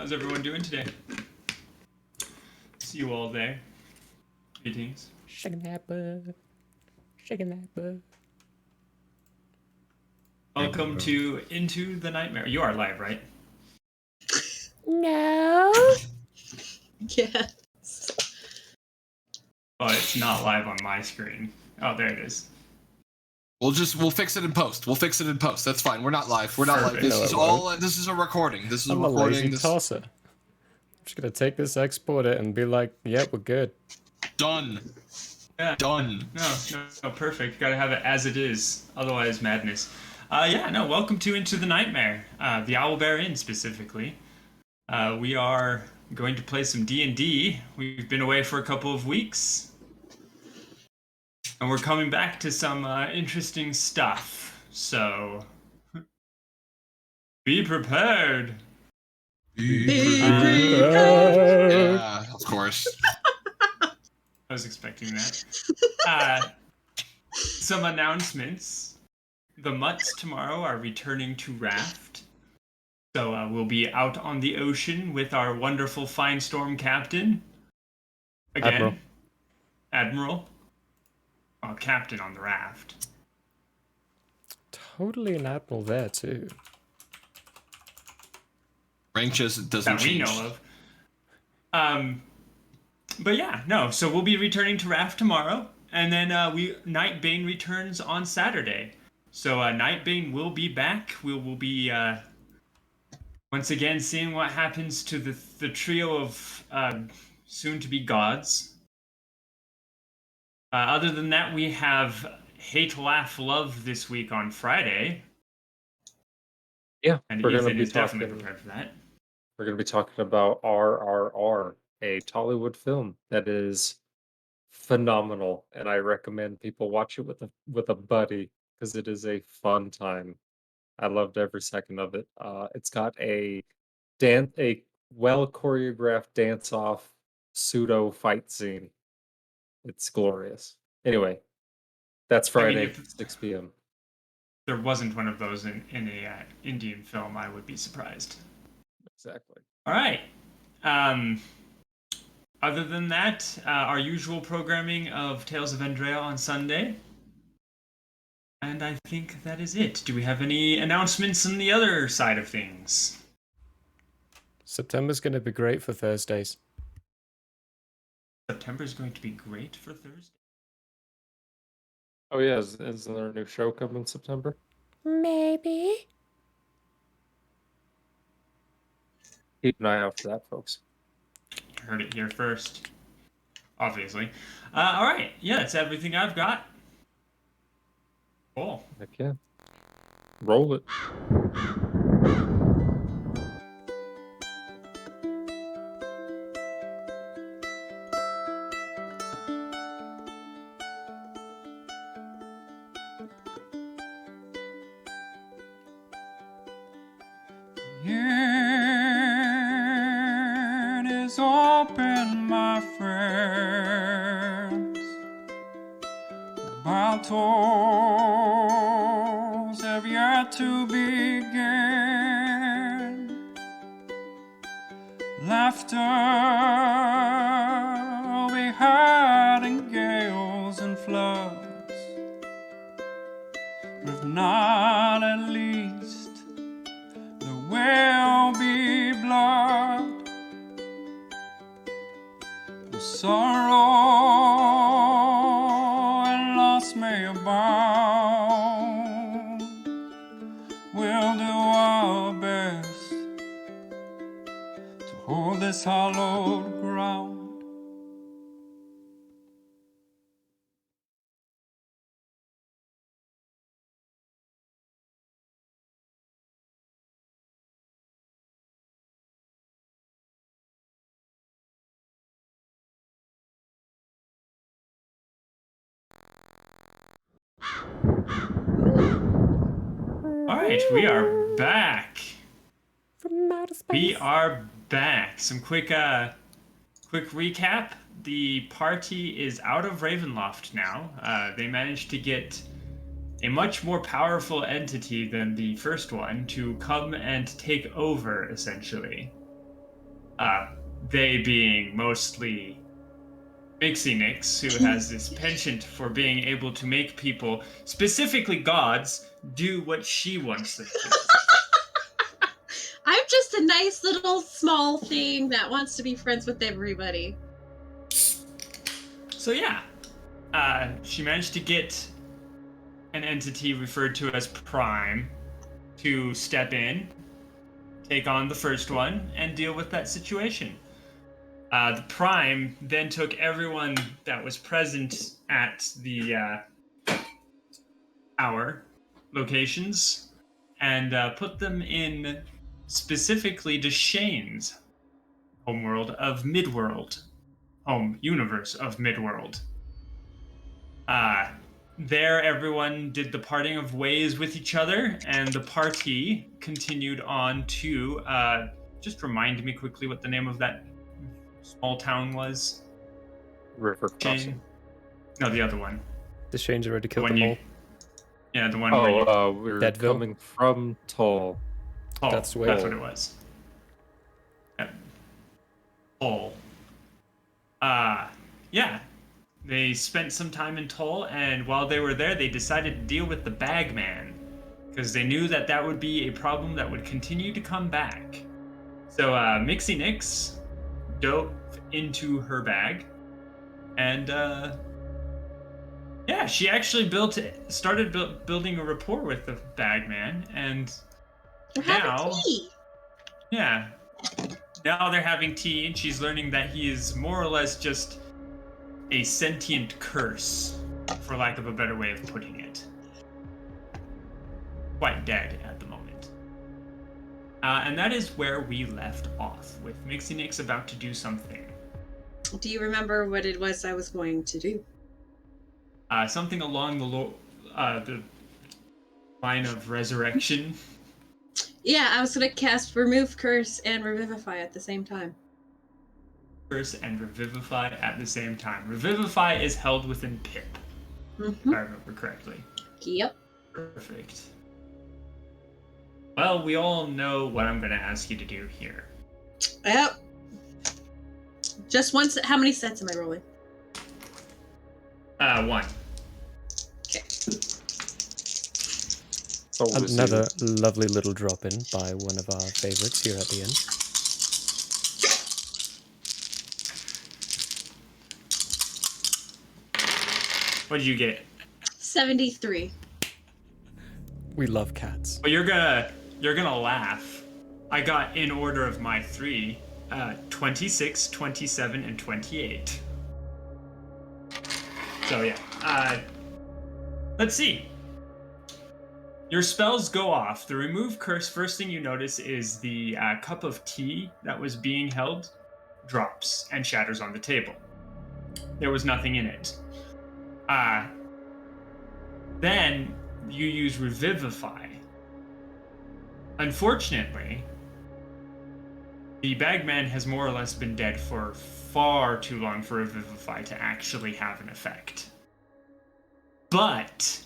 How's everyone doing today? See you all there. Greetings. Shaking that butt. Shaking that butt. Welcome to Into the Nightmare. You are live, right? No. Yes. Oh, it's not live on my screen. Oh, there it is. We'll fix it in post. That's fine. We're not live. We're not live. Perfect. This is a recording. This is I'm a a recording. lazy tosser. I'm just gonna take this, export it, and be like, "Yeah, we're good." Done. Yeah. Done. No, perfect. Gotta have it as it is. Otherwise, madness. Welcome to Into the Nightmare. The Owlbear Inn, specifically. We are going to play some D&D. We've been away for a couple of weeks. And we're coming back to some interesting stuff. So, be prepared. Yeah, of course. I was expecting that. Some announcements. The Mutts tomorrow are returning to Raft. So we'll be out on the ocean with our wonderful Finestorm captain. Again. Admiral. Well, captain on the raft. Totally an admiral there too. Rank just doesn't That we change. know of. But yeah, no. So we'll be returning to Raft tomorrow, and then Nightbane returns on Saturday. So Nightbane will be back. We will be once again seeing what happens to the trio of soon-to-be gods. Other than that, we have Hate, Laugh, Love this week on Friday. Yeah, And we're Ethan gonna be is definitely talking. prepared for that. We're gonna be talking about RRR, a Tollywood film that is phenomenal, and I recommend people watch it with a buddy because it is a fun time. I loved every second of it. It's got a well choreographed dance off pseudo fight scene. It's glorious. Anyway, that's Friday, if 6 p.m. there wasn't one of those in a Indian film, I would be surprised. Exactly. All right. Other than that, our usual programming of Tales of Andrea on Sunday. And I think that is it. Do we have any announcements on the other side of things? September's gonna be great for Thursdays. September is going to be great for Thursday. Oh yeah, is there a new show coming in September? Maybe. Keep an eye out for that, folks. Heard it here first. Obviously. All right. Yeah, that's everything I've got. Cool. Heck yeah. Roll it. It is open, my friends. Battles have yet to begin. Laughter will be heard in gales and floods. But if not, at least there will be blood. The sorrow and loss may abound. We'll do our best to hold this hallowed ground. All right, we are back. From outer space. We are back. Some quick recap. The party is out of Ravenloft now. They managed to get a much more powerful entity than the first one to come and take over, essentially. They being mostly Mixie Nix, who has this penchant for being able to make people, specifically gods, do what she wants them to. I'm just a nice little small thing that wants to be friends with everybody. So yeah, she managed to get an entity referred to as Prime to step in, take on the first one, and deal with that situation. The Prime then took everyone that was present at the our locations and put them in specifically Deshane's homeworld of Midworld, home universe of Midworld. There, everyone did the parting of ways with each other, and the party continued on to. Just remind me quickly what the name of that small town was. River Shane? Crossing. No, the other one. The Shane's already The killed one them you. all. Yeah, the one where you. We're Deadville? coming from Toll. Oh, That's that's, way- what it was. Yep. Toll. Yeah. They spent some time in Toll, and while they were there, they decided to deal with the Bagman, because they knew that that would be a problem that would continue to come back. So Mixie Nix dove into her bag, and yeah, she actually started building a rapport with the Bagman, and We're having now, tea. yeah, now they're having tea, and she's learning that he is more or less just a sentient curse, for lack of a better way of putting it. Quite dead at the moment. And that is where we left off, with Mixie Nix about to do something. Do you remember what it was I was going to do? Something along the line of resurrection. Yeah, I was going to cast Remove Curse and Revivify at the same time. Curse and Revivify at the same time. Revivify is held within Pip, if I remember correctly. Yep. Perfect. Well, we all know what I'm going to ask you to do here. Yep. Just one set. How many sets am I rolling? 1. Okay. Another lovely little drop in by one of our favorites here at the end. What did you get? 73. We love cats. Well, you're gonna laugh. I got, in order of my 3, 26, 27, and 28. So yeah. Let's see. Your spells go off. The remove curse, first thing you notice is the cup of tea that was being held drops and shatters on the table. There was nothing in it. Then you use Revivify. Unfortunately, the Bagman has more or less been dead for far too long for Revivify to actually have an effect. But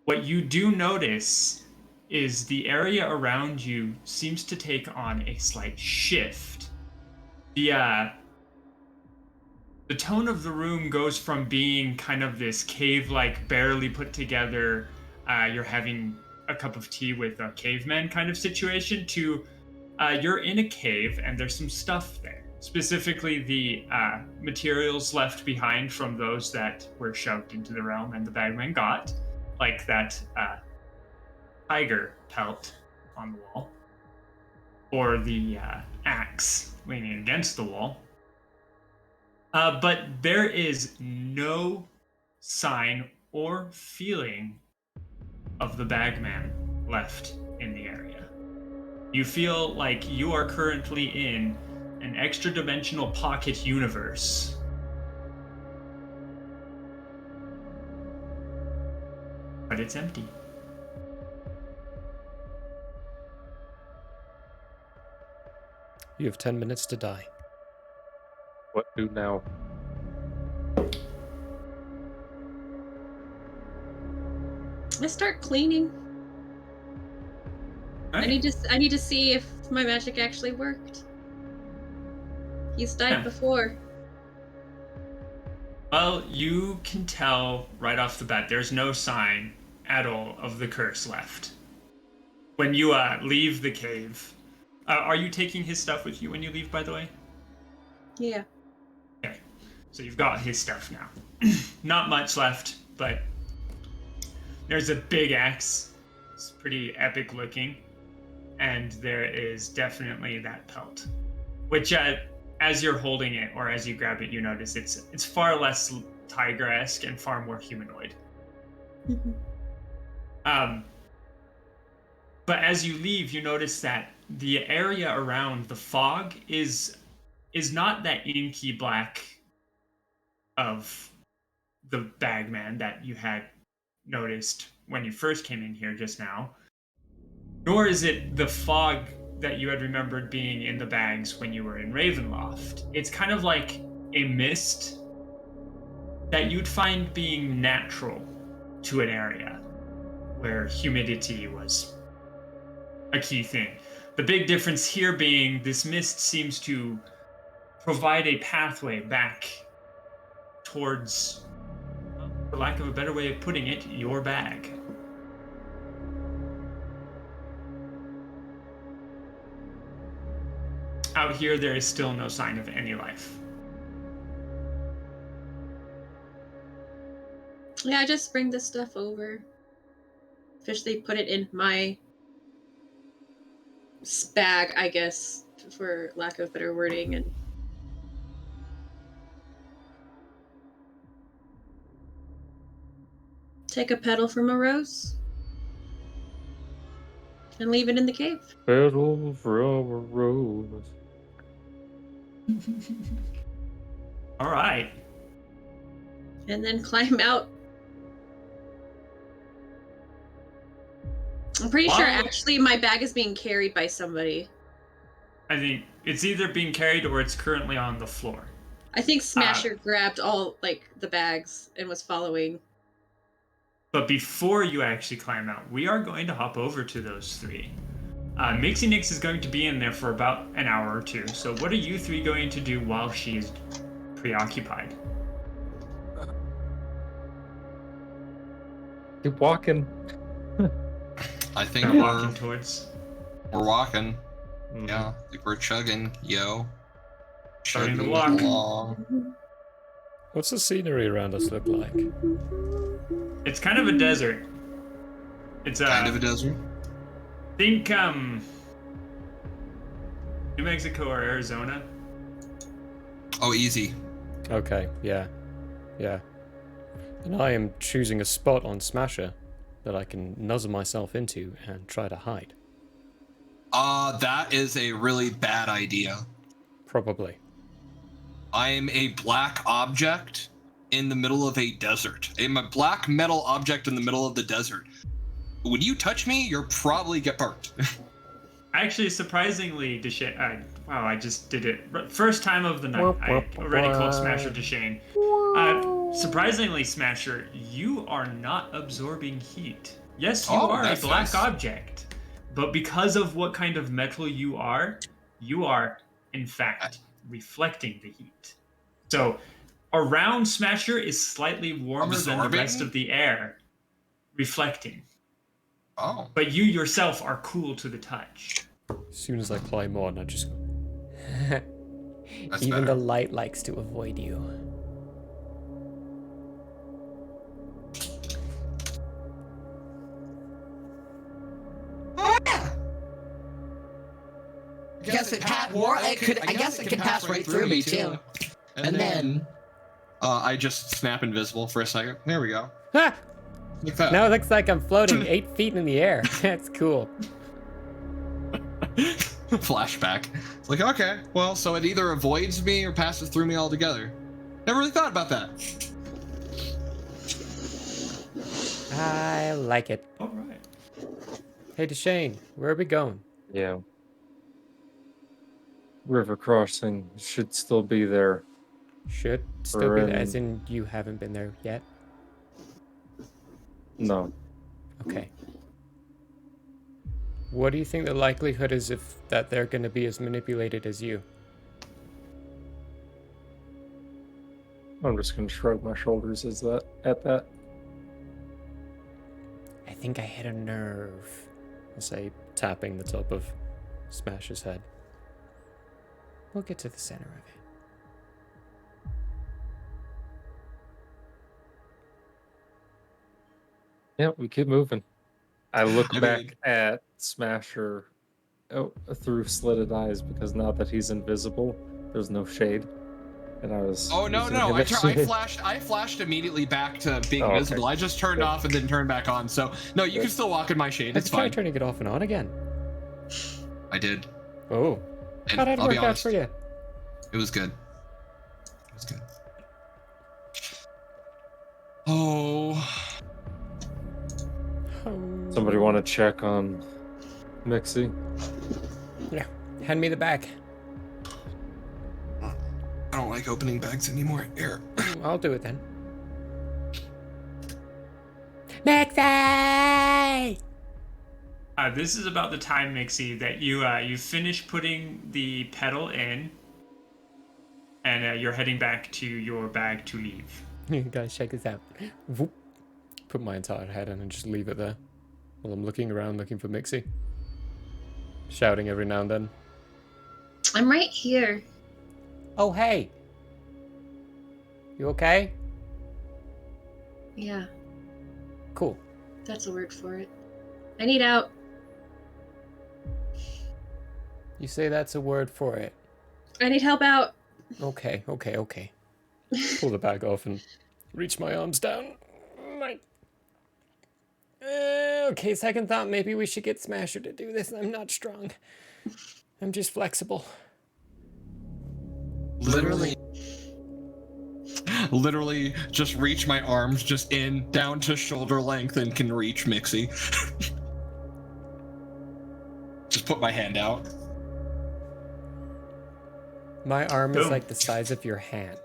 what you do notice is the area around you seems to take on a slight shift. The tone of the room goes from being kind of this cave-like, barely put together, you're having a cup of tea with a caveman kind of situation, to you're in a cave and there's some stuff there. Specifically the materials left behind from those that were shoved into the realm and the Bagman got, like that tiger pelt on the wall, or the axe leaning against the wall. But there is no sign or feeling of the Bagman left in the area. You feel like you are currently in an extra-dimensional pocket universe. But it's empty. You have 10 minutes to die. What do now? I start cleaning. Right. I need to see if my magic actually worked. He's died before. Well, you can tell right off the bat there's no sign at all of the curse left. When you leave the cave, are you taking his stuff with you when you leave, by the way? Yeah. Okay, so you've got his stuff now. Not much left, but there's a big axe. It's pretty epic looking. And there is definitely that pelt, which as you're holding it or as you grab it, you notice it's far less tiger-esque and far more humanoid. But as you leave, you notice that the area around the fog is not that inky black of the bagman that you had noticed when you first came in here just now, nor is it the fog that you had remembered being in the bags when you were in Ravenloft. It's kind of like a mist that you'd find being natural to an area where humidity was a key thing. The big difference here being this mist seems to provide a pathway back towards, well, for lack of a better way of putting it, your bag. Out here, there is still no sign of any life. Yeah, I just bring this stuff over. Officially put it in my bag, I guess, for lack of better wording, and take a petal from a rose and leave it in the cave. Petal from a rose. All right. And then climb out. I'm pretty sure Wow. actually my bag is being carried by somebody. I think it's either being carried or it's currently on the floor. I think Smasher grabbed all like the bags and was following. But before you actually climb out, we are going to hop over to those three. Mixie Nix is going to be in there for about an hour or two. So what are you three going to do while she is preoccupied? Keep walking. I think Walking towards. we're walking. Mhm. Yeah, I think we're chugging, yo. Starting to Chugging walk. along. What's the scenery around us look like? It's kind of a desert. It's Kind of a desert. think New Mexico or Arizona. Oh, easy. Okay, yeah. Yeah. And I am choosing a spot on Smasher that I can nuzzle myself into and try to hide. That is a really bad idea. Probably. I am a black object in the middle of a desert. I'm a black metal object in the middle of the desert. When you touch me, you'll probably get burnt. Actually, surprisingly, Deshane. Wow, I just did it. First time of the night. I already called Smasher Deshane. Surprisingly, Smasher, you are not absorbing heat. Yes, you are a that's black nice. object. But because of what kind of metal you are, in fact, reflecting the heat. So, around Smasher is slightly warmer than the Absorbing? rest of the air, reflecting. Oh. But you yourself are cool to the touch. As soon as I climb on, I just go. That's Even better. the light likes to avoid you. I guess it can pass right through me too. And then I just snap invisible for a second. There we go. Ah! Like that. Now it looks like I'm floating 8 feet in the air. That's cool. Flashback. It's like, okay, well, so it either avoids me or passes through me altogether. Never really thought about that. I like it. All right. Hey, Deshane, where are we going? Yeah. River crossing should still be there. Should still be We're there, as in- in you haven't been there yet? No. Okay. What do you think the likelihood is if that they're going to be as manipulated as you? I'm just gonna shrug my shoulders at that. I think I hit a nerve. I'll say, tapping the top of Smash's head. We'll get to the center of it. Yeah, we keep moving. I look I back mean- at Smasher through slitted eyes because now that he's invisible, there's no shade. And I was. Oh no using no! him I as shade. flashed immediately back to being Oh, okay. visible. I just turned Good. off and then turned back on. So no, you Good. can still walk in my shade. Have It's you tried fine. turning it off and on again? I did. Oh. And How'd that I'll be work out honest, for you? it was good. It was good. Oh. Somebody want to check on Mixie? Hand me the bag. I don't like opening bags anymore. Here. I'll do it then. Mixie! This is about the time, Mixie, that you finish putting the pedal in, and you're heading back to your bag to leave. You guys check this out. Whoop. Put my entire head in and just leave it there. While I'm looking around looking for Mixie. Shouting every now and then. I'm right here. Oh, hey! You okay? Yeah, Cool. that's a word for it. I need out. You say that's a word for it. I need help out. Okay. Pull the bag off and reach my arms down. Okay, second thought, maybe we should get Smasher to do this. I'm not strong. I'm just flexible. Literally just reach my arms just in down to shoulder length and can reach Mixie. Just put my hand out. My arm is Boom. like the size of your hand.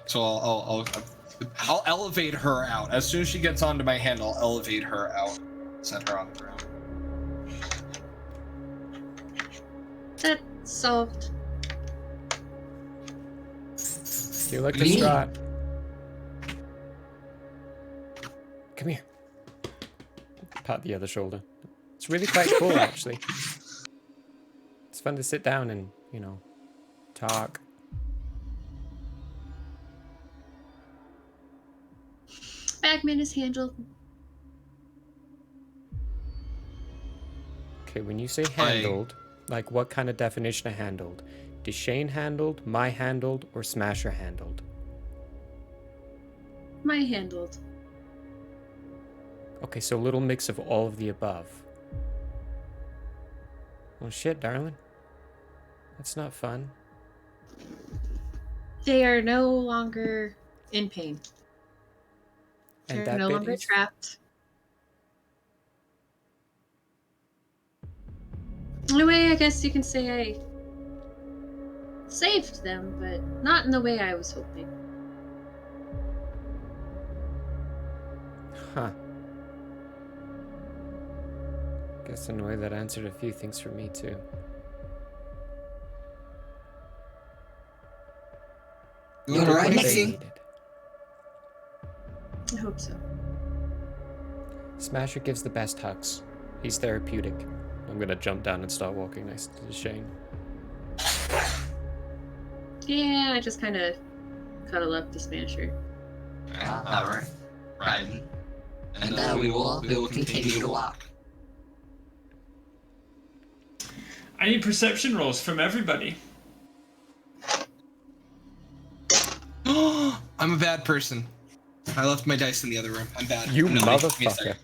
So I'll elevate her out. As soon as she gets onto my hand, I'll elevate her out. Set her on the ground. That's solved. You look Me? distraught. Come here. Pat the other shoulder. It's really quite cool, actually. It's fun to sit down and, talk. Bagman is handled. Okay, when you say handled, like what kind of definition of handled? Deshane handled, my handled, or Smasher handled? My handled. Okay, so a little mix of all of the above. Well, shit, darling. That's not fun. They are no longer in pain. And They're that no bit longer is- trapped. In a way, I guess you can say I saved them, but not in the way I was hoping. Huh. Guess in a way that answered a few things for me too. You alright, What they Mixie? needed. I hope so. Smasher gives the best hugs. He's therapeutic. I'm gonna jump down and start walking next to Shane. Yeah, I just kind of cuddle up to Smasher. Alright. Right. And now we will continue to walk. I need perception rolls from everybody. I'm a bad person. I left my dice in the other room. I'm bad. You No, wait, give me a motherfucker. second.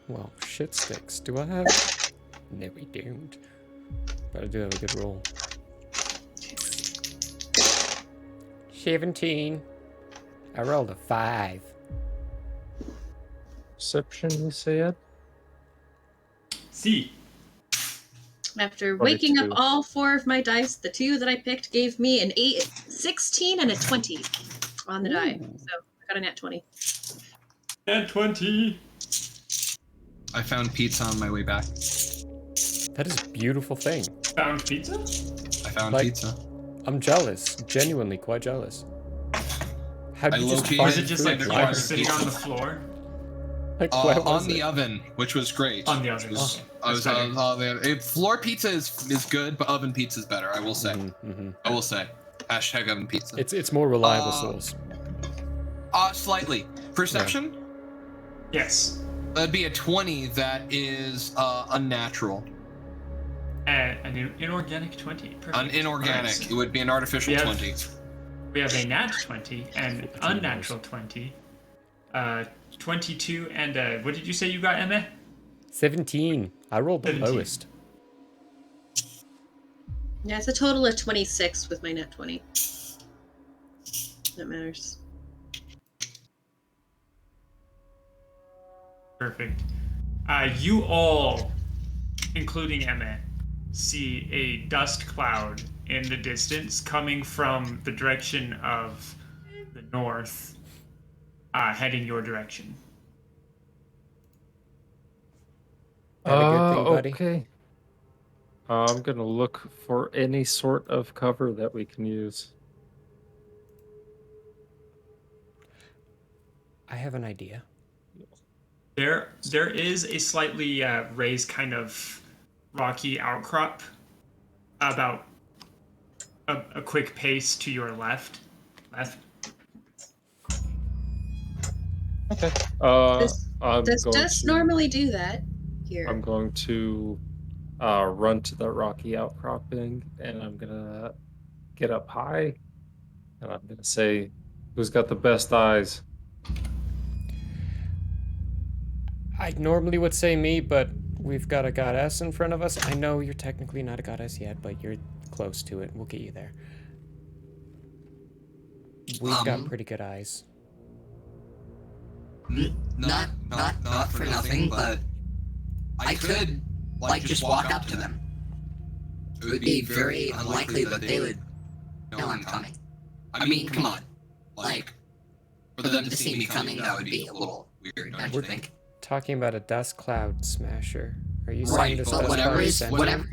Well, shit sticks. Do I have... No, we don't. But I do have a good roll. 17. I rolled a 5. Perception, you said? See. After waking up 22. all 4 of my dice, the 2 that I picked gave me an 16 and a 20 on the die. So I got a nat 20. At 20. I found pizza on my way back. That is a beautiful thing. Found pizza? I found Like- pizza. I'm jealous. Genuinely quite jealous. How'd I you just low-key- find Or is it just food like food like flesh that? sitting on the floor? Like, where was On the it? oven, which was great. On the oven. Which was- Okay. I was That's on the floor pizza is good, but oven pizza is better. I will say. I will say. Hashtag oven pizza. It's more reliable Uh, source. Slightly. Perception? Yes. That'd be a 20. That is unnatural. An inorganic 20. Perfect. An inorganic. Alright, It would be an artificial Yeah. 20. we have a nat 20 and unnatural 20. 22 and what did you say you got, Emma? 17. I rolled the 17. lowest. Yeah, it's a total of 26 with my net 20. That matters. Perfect. You all, including Emma, see a dust cloud in the distance coming from the direction of the north, heading your direction. That a good thing, buddy? Okay. I'm gonna look for any sort of cover that we can use. I have an idea. There is a slightly raised kind of rocky outcrop about a quick pace to your left. Okay. Does dust normally do that here? I'm going to run to the rocky outcropping, and I'm gonna get up high, and I'm gonna say, "Who's got the best eyes?" I normally would say me, but we've got a goddess in front of us. I know you're technically not a goddess yet, but you're close to it. We'll get you there. We've got pretty good eyes. Not for nothing, but I could, like, just walk up to them. It would be very unlikely that they would know I'm coming. I mean, come on. Like, for them to see me coming, that would be a little weird, don't you think? Talking about a dust cloud smasher. Are you saying Right, this but dust whatever cloud is, sentient? whatever.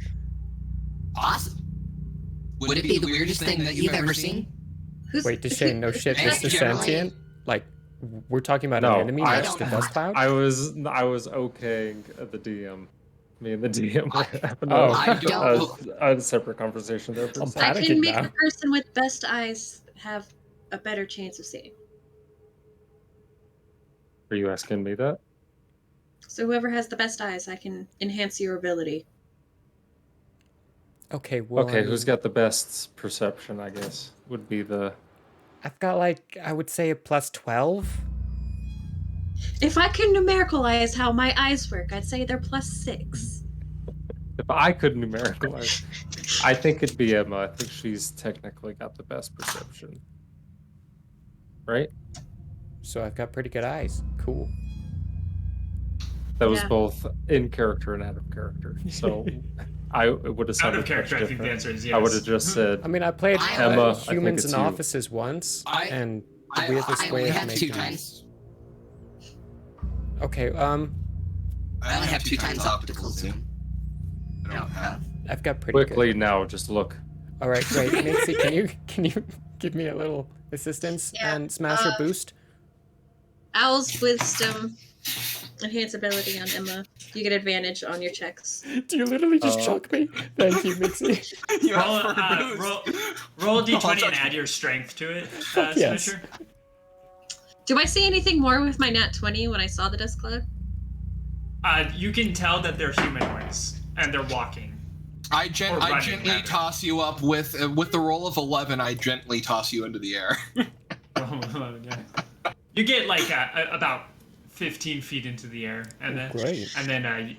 Awesome. Would it be the weirdest thing that you've ever seen? Who's, Wait, Deshane, no shit, this is Generally- sentient? Like, we're talking about No, an enemy, I not just a don't dust cloud? I was okaying the DM. Me and the DM were having Oh. I don't- a separate conversation there for a I'm second. I can panicking make now. the person with best eyes have a better chance of seeing. Are you asking me that? So whoever has the best eyes, I can enhance your ability. Okay, well, Okay, I who's mean, got the best perception? I guess would be the. I've got like, I would say a plus 12. If I could numericalize how my eyes work, I'd say they're plus 6. If I could numericalize, I think it'd be Emma. I think she's technically got the best perception. Right? So I've got pretty good eyes. Cool. That was Yeah. both in character and out of character. So it would have Out sounded of character, much I think the different. answer is yes. I would have just said I mean, I played Emma, I think humans it's in you. offices once, I- and I we have this way only of have two making... times. Okay, I only have 2 times optical zoom. I don't have. I've got pretty quickly good. now. Just look. All right, great. Nixie, can you give me a little assistance Yeah, and smash or uh, boost? Owl's wisdom, enhance ability on Emma. You get advantage on your checks. Do you literally just uh, choke me? Thank you, Mixie. You Roll, asked for a boost. roll a d20 and touch add your strength to it, Fuck yes. Smasher. Do I see anything more with my nat 20 when I saw the dust cloud? You can tell that they're humanoids and they're walking. I Or running, gently rather. toss you up with the roll of 11. I gently toss you into the air. You get like about 15 feet into the air, and then Great. and then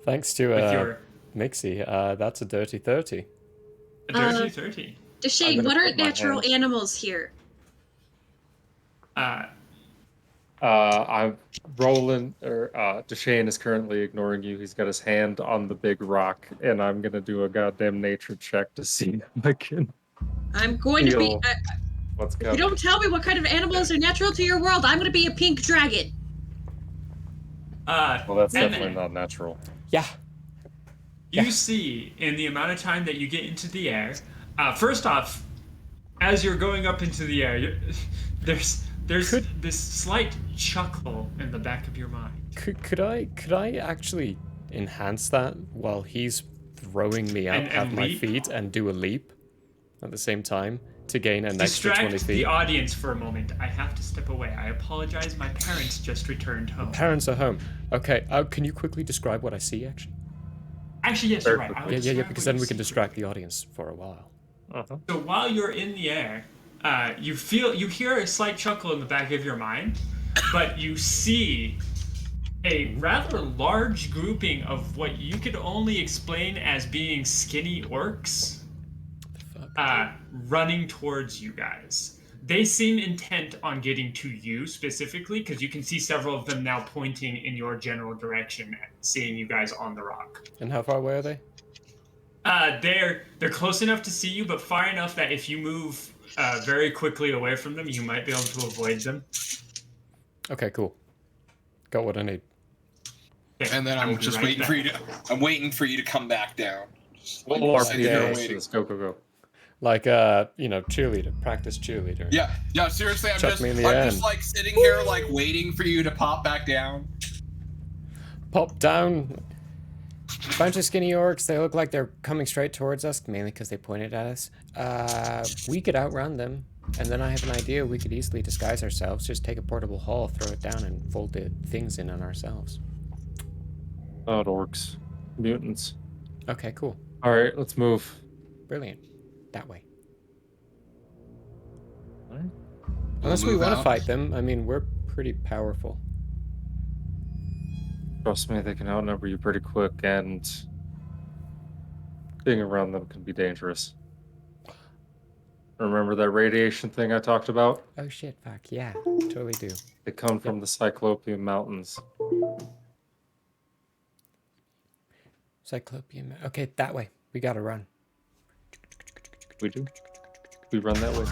Thanks to with your Mixie, that's a dirty 30. a dirty 30. Deshane, gonna what are put my natural hands- animals here? I'm rolling, or Deshane is currently ignoring you. He's got his hand on the big rock, and I'm gonna do a goddamn nature check to see if I can. I'm going to be. Feel what's If you coming. don't tell me what kind of animals are natural to your world, I'm going to be a pink dragon. Well, that's And definitely not natural. Yeah. you Yeah. see, in the amount of time that you get into the air, first off, as you're going up into the air, there's this slight chuckle in the back of your mind. Could I actually enhance that while he's throwing me up And at my leap? feet and do a leap at the same time to gain an extra 20 Distract feet? the audience for a moment. I have to step away. I apologize. My parents just returned home. Parents are home. Okay, can you quickly describe what I see, actually? Actually, yes, you're right. I will Yeah, describe because what then you we can see. distract the audience for a while. Uh-huh. So while you're in the air, you hear a slight chuckle in the back of your mind, but you see a rather large grouping of what you could only explain as being skinny orcs running towards you guys. They seem intent on getting to you specifically because you can see several of them now pointing in your general direction, seeing you guys on the rock. And how far away are they? They're close enough to see you, but far enough that if you move very quickly away from them, you might be able to avoid them. Okay, cool. Got what I need. Okay, And then I will I'm be just right waiting back. for you to. I'm waiting for you to come back down. Just like, Full sitting there RPGs. waiting. Let's go. Like, cheerleader, practice cheerleader. Yeah. Seriously, I'm Chuck just me in the I'm end. just like sitting here, like waiting for you to pop back down. Pop down. Bunch of skinny orcs. They look like they're coming straight towards us, mainly because they pointed at us. We could outrun them, and then I have an idea. We could easily disguise ourselves. Just take a portable haul, throw it down, and fold the things in on ourselves. Not orcs. Mutants. Okay, cool. Alright, let's move. Brilliant. That way. Alright. Unless we move want to out. fight them. I mean, we're pretty powerful. Trust me, they can outnumber you pretty quick, and being around them can be dangerous. Remember that radiation thing I talked about? Oh shit, fuck. Yeah, totally do. They come from the Cyclopean Mountains. Cyclopean. Okay, that way. We gotta run. We do. We run that way.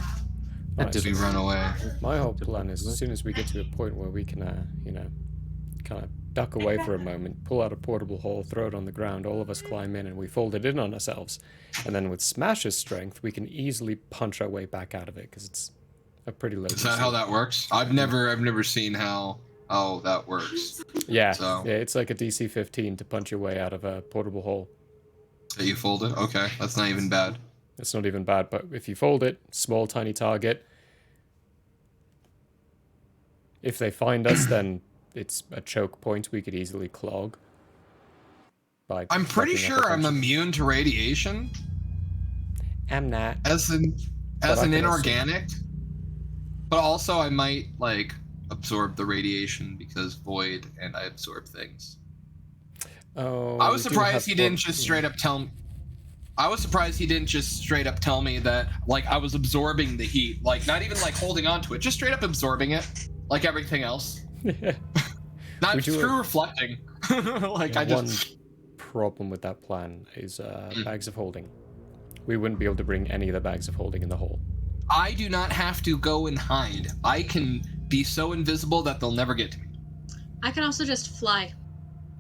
Alright, Did so we run away? my whole plan is as soon as we get to a point where we can, kind of duck away for a moment, pull out a portable hole, throw it on the ground, all of us climb in, and we fold it in on ourselves. And then with Smash's strength, we can easily punch our way back out of it because it's a pretty low. Is that how that works? I've never seen how that works. Yeah, So- yeah, it's like a DC 15 to punch your way out of a portable hole. That you fold it? Okay, that's not even bad. It's not even bad, but if you fold it, small, tiny target. If they find us, then it's a choke point we could easily clog. By I'm pretty fucking up a sure I'm bunch of- immune to radiation I'm not. as an I can also- inorganic, but also I might like absorb the radiation because void and I absorb things. Oh, I was we do have surprised he didn't one- just straight up tell me. I was surprised he didn't just straight up tell me that like I was absorbing the heat, like not even like holding on to it, just straight up absorbing it, like everything else. Not We do screw it- reflecting. Like I One just problem with that plan is bags of holding. We wouldn't be able to bring any of the bags of holding in the hole. I do not have to go and hide. I can be so invisible that they'll never get to me. I can also just fly.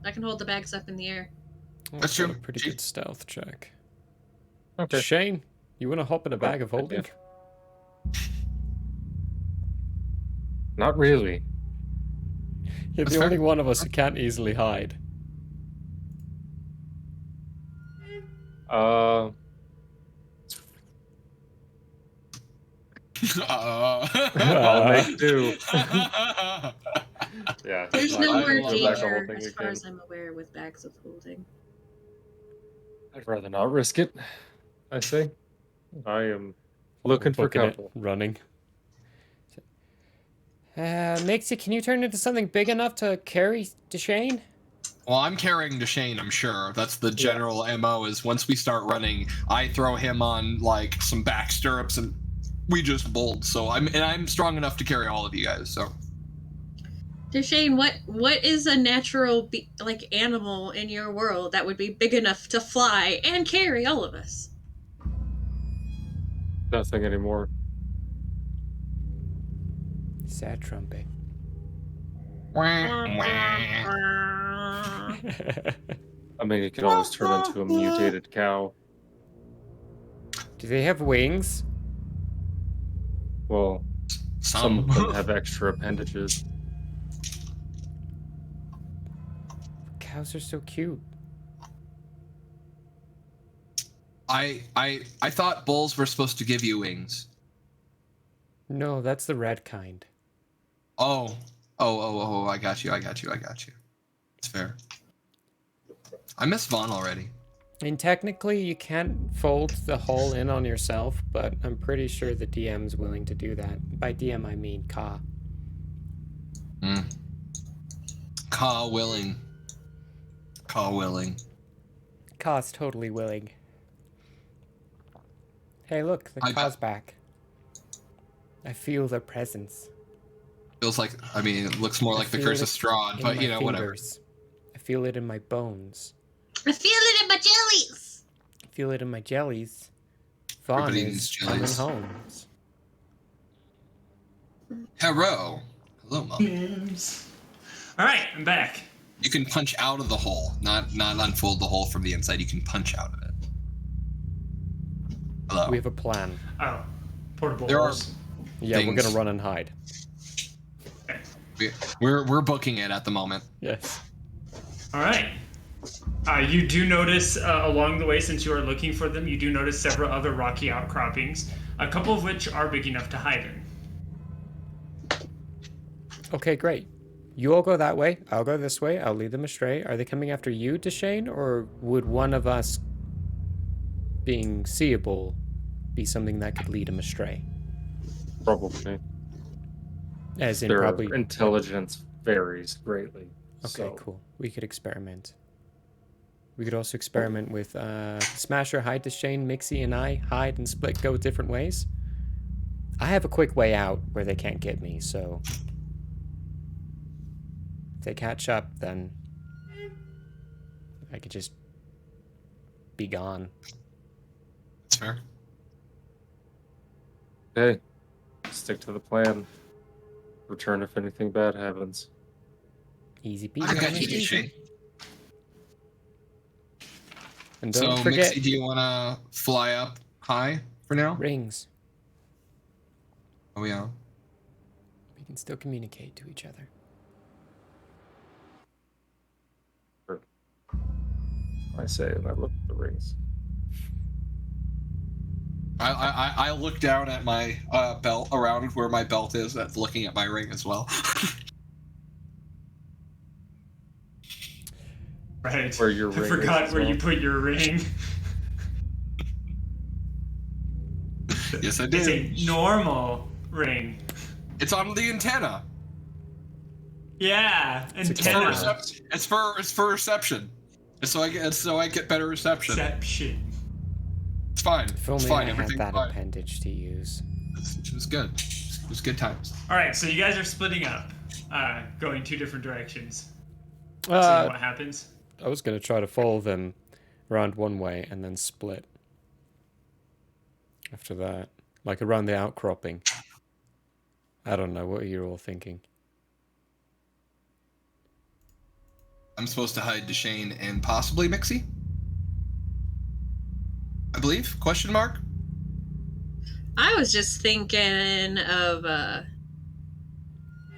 I can hold the bags up in the air. Oh, That's got true. A pretty Gee. good stealth check. Okay. Shane, you want to hop in a bag of I holding? did. Not really. You're That's the fair. only one of us who can't easily hide. I'll make do. Yeah. There's like, no I more love that whole danger, thing as far again. as I'm aware, with bags of holding. I'd rather not risk it. I say. I am looking for Booking it, couple. running. Mixie, can you turn into something big enough to carry Deshane? Well, I'm carrying Deshane, I'm sure. That's the general MO is once we start running, I throw him on like some back stirrups and we just bolt. So I'm strong enough to carry all of you guys, so Deshane, what is a natural animal in your world that would be big enough to fly and carry all of us? Nothing anymore. Sad trumpet. Wah, wah. I mean, you can always turn into a mutated cow. Do they have wings? Well, some of them Some. have extra appendages. Cows are so cute. I thought bulls were supposed to give you wings. No, that's the red kind. Oh, I got you. It's fair. I miss Vaughn already. And technically, you can't fold the hull in on yourself, but I'm pretty sure the DM's willing to do that. By DM, I mean Ka. Ka willing. Ka's totally willing. Hey, look, the I got- Ka's back. I feel their presence. Feels like, I mean, it looks more I like the feel Curse it of Strahd, in but my you know, whatever. fingers. I feel it in my bones. I feel it in my jellies. I feel it in my jellies. Vaughn Everybody is needs coming jellies. home. Hello, Mom. All right, I'm back. You can punch out of the hole, not unfold the hole from the inside. You can punch out of it. Hello. We have a plan. Oh, portable There are- holes. Yeah, we're Things. gonna run and hide. We're booking it at the moment. Yes. All right. You do notice along the way, since you are looking for them, you do notice several other rocky outcroppings, a couple of which are big enough to hide in. Okay, great. You all go that way. I'll go this way. I'll lead them astray. Are they coming after you, Deshane, or would one of us being seeable be something that could lead them astray? Probably. As in Their probably... intelligence varies greatly. Okay, so. cool. We could experiment. We could also experiment with Smasher, hide Deshane, Mixie, and I hide and split, go different ways. I have a quick way out where they can't get me, so... If they catch up, then... I could just... be gone. That's fair. Okay. Stick to the plan. Return if anything bad happens. Easy I peasy. got lemon you, squeezy. Shane. And So, don't forget Mixie, do you want to fly up high for now? rings. Oh, yeah. We can still communicate to each other. I say, and I look at the rings. I look down at my belt, around where my belt is, at looking at my ring as well. Right. Where your I ring forgot is as where you well. put your ring. Yes, I It's did. a normal ring. It's on the antenna. Yeah, It's a It's for, antenna. reception. It's for reception. So I get better reception. Reception. It's fine. If It's only fine. I had Everything's that fine. appendage to use. It was good. It was good times. All right, so you guys are splitting up, going two different directions. Seeing Uh, what happens. I was going to try to follow them around one way and then split. After that. Like around the outcropping. I don't know. What are you all thinking? I'm supposed to hide Deshane and possibly Mixie. I believe? Question mark? I was just thinking of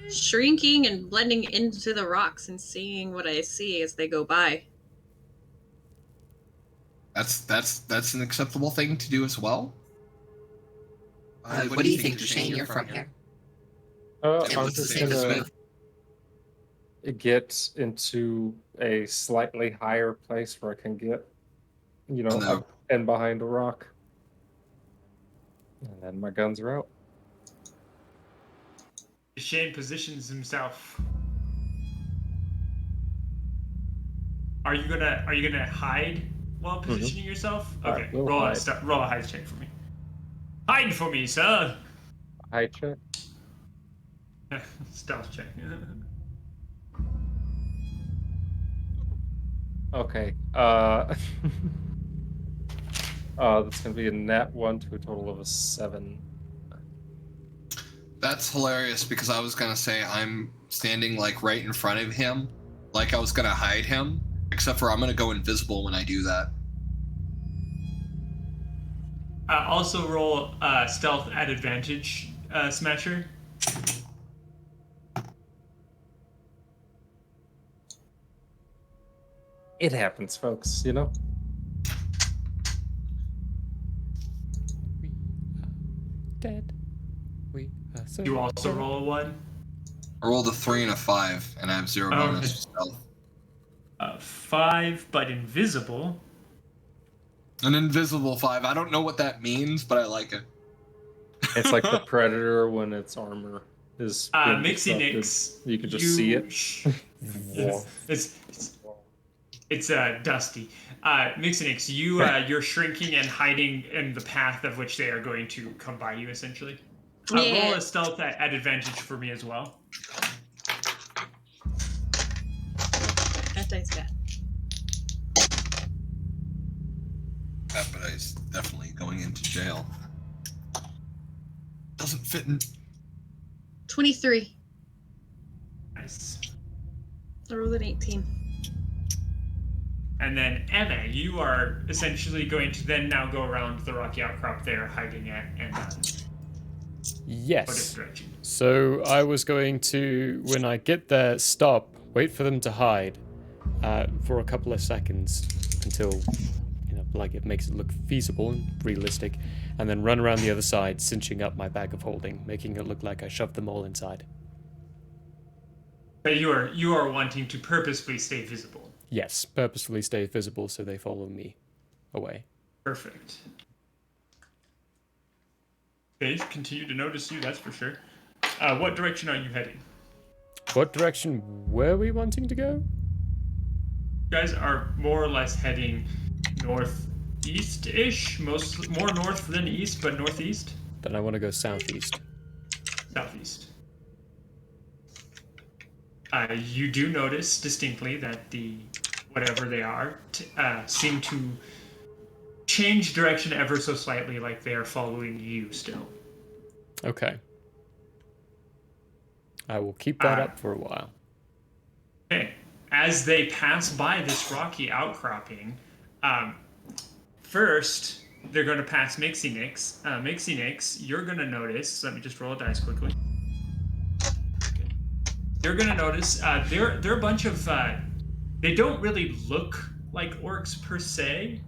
shrinking and blending into the rocks and seeing what I see as they go by. That's an acceptable thing to do as well. What do you think, Deshane? You're from here. I'm Yeah, what's the just safest gonna move? get into a slightly higher place where I can get, No. up and behind a rock. And then my guns are out. Shane positions himself. Are you gonna hide while positioning yourself? Alright, Okay, we'll roll hide. roll a hide check for me. Hide for me, sir. High check. Stealth check. Okay. That's gonna be a nat 1 to a total of a 7. That's hilarious because I was gonna say I'm standing like right in front of him, like I was gonna hide him, except for I'm gonna go invisible when I do that. Also roll stealth at advantage, Smasher. It happens, folks, you know? We are dead. We are so You also dead. roll a 1. I rolled a 3 and a 5, and I have 0 Oh, bonus okay. to stealth. 5, but invisible. An invisible 5. I don't know what that means, but I like it. It's like the Predator when its armor is being Mixie disrupted. Nix. You can just see it. It's Dusty. Mixie Nix, you're shrinking and hiding in the path of which they are going to come by you, essentially. Roll a stealth at advantage for me as well. That dice bad. That guy's definitely going into jail. Doesn't fit in. 23. Nice. I rolled an 18. And then Emma, you are essentially going to then now go around the rocky outcrop there, hiding at and what Yes. direction? So I was going to, when I get there, stop, wait for them to hide for a couple of seconds until, like it makes it look feasible and realistic, and then run around the other side, cinching up my bag of holding, making it look like I shoved them all inside. But you are wanting to purposefully stay visible. Yes, purposefully stay visible so they follow me away. Perfect. They continue to notice you, that's for sure. What direction are you heading? What direction were we wanting to go? You guys are more or less heading northeast-ish, more north than east, but northeast, Then I want to go southeast. southeast. You do notice distinctly that the whatever they are seem to change direction ever so slightly, like they are following you still. Okay. I will keep that up for a while. Okay. As they pass by this rocky outcropping, first they're going to pass Mixie Nix. Mixie Nix, you're going to notice. Let me just roll a dice quickly. Okay. You're going to notice they're a bunch of. They don't really look like orcs per se,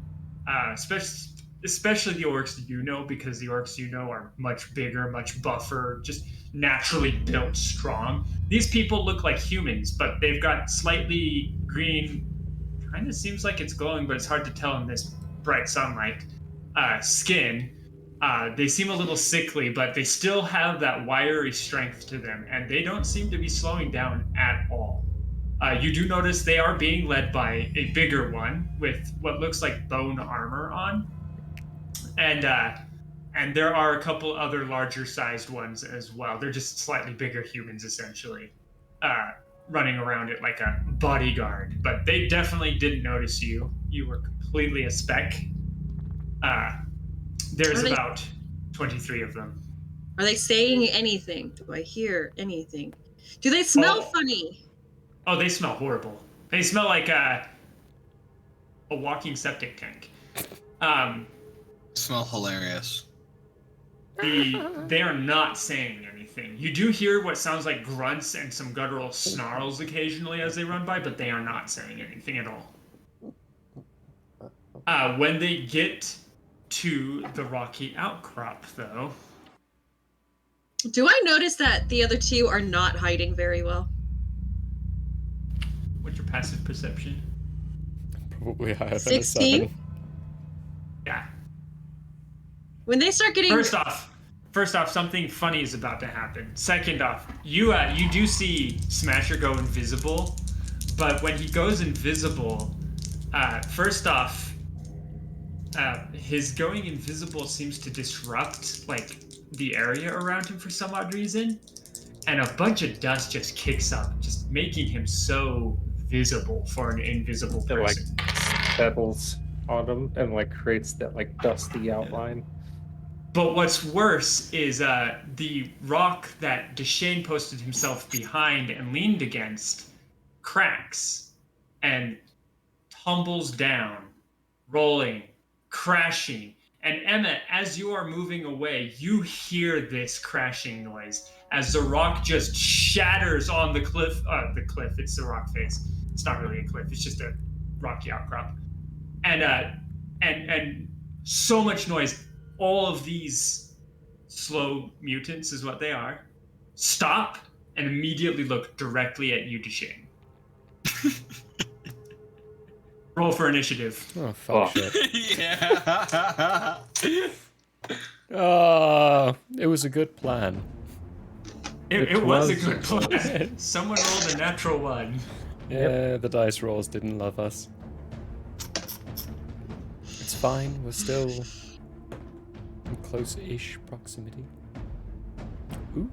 especially the orcs you know, because the orcs you know are much bigger, much buffer, just naturally built strong. These people look like humans, but they've got slightly green, kind of seems like it's glowing, but it's hard to tell in this bright sunlight, skin. They seem a little sickly, but they still have that wiry strength to them, and they don't seem to be slowing down at all. You do notice they are being led by a bigger one with what looks like bone armor on, and there are a couple other larger sized ones as well. They're just slightly bigger humans, essentially, running around it like a bodyguard. But they definitely didn't notice you. You were completely a speck. There's about 23 of them. Are they saying anything? Do I hear anything? Do they smell funny? Oh, they smell horrible. They smell like a walking septic tank. Smell hilarious. They are not saying anything. You do hear what sounds like grunts and some guttural snarls occasionally as they run by, but they are not saying anything at all. When they get to the rocky outcrop, though... Do I notice that the other two are not hiding very well? What's your passive perception? Probably higher than 16? a 7. Yeah. When they start getting... First off, something funny is about to happen. Second off, you do see Smasher go invisible, but when he goes invisible, first off, his going invisible seems to disrupt the area around him for some odd reason, and a bunch of dust just kicks up, just making him so visible for an invisible person. It settles on him and creates that dusty outline. But what's worse is the rock that Deshane posted himself behind and leaned against cracks and tumbles down, rolling, crashing. And Emma, as you are moving away, you hear this crashing noise as the rock just shatters on the cliff. It's the rock face. It's not really a cliff. It's just a rocky outcrop. And so much noise. All of these slow mutants is what they are. Stop and immediately look directly at you, Deshane. Roll for initiative. Oh, fuck shit. Yeah. It was a good plan. It was a good plan. Someone rolled a natural one. Yeah, the dice rolls didn't love us. It's fine, we're still in close-ish proximity. Ooh.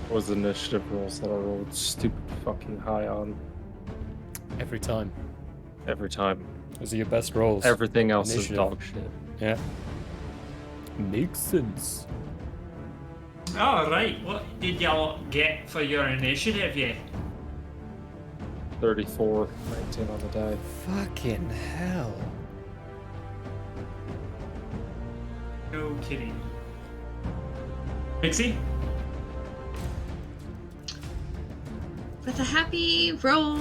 What was the initiative rolls that I rolled stupid fucking high on Every time. every time? Those are your best rolls. Everything else Initiative. is dog shit. Yeah. Makes sense. All right. What did y'all get for your initiative? Yeah. 34, 19 on the die. Fucking hell. No kidding. Pixie? With a happy roll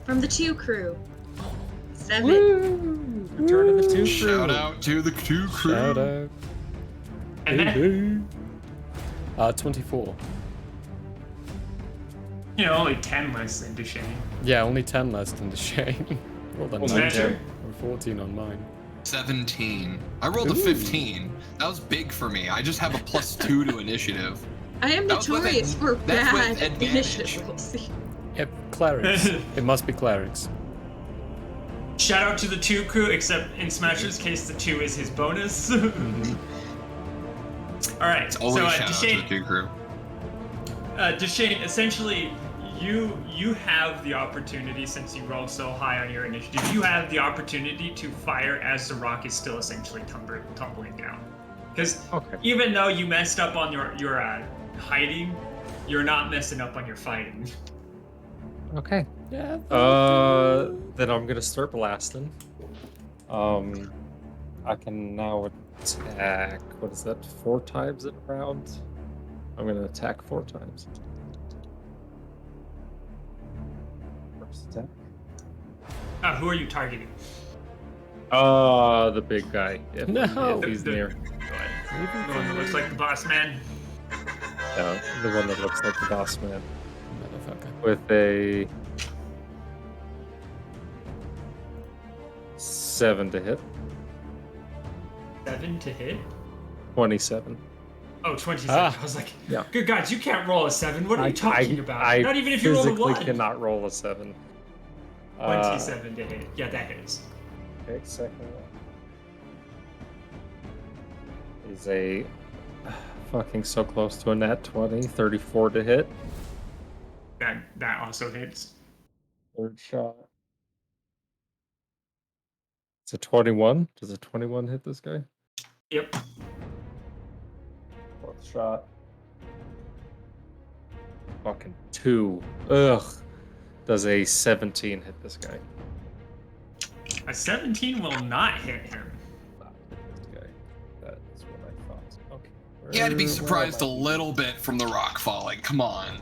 from the 2 crew. 7. Woo! Return of the 2 crew. Shout out to the 2 crew. Shout out. And then, 24. only 10 less than Deshane. Yeah, only 10 less than the Shane. Rolled a Well, 19 better. or 14 on mine. 17. I rolled a 15. That was big for me. I just have a +2 to initiative. I am That was with notorious for that's with bad advantage. initiative rolls. Yep, clerics. It must be clerics. Shout out to the 2 crew, except in Smasher's case, the 2 is his bonus. All right. So, Always shout out to the Deshane, 2 crew. Deshane, essentially, you have the opportunity, since you rolled so high on your initiative, you have the opportunity to fire as the rock is still essentially tumbling down. Because Okay. even though you messed up on your hiding, you're not messing up on your fighting. Okay. Yeah. Then I'm gonna start blasting. I can now attack. What is that? 4 times in a round. I'm gonna attack 4 times. First attack. Who are you targeting? The big guy. No. If he's near. The one that looks like the boss man. Yeah, the one that looks like the boss man. Motherfucker. With a 7 to hit. 7 to hit. 27. Oh, 27. Ah. I was like, Yeah. good God, you can't roll a 7. What are you talking about? I Not even if you roll a physically 1. cannot roll a 7. 27 to hit. Yeah, that hits. Okay, second one is a fucking so close to a nat 20, 34 to hit. That also hits. Third shot. It's a 21. Does a 21 hit this guy? Yep. Fourth shot. Fucking 2. Ugh. Does a 17 hit this guy? A 17 will not hit him. Not hit this guy. That is what I thought. Okay. You had to be Where surprised a am I? little bit from the rock falling. Come on.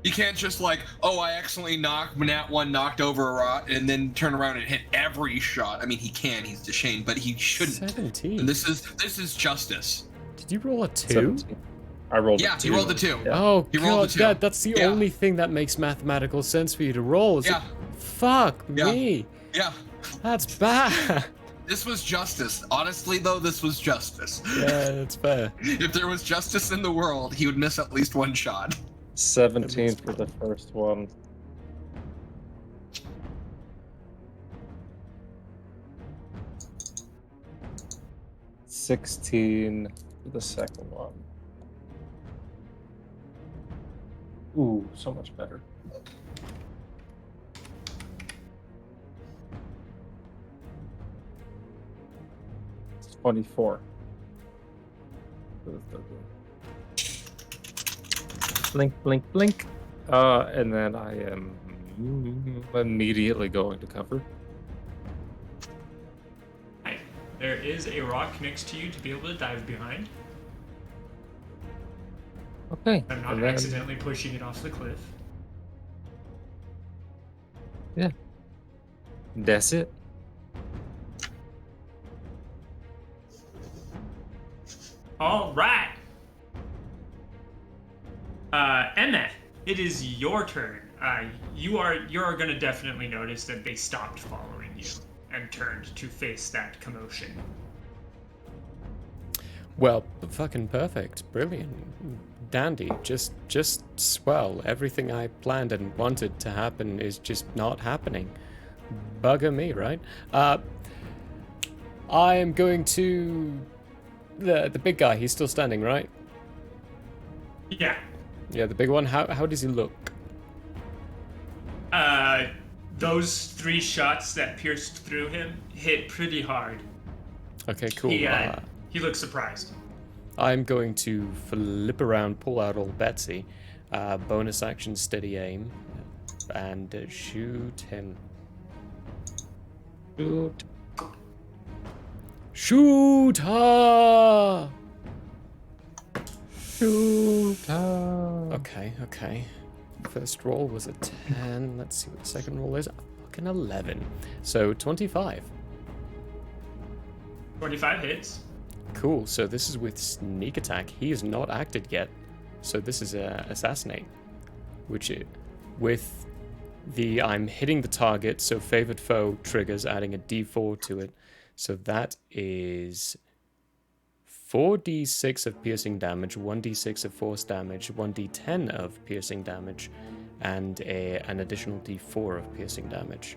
You can't just like, oh, I accidentally knocked over a rock and then turn around and hit every shot. I mean, he can. He's Deshane, but he shouldn't. 17. And this is justice. Did you roll a 2? 17. I rolled Yeah, a 2. he rolled a 2. Yeah. Oh He rolled a god, 2. that, that's the Yeah. only thing that makes mathematical sense for you to roll. Is Yeah. Fuck Yeah. me. Yeah. That's bad. This was justice. Honestly, though, this was justice. Yeah, that's fair. If there was justice in the world, he would miss at least one shot. 17 for the first one. $16 for the second one. Ooh, so much better. It's 24. For the third one. Blink, blink, blink. And then I am immediately going to cover. Right. There is a rock next to you to be able to dive behind. Okay. I'm not and then- accidentally pushing it off the cliff. That's it. All right. Emma, it is your turn. You're gonna definitely notice that they stopped following you and turned to face that commotion. Well, fucking perfect. Brilliant. Dandy. Just swell. Everything I planned and wanted to happen is just not happening. Bugger me, right? I am going to... The big guy, he's still standing, right? Yeah. Yeah, the big one. How does he look? Those 3 shots that pierced through him hit pretty hard. Okay, cool. He looks surprised. I'm going to flip around, pull out old Betsy, bonus action, steady aim, and shoot him. Shoot. Shoot her! Shoot. Okay. Okay. First roll was a 10. Let's see what the second roll is. Fucking 11. So 25. 25 hits. Cool. So this is with sneak attack. He is not acted yet. So this is assassinate, which with the I'm hitting the target. So favored foe triggers, adding a D4 to it. So that is 4d6 of piercing damage, 1d6 of force damage, 1d10 of piercing damage, and an additional d4 of piercing damage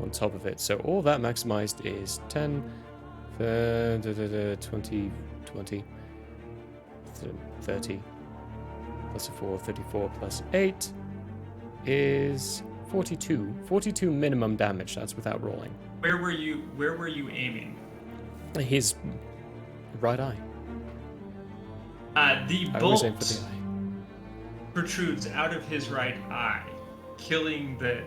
on top of it. So all that maximized is 10, 20, 30, plus a 4, 34, plus 8 is 42. 42 minimum damage, that's without rolling. Where were you aiming? His right eye. The I always aim bolt for the eye. protrudes out of his right eye, killing the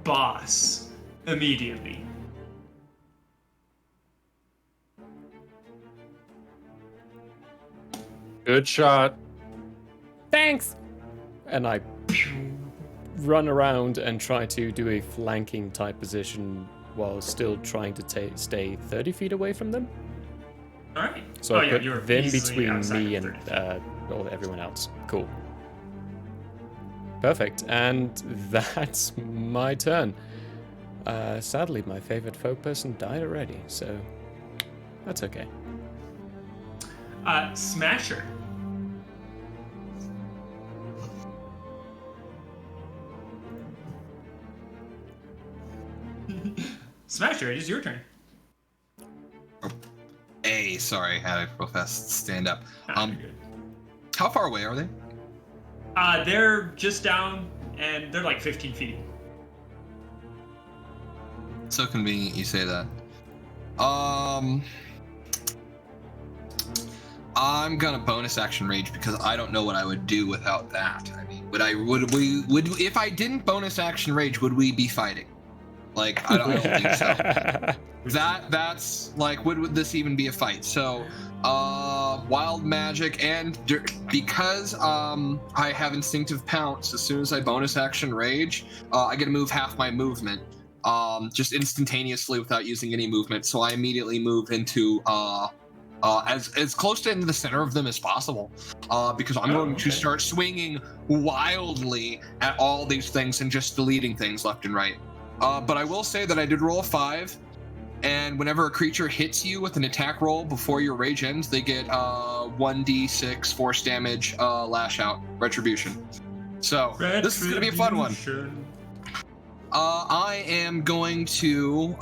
boss immediately. Good shot. Thanks! And I run around and try to do a flanking type position while still trying to stay 30 feet away from them. All right. So I put you're them easily between outside me of and 30. everyone else. Cool. Perfect. And that's my turn. Sadly, my favorite folk person died already, so that's okay. Smasher. Smasher, it is your turn. Hey, sorry, had to real fast stand up. Ah, you're good. How far away are they? They're just down, and they're like 15 feet. So convenient you say that. I'm gonna bonus action rage because I don't know what I would do without that. I mean, would if I didn't bonus action rage, would we be fighting? Like, I don't think so. That's like, would this even be a fight? So, wild magic, and because I have instinctive pounce, as soon as I bonus action rage, I get to move half my movement, just instantaneously without using any movement. So I immediately move into as close to into the center of them as possible, because I'm going to start swinging wildly at all these things and just deleting things left and right. But I will say that I did roll a 5. And whenever a creature hits you with an attack roll before your rage ends, they get 1d6 force damage, lash out, retribution. So this is gonna be a fun one. I am going to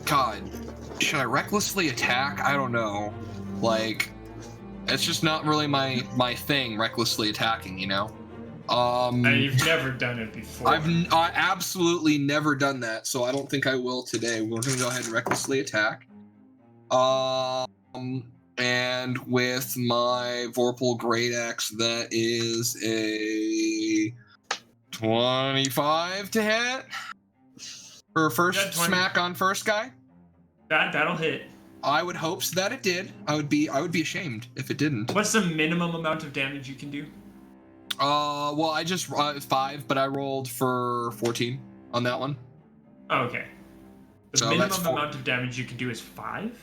God, should I recklessly attack? I don't know. Like, it's just not really my thing, recklessly attacking, you know? You've never done it before. I've absolutely never done that, so I don't think I will today. We're gonna go ahead and recklessly attack. And with my Vorpal Great Axe, that is a 25 to hit for first smack on first guy. That'll hit. I would hope that it did. I would be ashamed if it didn't. What's the minimum amount of damage you can do? Well, I just 5, but I rolled for 14 on that one. Oh, okay. The So minimum that's amount of damage you can do is 5?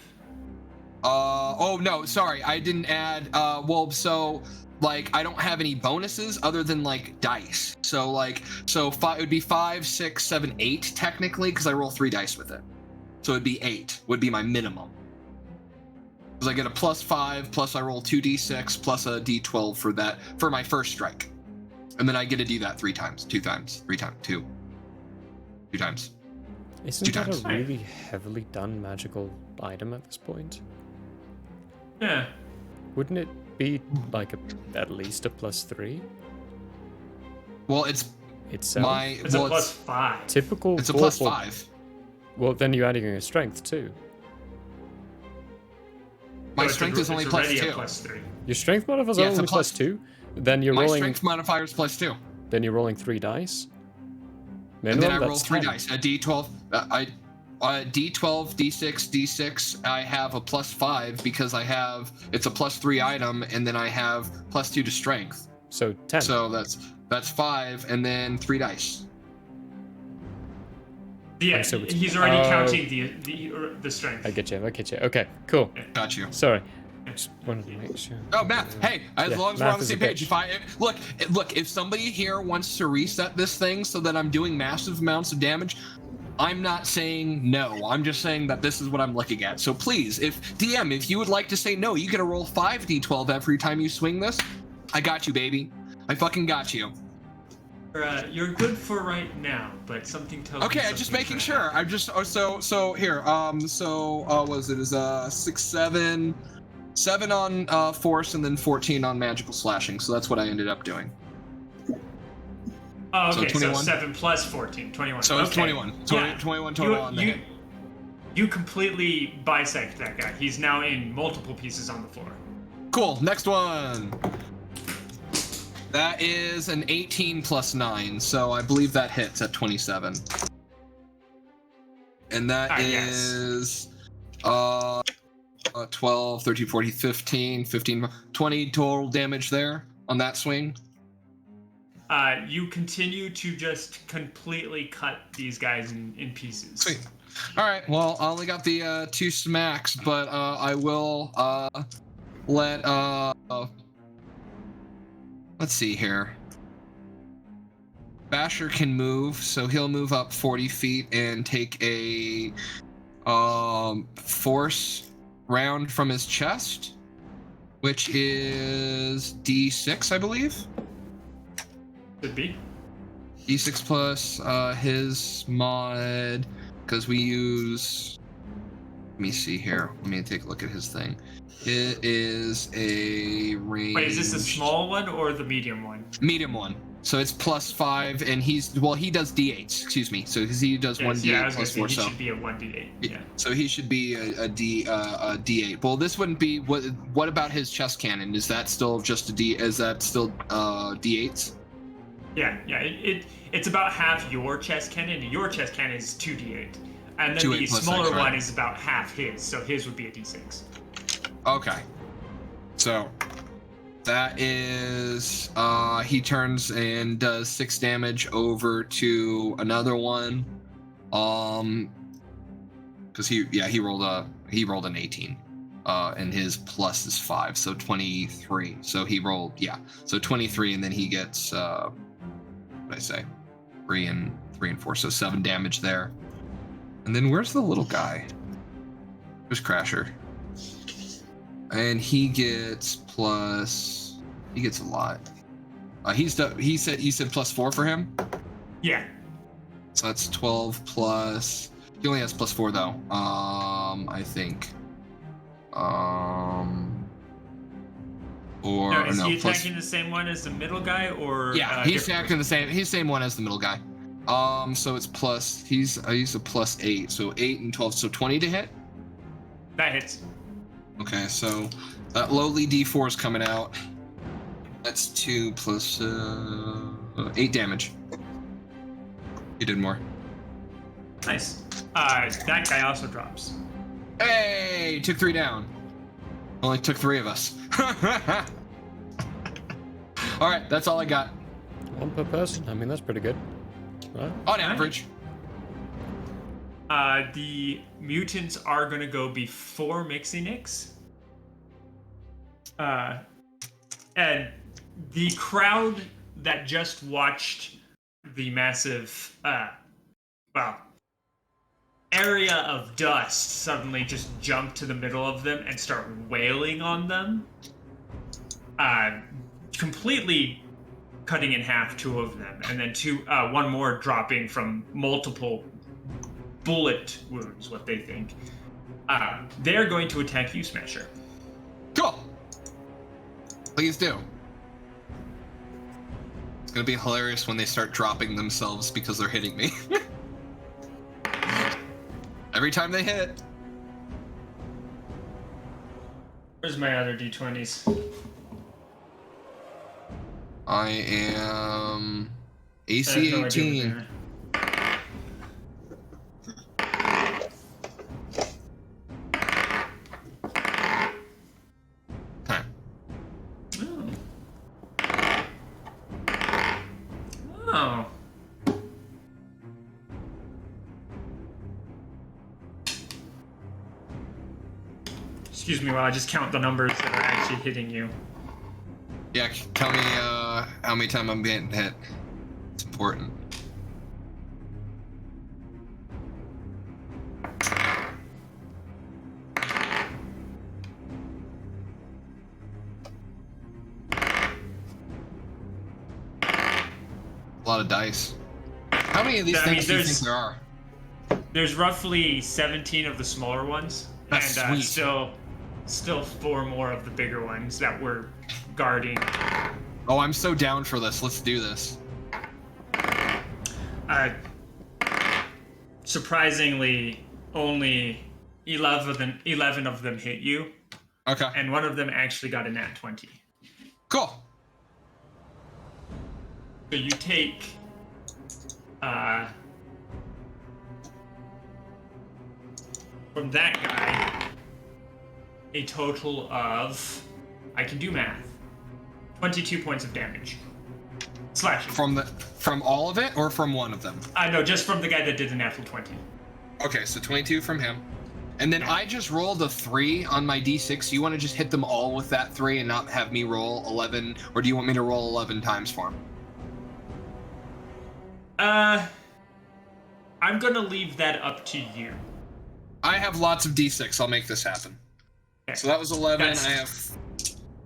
Oh no, sorry, I didn't add. Well, so like I don't have any bonuses other than like dice. So like, it would be 5, 6, 7, 8 technically, because I roll 3 dice with it. So it'd be 8 would be my minimum. Because I get a +5, plus I roll 2d6 plus a d12 for my first strike, and then I get to do that 2 times. Isn't 2 that times. a really heavily done magical item at this point? Yeah. Wouldn't it be like at least a +3? Well, it's Itself? It's a +5. Typical. It's a Vorpal- +5. Well, then you're adding your strength too. My So it's strength is only it's already a +2. +3. Your strength modifier is Yeah, it's a only plus- +2. Then you're My rolling. strength modifier is +2. Then you're rolling 3 dice. And Minimum, then I roll that's 3 10. dice. A d12, d12, d6, d6. I have a +5 because it's a +3 item, and then I have +2 to strength. So 10. So that's 5, and then 3 dice. Yeah, so it's- he's already oh. counting the strength. I get you. Okay, cool. Got you. Sorry. Just wanted to make sure. Oh, math. Hey, as Yeah, long as we're math on the is a same page. bitch. Look, if somebody here wants to reset this thing so that I'm doing massive amounts of damage, I'm not saying no. I'm just saying that this is what I'm looking at. So please, if you would like to say no, you get to roll 5d12 every time you swing this. I got you, baby. I fucking got you. You're good for right now, but something tells me. Okay, I'm just making sure. I'm just so here. Was it 6, 7 on force and then 14 on magical slashing. So that's what I ended up doing. Oh, So okay, so 21? 7 plus 14, 21. So it's Okay. 21. 21 total on the hit. You completely bisect that guy. He's now in multiple pieces on the floor. Cool. Next one. That is an 18 plus 9, so I believe that hits at 27. And that Yes. is 12, 13, 14, 15, 20 total damage there on that swing. You continue to just completely cut these guys in pieces. Sweet. All right. Well, I only got the 2 smacks, but I will let let's see here. Basher can move, so he'll move up 40 feet and take a force round from his chest, which is D6, I believe. Could be. D6 plus his mod, because we use. Let me see here. Let me take a look at his thing. It is a range. Wait, is this the small one or the medium one? Medium one. So it's +5, and he does D8s. Excuse me. So he does 1d8 Yeah, I was gonna plus say 4. he So should be a 1d8. Yeah. so he should be a D8. Well, this wouldn't be. What about his chest cannon? Is that still just a D? Is that still D8s? Yeah. It's about half your chest cannon, and your chest cannon is 2d8. And then 2d8 the plus smaller 6, right. one is about half his, so his would be a d6. Okay. So that is he turns and does 6 damage over to another one. Because he rolled an 18. And his plus is 5, so 23. So he rolled, so 23, and then he gets what did I say? 3 and 4, so 7 damage there. And then where's the little guy? Where's Crasher? And he gets a lot. You said +4 for him? Yeah. So that's 12 plus. He only has +4 though. I think. Now, is he plus- attacking the same one as the middle guy, or Yeah, he's different? attacking the same. He's the same one as the middle guy. So it's plus. I use a +8, so 8 and 12, so 20 to hit. That hits. Okay, so that lowly D4 is coming out. That's 2 plus 8 damage. You did more. Nice. That guy also drops. Hey, took 3 down. Only took 3 of us. All right, that's all I got. 1 per person. I mean, that's pretty good. Right? On average. The mutants are gonna go before Mixie-Nix. And the crowd that just watched the massive, area of dust suddenly just jump to the middle of them and start wailing on them. Completely cutting in half 2 of them, and then one more dropping from multiple bullet wounds, what they think. They're going to attack you, Smasher. Cool. Please do. It's gonna be hilarious when they start dropping themselves because they're hitting me. Every time they hit. Where's my other d20s? I am I AC have no idea what 18. they are. Huh. Oh. Excuse me while I just count the numbers that are actually hitting you. Yeah, tell me how many times I'm getting hit. It's important. A lot of dice. How many of these I mean, things do you there's- think there are? There's roughly 17 of the smaller ones, That's and sweet. still 4 more of the bigger ones that we're guarding. Oh, I'm so down for this. Let's do this. Surprisingly, only 11 of them hit you, Okay. and one of them actually got a nat 20. Cool. So you take from that guy a total of, I can do math, 22 points of damage. Slashing. From all of it or from one of them? No, just from the guy that did the natural 20. Okay, so 22 from him. And then I just rolled a 3 on my d6. You want to just hit them all with that 3 and not have me roll 11? Or do you want me to roll 11 times for him? I'm gonna leave that up to you. I have lots of d6. I'll make this happen. Okay. So that was 11. That's- I have...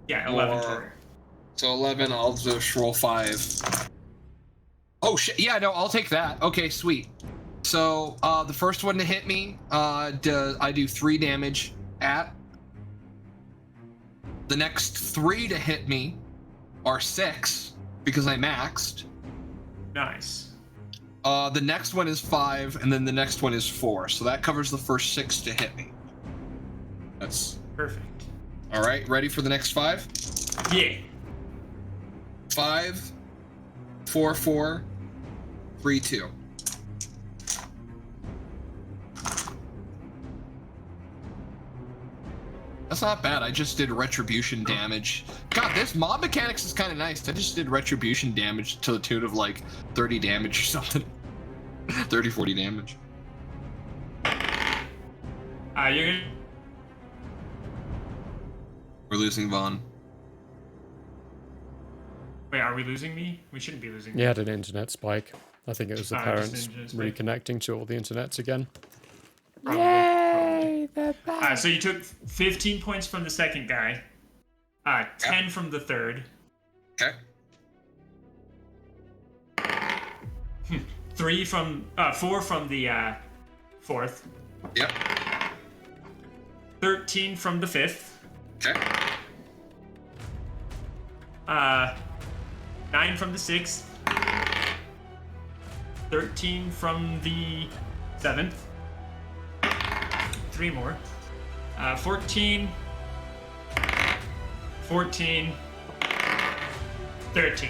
Yeah, 11 Or- total. So 11, I'll just roll 5. Oh, shit. Yeah, no, I'll take that. Okay, sweet. So the first one to hit me, I do 3 damage at. The next 3 to hit me are 6 because I maxed. Nice. The next one is 5, and then the next one is 4. So that covers the first 6 to hit me. That's Perfect. all right. Ready for the next 5? Yeah. 5, 4, 4, 3, 2. That's not bad. I just did retribution damage. God, this mob mechanics is kind of nice. I just did retribution damage to the tune of like 30 damage or something. 30, 40 damage. You're gonna. We're losing Vaughn. Wait, are we losing me? We shouldn't be losing. You had an internet spike. I think it was the Just parents internet spike. reconnecting to all the internets again. Probably. they're back. So you took 15 points from the second guy, 10 from the third, Okay. 4 from the fourth, Yep. 13 from the 5th. Okay. 9 from the 6th. 13 from the 7th. 3 more. 14. 14. 13.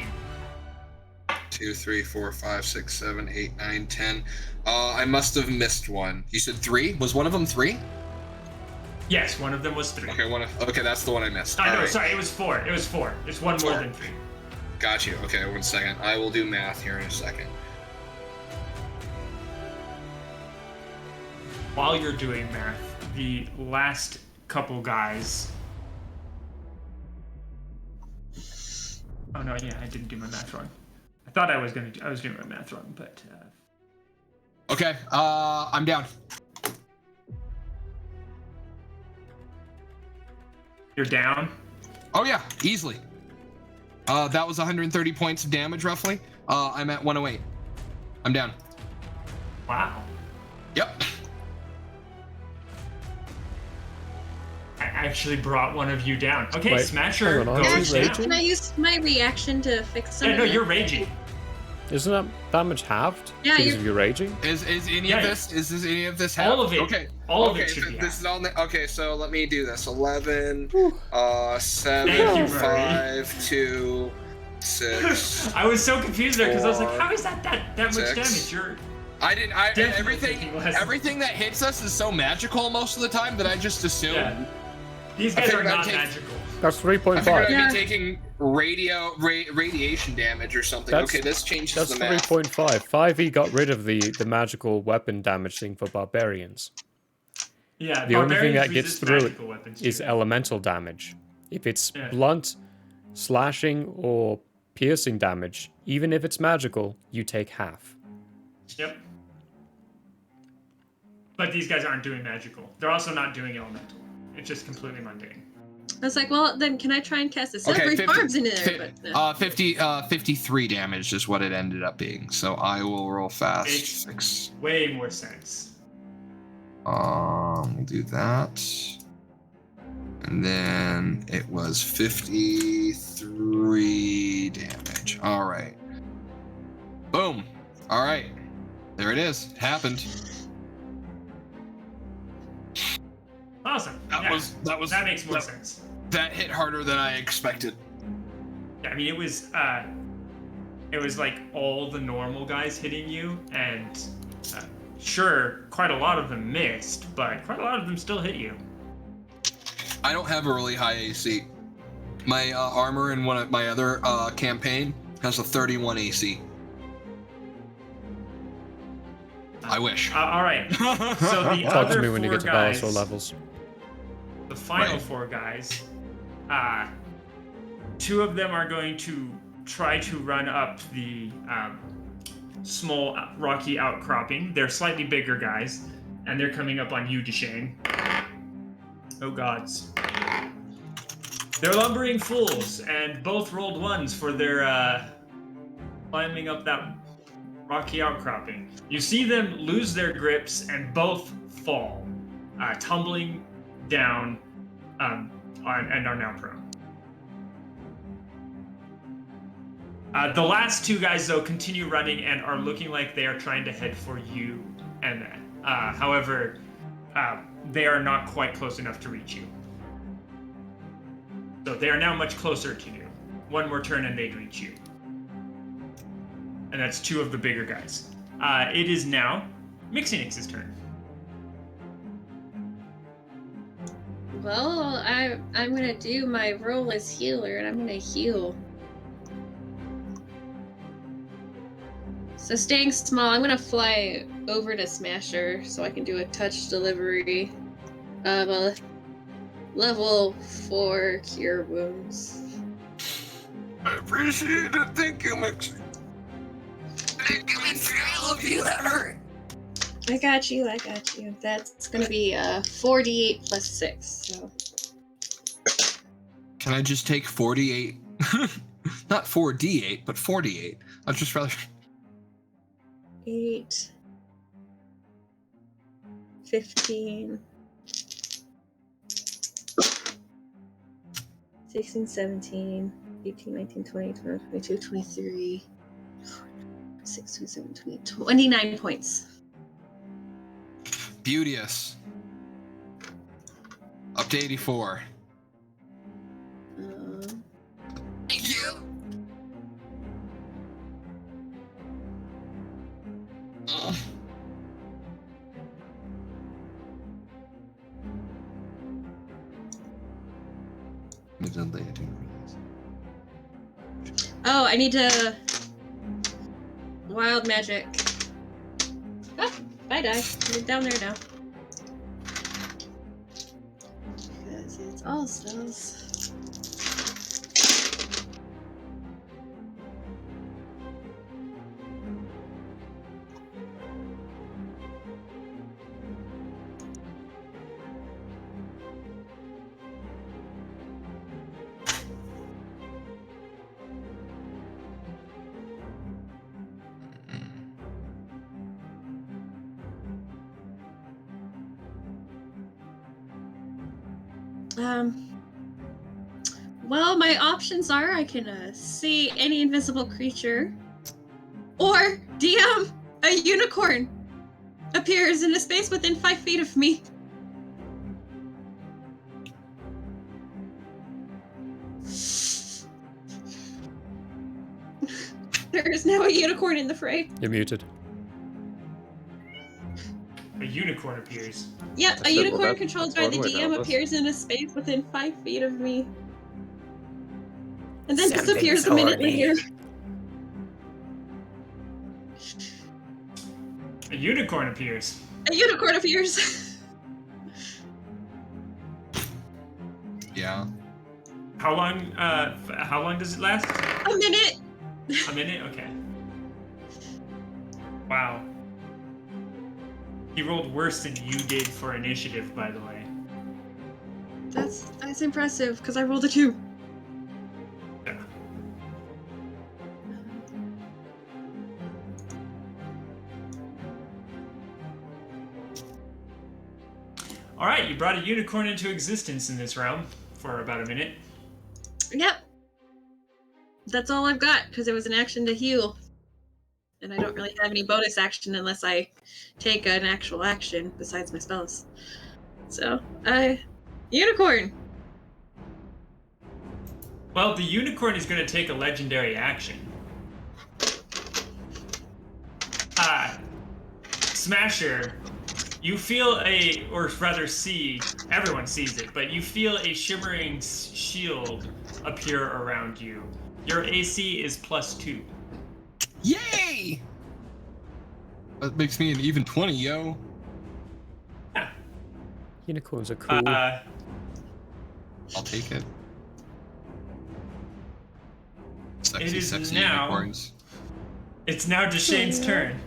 2, 3, 4, 5, 6, 7, 8, 9, 10. I must have missed one. You said 3? Was one of them 3? Yes, one of them was 3. Okay, that's the one I missed. Oh, no, Alright. sorry, it was 4. It was 4. It's one more 4. than 3. Got you. Okay, 1 second. I will do math here in a second. While you're doing math, the last couple guys. Oh no, yeah, I didn't do my math wrong. I thought I was doing my math wrong, but. Okay, I'm down. You're down. Oh yeah, easily. That was 130 points of damage roughly. I'm at 108. I'm down. Wow. Yep. I actually brought one of you down. Okay, Wait, Smasher hang on, goes aren't you down. Can I use my reaction to fix some Yeah, of no, that? you're raging. Isn't that damage halved? Yeah, because you're- of you raging? Is any Yeah, of this? Is this any of this? All of it. Okay. All of okay. it should be This half. is all. Okay. So let me do this. 11. Thank 7. you, Murray. 5. 2. 6. I was so confused there because I was like, 4, how is that much 6. damage? You're I didn't. Definitely taking less. Everything that hits us is so magical most of the time that I just assume. yeah. These I guys are figured I'd not take- magical. That's I figured 3.5. I'd Yeah. be taking radiation damage or something. That's- Okay, this changes That's the math. 3.5. 5e got rid of the magical weapon damage thing for barbarians. Yeah. The only thing barbarians that gets resist through it magical weapons is too. elemental damage. If it's Yeah. blunt, slashing, or piercing damage, even if it's magical, you take half. Yep. But these guys aren't doing magical. They're also not doing elemental. It's just completely mundane. I was like, well, then can I try and cast a Okay, silvery 50 barbs into there? But, 53 damage is what it ended up being. So I will roll fast. Makes 6. way more sense. We'll do that. And then it was 53 damage. All right. Boom. All right. There it is. It happened. Awesome. That Yeah, was that makes more sense. That hit harder than I expected. Yeah, I mean, it was like all the normal guys hitting you, and sure, quite a lot of them missed, but quite a lot of them still hit you. I don't have a really high AC. My armor in one of my other campaign has a 31 AC. I wish. All right. So the Talk other to me when you four get to guys, Balasor levels. the final Right. 4 guys, 2 of them are going to try to run up the small rocky outcropping. They're slightly bigger guys, and they're coming up on you, Deshane. Oh gods. They're lumbering fools, and both rolled 1s for their climbing up that rocky outcropping. You see them lose their grips and both fall, tumbling down, and are now prone. The last 2 guys, though, continue running and are looking like they are trying to head for you and then. However, they are not quite close enough to reach you. So they are now much closer to you. 1 more turn and they'd reach you. And that's 2 of the bigger guys. It is now Mixinix's turn. well, I'm gonna do my role as healer, and I'm gonna heal. So staying small, I'm gonna fly over to Smasher so I can do a touch delivery of a level 4 cure wounds. I appreciate it. Thank you, Mix. Thank you, I love you. That hurt. I got you. That's gonna be 48 plus 6. So Can I just take 48? Not 4d8, but 48. I'd just rather. 8, 15, 16, 17, 18, 19, 20, 21, 22, 23, 6, 27, 20, 29 points. Beauteous. Up to 84. Thank you. Oh, I need to wild magic. Ah, bye die. You're down there now. Because it's all spells. Well, my options are I can see any invisible creature, or DM, a unicorn appears in a space within 5 feet of me. There is now a unicorn in the fray. You're muted. A unicorn appears. Yep, I a said, well, unicorn that's controlled by the one way DM now, appears in a space within 5 feet of me. And then Something's disappears a minute horny. later. A unicorn appears. A unicorn appears. Yeah. How long? How long does it last? A minute. A minute. Okay. Wow. He rolled worse than you did for initiative, by the way. That's impressive, because I rolled a 2. Yeah. All right, you brought a unicorn into existence in this realm for about a minute. Yep. That's all I've got, because it was an action to heal. And I don't really have any bonus action unless I take an actual action besides my spells. So, unicorn! Well, the unicorn is going to take a legendary action. Smasher, you feel or rather see, everyone sees it, but you feel a shimmering shield appear around you. Your AC is +2. Yay! That makes me an even 20, yo. Yeah. Unicorns are cool. I'll take it. Sexy, It is sexy now- unicorns. It's now Deshane's turn.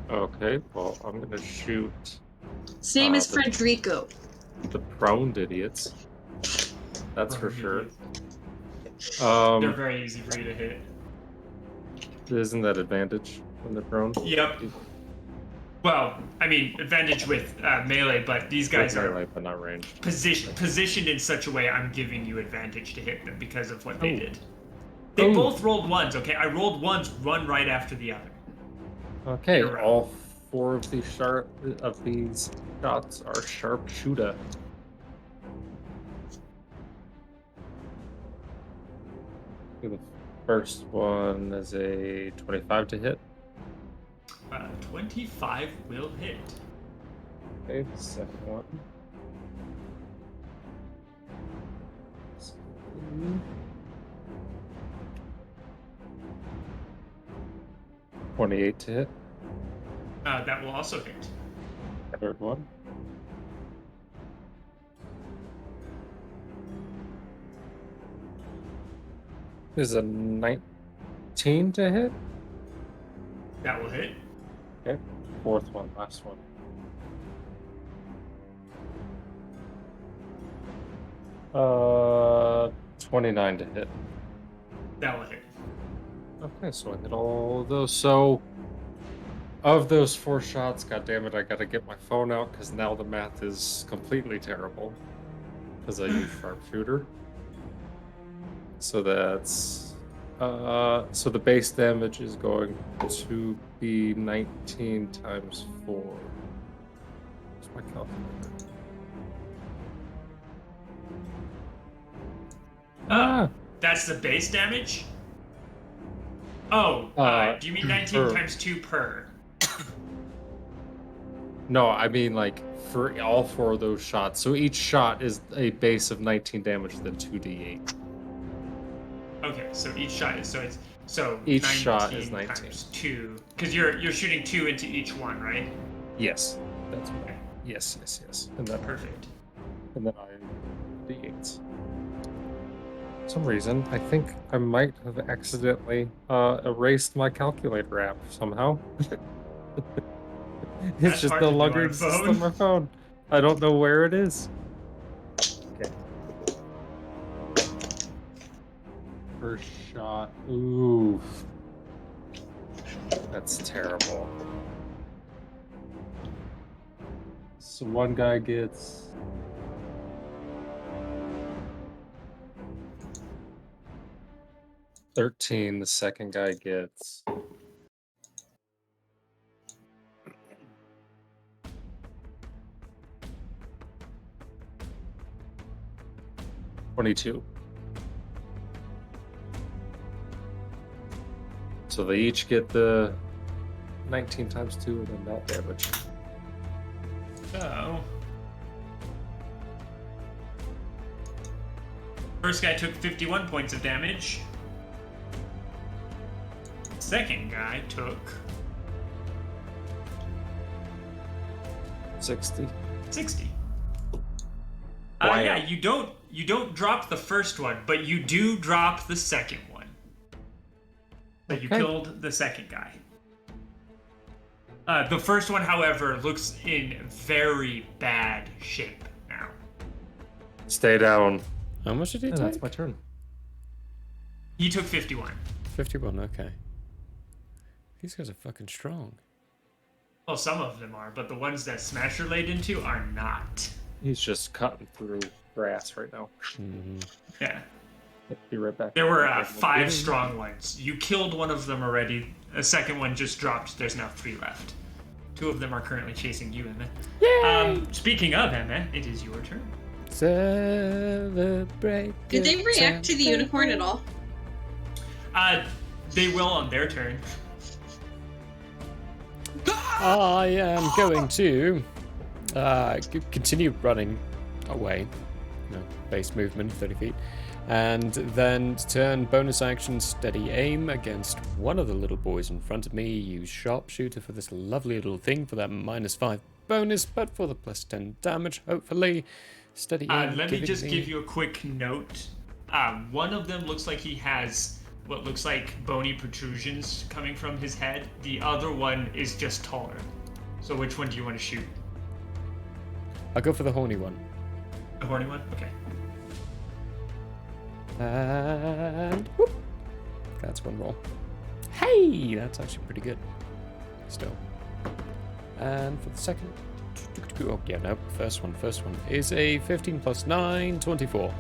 Okay, well, I'm gonna shoot His name is the- Frederico. the prone idiots. That's for sure. They're very easy for you to hit. Isn't that advantage when they're prone? Yep. Well, I mean, advantage with melee, but these guys With are melee, but not ranged. positioned in such a way I'm giving you advantage to hit them because of what they Oh. did. They Oh. both rolled ones, okay? I rolled ones, one right after the other. Okay, You're right. all 4 of these shots are sharpshooter. The first one is a 25 to hit. 25 will hit. Okay, the second one. 28 to hit. That will also hit. Third one. Is a 19 to hit. That will hit. Okay. Fourth one, last one. Uh, 29 to hit. That will hit. Okay, so I hit all of those. So, of those 4 shots, god damn it, I gotta get my phone out because now the math is completely terrible. Because I use sharpshooter. So that's so the base damage is going to be 19 times 4. What's my calculator? That's the base damage? Oh, do you mean 19 per. times 2 per? No, I mean like for all 4 of those shots. So each shot is a base of 19 damage, then 2d8. Okay, so each shot is Each 19 shot is 19. times 2, because you're shooting 2 into each one, right? Yes, that's Okay, yes, and then perfect. and then I d8s. For some reason, I think I might have accidentally erased my calculator app somehow. It's That's just hard no to do longer on a exists phone. on my phone. I don't know where it is. Okay. First shot. Ooh. That's terrible. So one guy gets 13, the second guy gets 22. So they each get the 19 times 2 and then that damage. So, first guy took 51 points of damage. Second guy took 60. 60. Wow. Yeah, you don't drop the first one, but you do drop the second one. So you Okay. killed the second guy. The first one, however, looks in very bad shape now. Stay down. How much did he And take? that's my turn. He took 51. 51, okay. These guys are fucking strong. Well, some of them are, but the ones that Smasher laid into are not. He's just cutting through grass right now. Mhm. Yeah. Be right back. There were 5 strong ones. You killed one of them already. A second one just dropped. There's now 3 left. 2 of them are currently chasing you, Emma. Speaking of Emma, it is your turn. Celebrate. Did they react to the unicorn at all? They will on their turn. I am going to continue running away. No, base movement, 30 feet. And then turn bonus action steady aim against one of the little boys in front of me. Use sharpshooter for this lovely little thing for that -5 bonus, but for the +10 damage, hopefully. Steady aim. Let me giving just give you a quick note. One of them looks like he has what looks like bony protrusions coming from his head. The other one is just taller. So which one do you want to shoot? I'll go for the horny one. The horny one? Okay. And whoop, that's one roll. Hey, that's actually pretty good. Still. And for the second, oh yeah, no, first one is a 15 plus 9, 24.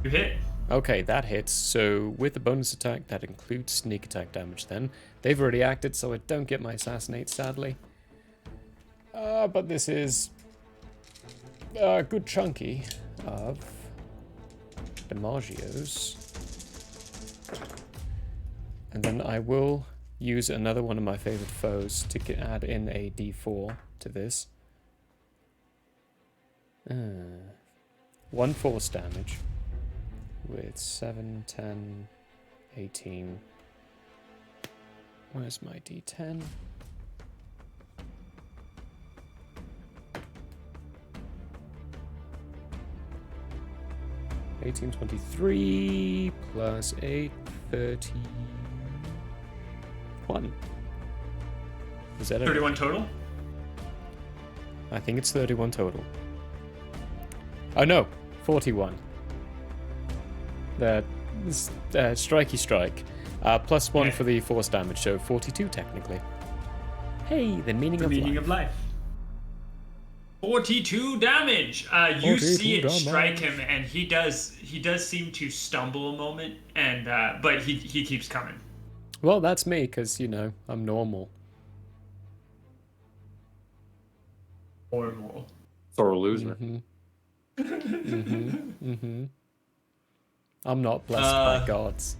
You hit. Okay, that hits. So with the bonus attack, that includes sneak attack damage. Then they've already acted, so I don't get my assassinate, sadly. But this is a good chunky of DiMaggio's. And then I will use another one of my favorite foes to add in a d4 to this. 1 force damage with 7, 10, 18. Where's my d10? $18.23 plus 8, 31. Is that it? 31 total? I think it's 31 total. Oh no, 41. The strikey strike. Plus 1 Okay. for the force damage, so 42 technically. Hey, the meaning The of meaning life. of life. 42 damage. You 42 see it damage. strike him, and he does seem to stumble a moment, and but he keeps coming. Well, that's me, because, you know, I'm normal. Normal. Thor a loser. I'm not blessed by gods.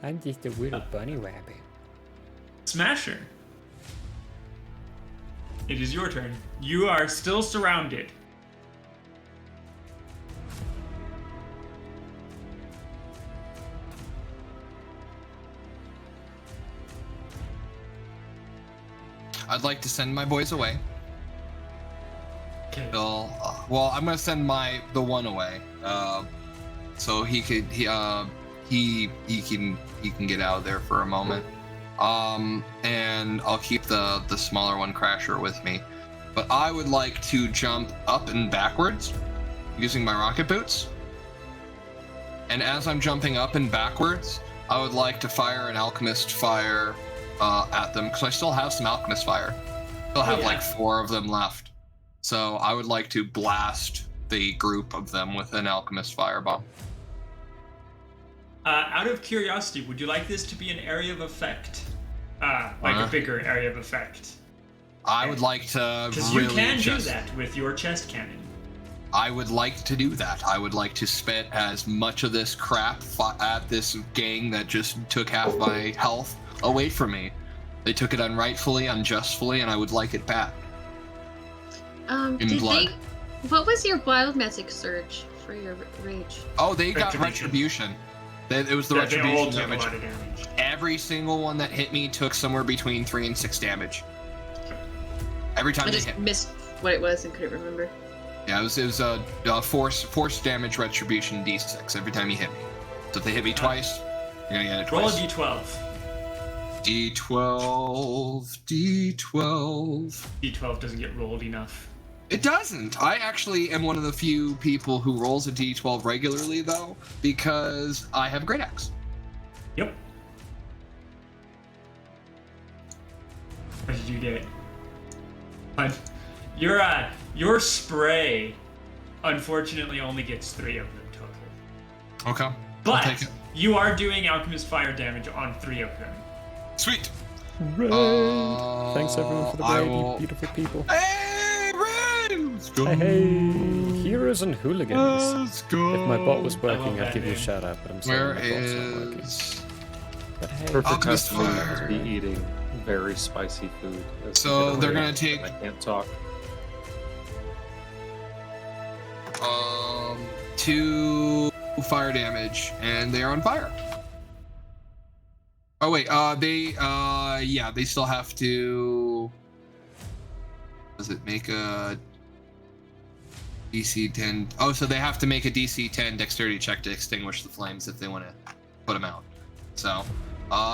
I'm just a little bunny rabbit. Smasher. It is your turn. You are still surrounded. I'd like to send my boys away. Okay. Well, I'm gonna send the one away. So he can get out of there for a moment. And I'll keep the smaller one, Crasher, with me. But I would like to jump up and backwards using my rocket boots. And as I'm jumping up and backwards, I would like to fire an alchemist fire at them, because I still have some alchemist fire. Still have like 4 of them left. So I would like to blast the group of them with an alchemist firebomb. Out of curiosity, would you like this to be an area of effect? Like a bigger area of effect? I would like to Because really you can just... do that with your chest cannon. I would like to do that. I would like to spit as much of this crap at this gang that just took half my health away from me. They took it unrightfully, unjustly, and I would like it back. Did blood. What was your wild magic surge for your rage? Oh, they got retribution. It was the They retribution all took a damage. lot of damage. Every single one that hit me took somewhere between 3 and 6 damage. Every time I they just hit. missed what it was and couldn't remember. Yeah, it was a force damage retribution d6 every time you hit me. So if they hit me twice, you're gonna get it Roll a twice. d12. D12. D12 doesn't get rolled enough. It doesn't. I actually am one of the few people who rolls a d12 regularly, though, because I have a great axe. Yep. What did you get? But your spray, unfortunately, only gets 3 of them total. Okay. I'll But take it. you are doing alchemist fire damage on 3 of them. Sweet. Hooray! Thanks everyone for the I raid, will- you beautiful people. Hey, Ray! Let's go. Hey, heroes and hooligans. Let's go. If my bot was love working, I'd that give you a name. shout out, but I'm sorry, Where my bot's not working. is... But hey, Perfect time Alchemist for me fire. to be eating very spicy food. as we So get they're away, gonna take- and I can't talk. 2 fire damage, and they are on fire. Oh wait, they still have to. Does it make a DC 10? Oh, so they have to make a DC 10 dexterity check to extinguish the flames if they want to put them out. So,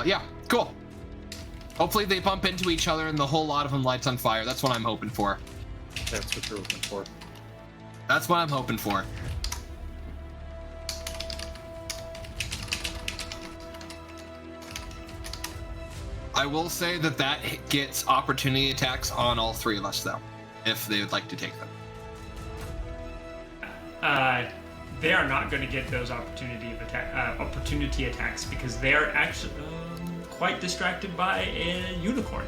yeah, cool. Hopefully they bump into each other and the whole lot of them lights on fire. That's what I'm hoping for. That's what you're looking for. That's what I'm hoping for. I will say that gets opportunity attacks on all 3 of us, though, if they would like to take them. They are not going to get those opportunity attacks because they are actually quite distracted by a unicorn.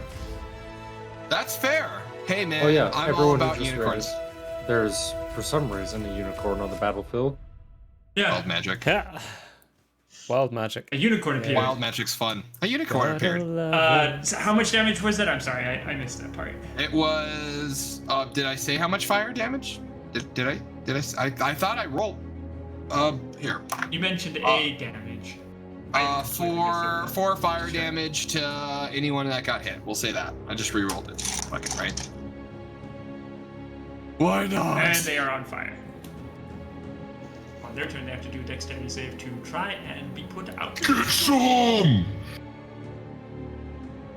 That's fair. Hey, man, Oh yeah, I'm all everyone about who just read unicorns. it, there's, for some reason, a unicorn on the battlefield. Yeah, Wild magic. yeah. Wild magic. a unicorn appeared. Wild magic's fun. A unicorn Gotta appeared. love it. So how much damage was that? I'm sorry, I missed that part. It was. Did I say how much fire damage? Did I? I thought I rolled. Here. You mentioned A damage. I completely missed that. 4 fire damage to anyone that got hit. We'll say that. I just re-rolled it. Fuck it, right? Why not? And they are on fire. On their turn, they have to do a dexterity save to try and be put out. Get some!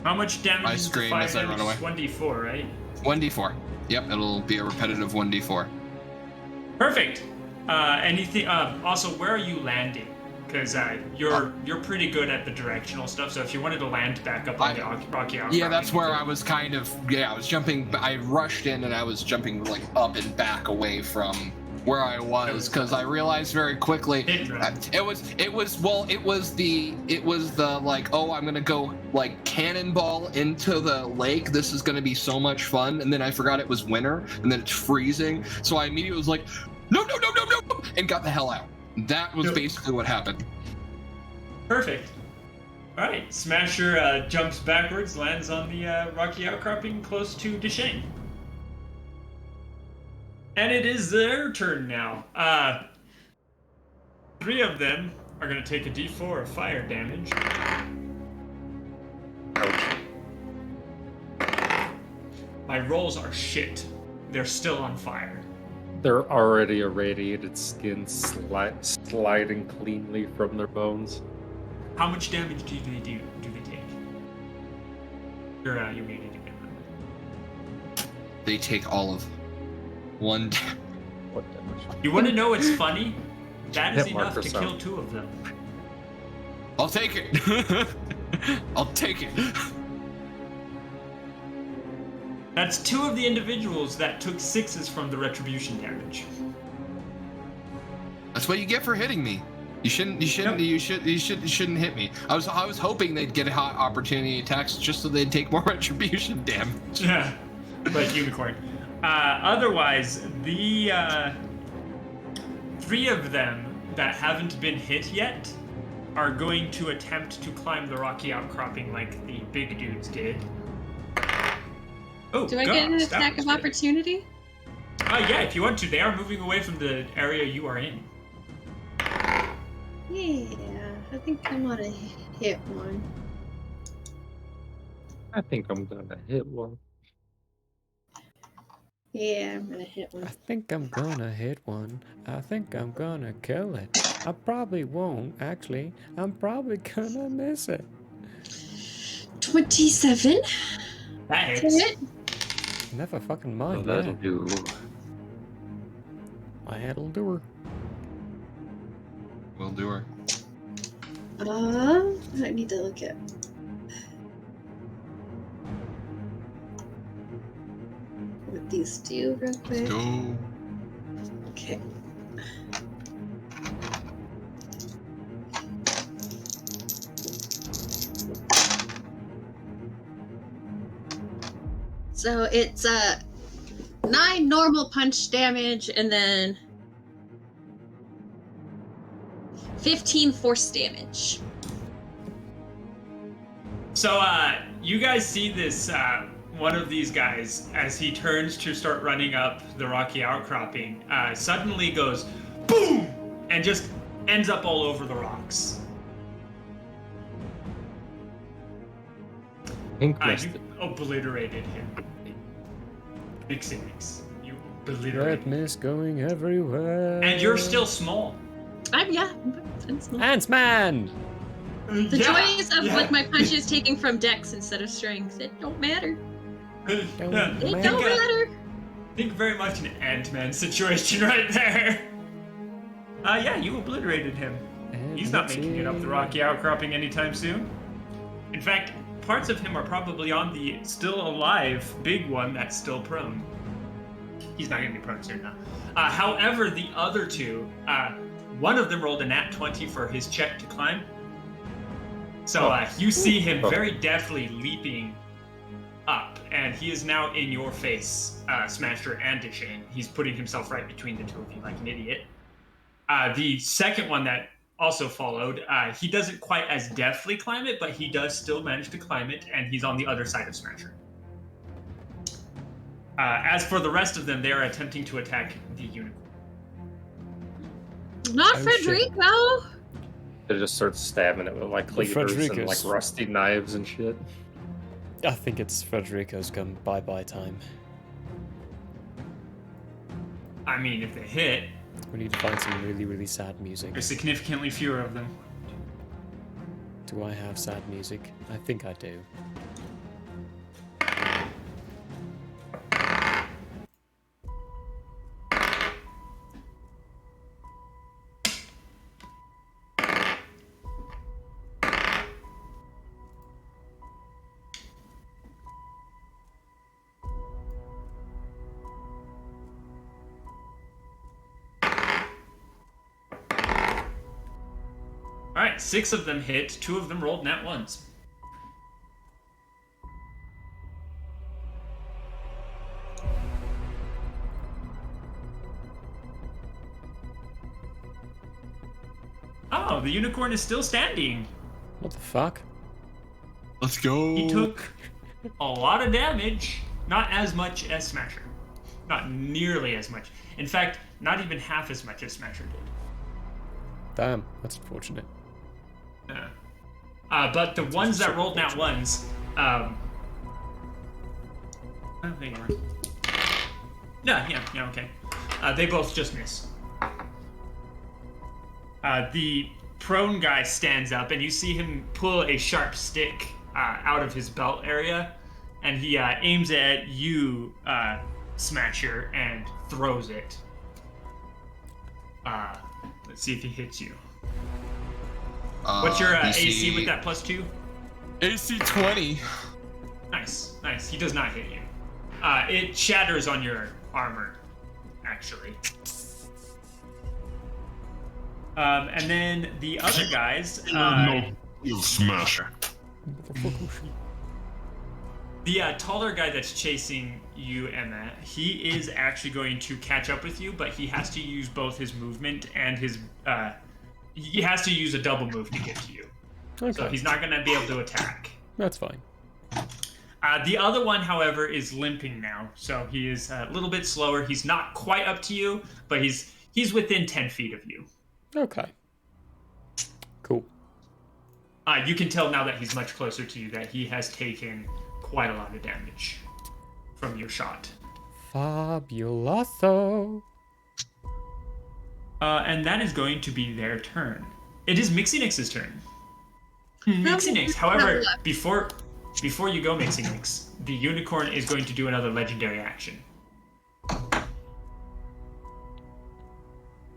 How much damage I is the scream fire as I run damage? away. 1d4, right? 1d4. Yep, it'll be a repetitive 1d4. Perfect. Anything? Also, where are you landing? because you're pretty good at the directional stuff. So if you wanted to land back up on the rocky outcrop, Yeah, that's where I was kind of. Yeah, I was jumping. I rushed in and I was jumping like up and back away from where I was because I realized very quickly it was the like, oh, I'm gonna go like cannonball into the lake. This is gonna be so much fun. And then I forgot it was winter and then it's freezing. So I immediately was like, no, and got the hell out. That was basically what happened. Perfect. All right, Smasher jumps backwards, lands on the rocky outcropping close to Deshane. And it is their turn now. 3 of them are going to take a d4 of fire damage. My rolls are shit. They're still on fire. They're already irradiated skin sliding cleanly from their bones. How much damage do they take? You're muted again. They take all of 1. What damage? You want to know what's funny? That is Hit enough marker to sound. kill 2 of them. I'll take it. I'll take it. That's 2 of the individuals that took 6s from the retribution damage. That's what you get for hitting me. You shouldn't hit me. I was hoping they'd get hot opportunity attacks just so they'd take more retribution damage. Yeah, like unicorn. Otherwise, the 3 of them that haven't been hit yet are going to attempt to climb the rocky outcropping like the big dudes did. Oh, Do I get an attack of opportunity? Yeah, if you want to. They are moving away from the area you are in. Yeah, I think I'm gonna hit one. I think I'm gonna hit one. Yeah, I'm gonna hit I one. think I'm gonna hit one. I think I'm gonna kill it. I probably won't, actually. I'm probably gonna miss it. 27. That To hits. hit. Never fucking Oh, mind that'll that. do. My head'll do her. We'll do her. I need to look at. What these do real quick. Go. Okay. So it's 9 normal punch damage and then 15 force damage. So, you guys see this, one of these guys, as he turns to start running up the rocky outcropping, suddenly goes, boom! And just ends up all over the rocks. Pink missed You it. obliterated him. Big six. You Red obliterated. mist going everywhere. And you're still small. Yeah, I'm small. Ants-Man! The joys of like my punches taking from dex instead of strength. It don't matter. It Don't don't matter. matter. Think very much an Ant-Man situation right there. Yeah, you obliterated him. He's not making it up the rocky outcropping anytime soon. In fact, parts of him are probably on the still alive big one that's still prone. He's not going to be prone soon now. However, the other 2, one of them rolled a nat 20 for his check to climb. So you see him very deftly leaping up, and he is now in your face, Smasher and Deshane. He's putting himself right between the 2 of you like an idiot. The second one that also followed, he doesn't quite as deftly climb it, but he does still manage to climb it, and he's on the other side of Smasher. As for the rest of them, they are attempting to attack the unicorn. Not Oh, shit. Frederico. They just start stabbing it with like cleavers and like Frederico's- rusty knives and shit. I think it's Frederico's come bye-bye time. I mean, if they hit, We need to find some really, really sad music. there's significantly fewer of them. Do I have sad music? I think I do. right, 6 of them hit. 2 of them rolled nat ones. Oh, the unicorn is still standing. What the fuck? Let's go. He took a lot of damage. Not as much as Smasher. Not nearly as much. In fact, not even half as much as Smasher did. Damn, that's unfortunate. Yeah. But the ones that rolled nat ones, oh, hang on. Yeah, okay. They both just miss. The prone guy stands up, and you see him pull a sharp stick out of his belt area, and he aims it at you, Smasher, and throws it. Let's see if he hits you. What's your AC with that +2? AC 20. Nice. He does not hit you. It shatters on your armor, actually. And then the other guys. You smasher. The taller guy that's chasing you, Emma, he is actually going to catch up with you, but he has to use both his movement and his. He has to use a double move to get to you. Okay. So he's not going to be able to attack. That's fine. The other one, however, is limping now, so he is a little bit slower. He's not quite up to you, but he's within 10 feet of you. Okay. Cool. You can tell now that he's much closer to you that he has taken quite a lot of damage from your shot. Fabuloso. And that is going to be their turn. It is Mixinix's turn. Mixinix, however, before you go, Mixinix, the unicorn is going to do another legendary action.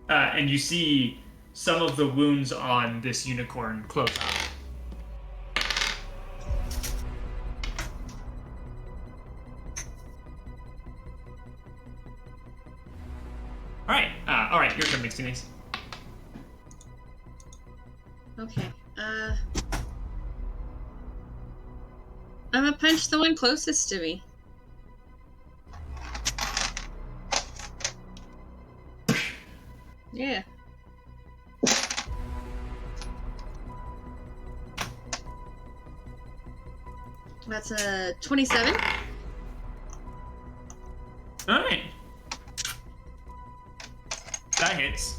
And you see some of the wounds on this unicorn close up. All right, your turn, Mixinix. Okay. I'm gonna punch the one closest to me. Yeah. That's a 27. All right. That hits.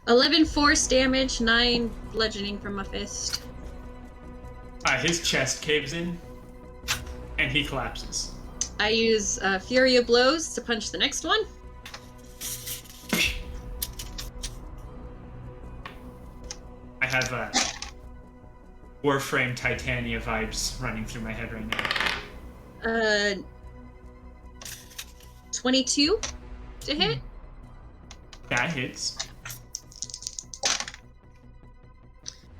$11 force damage, 9 bludgeoning from my fist. His chest caves in, and he collapses. I use Fury of Blows to punch the next one. I have Warframe Titania vibes running through my head right now. 22 to hit. That hits.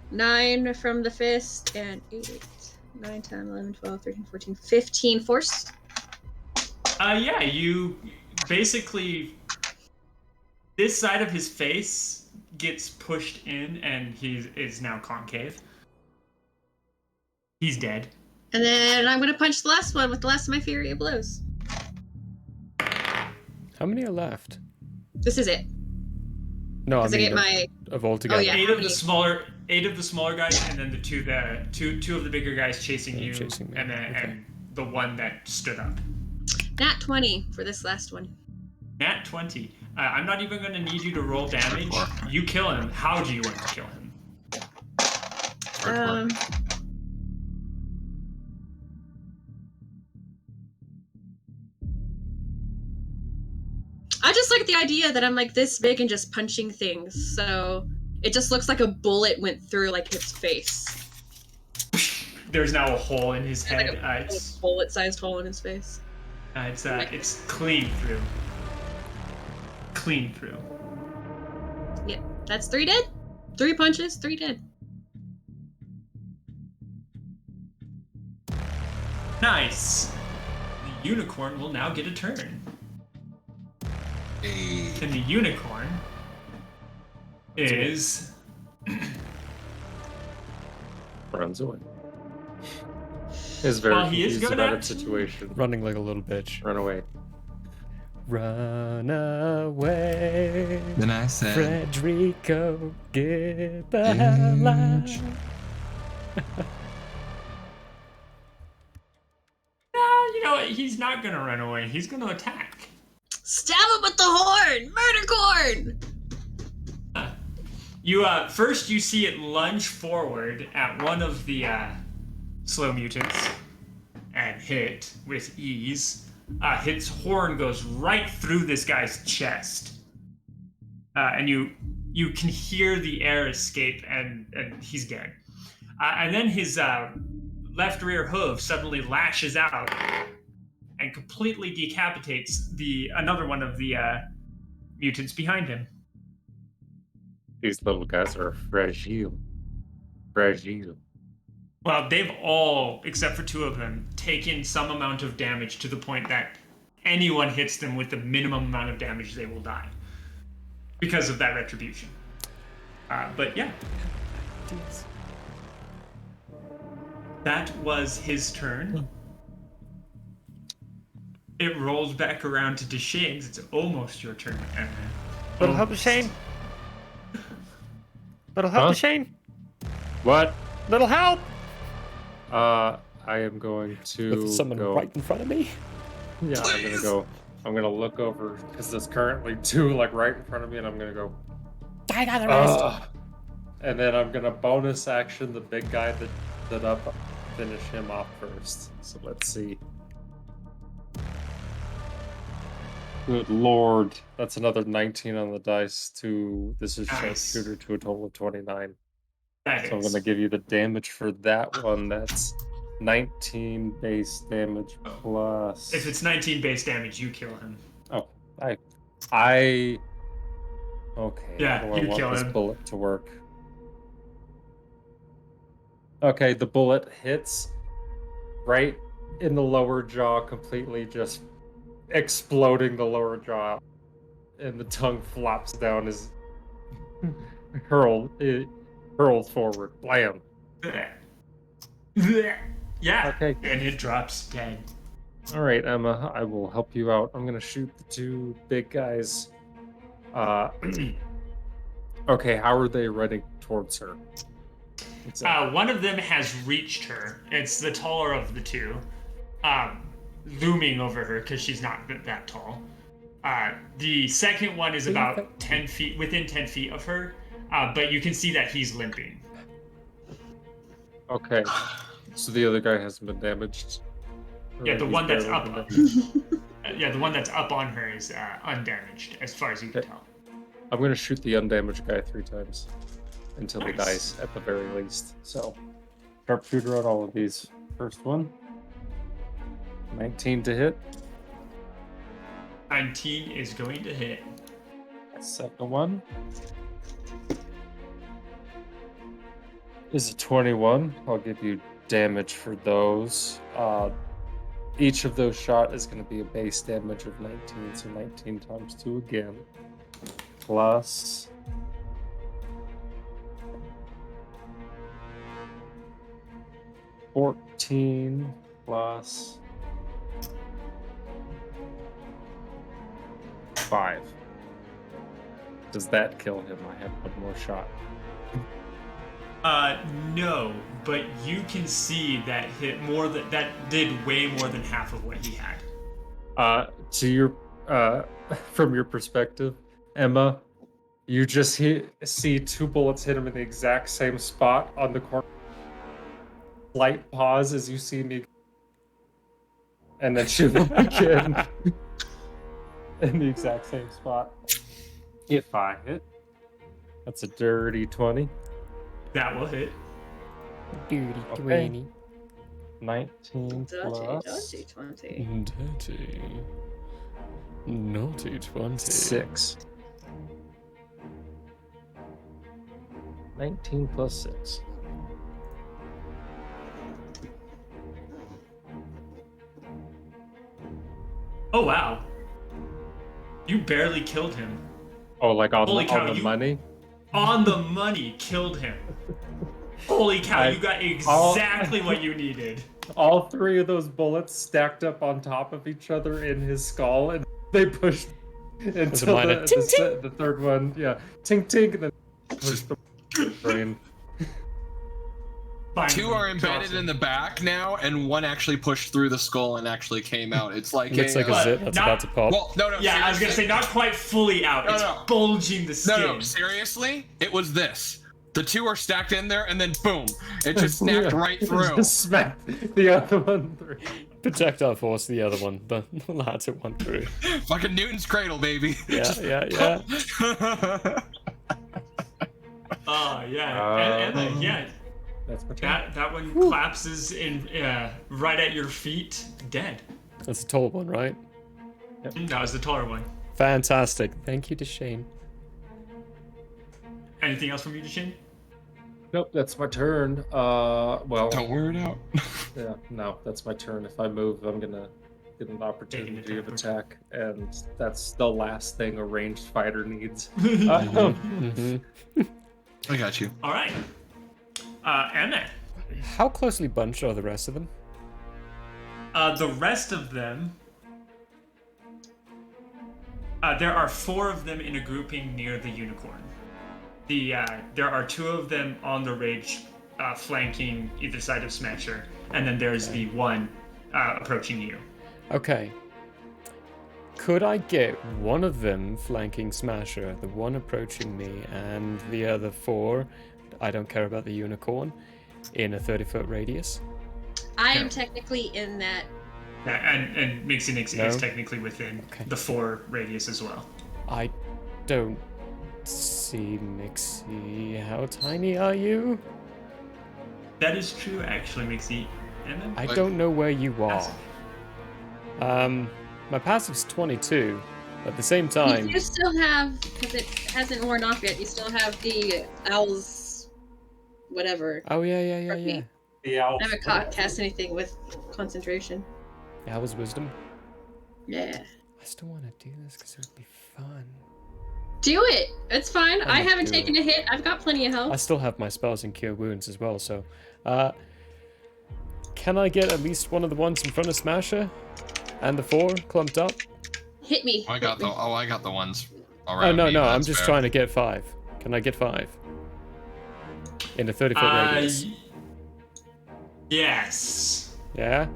9 from the fist, and 8, 9, 10, 11, 12, 13, 14, 15 force. Yeah, you basically, this side of his face gets pushed in, and he is now concave. He's dead. And then I'm going to punch the last one with the last of my Fury of Blows. How many are left? This is it. No, I Because I mean get my... of all together. Oh, yeah. 8 of the smaller guys, and then the two of the bigger guys chasing you, chasing me. and then Okay. and the one that stood up. Nat 20 for this last one. Nat 20. I'm not even going to need you to roll damage. You kill him. How do you want to kill him? I just like the idea that I'm like this big and just punching things, so it just looks like a bullet went through like his face. There's now a hole in his Like head. a bullet-sized hole in his face. It's clean through. Clean through. Yeah, that's 3 dead. 3 punches, 3 dead. Nice. The unicorn will now get a turn. And the unicorn is Runs away. Is very Well, he is confused going about to- its situation. Running like a little bitch. Run away. Run away, Then I said, Frederico, get the hell out. you know what? He's not gonna run away. He's gonna attack. Stab him with the horn! Murder corn! You first you see it lunge forward at one of the slow mutants and hit with ease. Its horn goes right through this guy's chest, and you can hear the air escape, and he's dead. And then his left rear hoof suddenly lashes out and completely decapitates another one of the mutants behind him. These little guys are fragile. Fragile. Well, they've all, except for two of them, taken some amount of damage to the point that anyone hits them with the minimum amount of damage, they will die because of that retribution. But yeah, that was his turn. It rolls back around to Deshane's. It's almost your turn, Emma. Little help, Shane. Little help, Huh? Shane. What? Little help. I am going to With someone go. right in front of me. Yeah, I'm gonna go. I'm gonna look over because there's currently two like right in front of me, and I'm gonna go. I got the rest. And then I'm gonna bonus action the big guy that stood up, finish him off first. So let's see. Good lord, that's another 19 on the dice. This is Nice. sharpshooter to a total of 29. That So I'm is. gonna give you the damage for that one. That's 19 base damage plus. If it's 19 base damage, you kill him. Oh, okay. Yeah, how do I you want kill this him. bullet to work? Okay, the bullet hits right in the lower jaw, completely just exploding the lower jaw, and the tongue flops down as hurled forward. Blam. Yeah. Okay. And it drops dead. All right, Emma, I will help you out. I'm gonna shoot the two big guys. Okay, how are they running towards her? One of them has reached her. It's the taller of the two, looming over her because she's not that tall. The second one is about 10 feet, within 10 feet of her, but you can see that he's limping. Okay, so the other guy hasn't been damaged. Yeah, the He's one that's barely up. been damaged. Yeah, the one that's up on her is undamaged, as far as you can Okay. tell. I'm gonna shoot the undamaged guy 3 times until he Nice. dies at the very least. So, sharpshooter on all of these. First one, 19 to hit. 19 is going to hit. Second one is a 21. I'll give you damage for those. Each of those shot is going to be a base damage of 19, so 19 times 2 again. Plus 14 plus 5. Does that kill him? I have one more shot. No, but you can see that hit more than that did way more than half of what he had. To your from your perspective, Emma, you just see 2 bullets hit him in the exact same spot on the corner. Slight pause as you see me, and then shoot him again in the exact same spot. If I hit, that's a dirty 20. That will hit. Dirty Okay. 20. 19 plus Dirty 20. Dirty. Naughty 20. 6. 19 plus 6. Oh wow. You barely killed him. Oh, like on, Holy cow, on the you- money? On the money, killed him. Holy cow, you got exactly what you needed. All three of those bullets stacked up on top of each other in his skull, and they pushed until minor ting, ting. the third one, yeah, tink tink, and then pushed the brain. Finally, Two are embedded awesome. in the back now, and one actually pushed through the skull and actually came out. It's like Looks like a But zip that's not- about to pop. Well, no. Yeah, I was gonna say not quite fully out. No, It's no. bulging the skin. No, seriously, it was this. The two are stacked in there, and then boom, it just snapped right through. Just smacked the other one through. Projectile force, the other one. The latter one through. Fucking Newton's cradle, baby. Yeah, Just- yeah. Oh yeah, and yeah. That's my turn. That one collapses in right at your feet, dead. That's a tall one, right? That was the taller one. Fantastic. Thank you to Shane. Anything else from you, Shane? Nope, that's my turn. Well, Don't wear it out. yeah, no, that's my turn. If I move, I'm gonna get an opportunity of attack, and that's the last thing a ranged fighter needs. Mhm. I got you. All right. Emma. How closely bunched are the rest of them? The rest of them. There are 4 of them in a grouping near the unicorn. There are 2 of them on the ridge, flanking either side of Smasher, and then there's the one approaching you. Okay. Could I get one of them flanking Smasher, the one approaching me, and the other 4, I don't care about the unicorn, in a 30-foot radius? I am Yeah. technically in that. And Mixie Nixie No? is technically within Okay. the 4 radius as well. I don't see Mixie. How tiny are you? That is true, actually, Mixie. Emma? I Like- don't know where you That's- are. My passive's 22. At the same You time, do still have, because it hasn't worn off yet, you still have the owl's whatever. oh yeah. Rugby. The owl. I haven't cast anything with concentration. That was wisdom. Yeah. I still want to do this because it would be fun. Do it! It's fine. I gonna haven't do taken a hit. I've got plenty of I health. still have my spells and cure wounds as well, so can I get at least one of the ones in front of Smasher? And the 4 clumped up? Hit me. I got the ones Oh around no, me, no, I'm that's just fair. trying to get 5. Can I get 5? In a 30-foot radius. Yes. Yeah?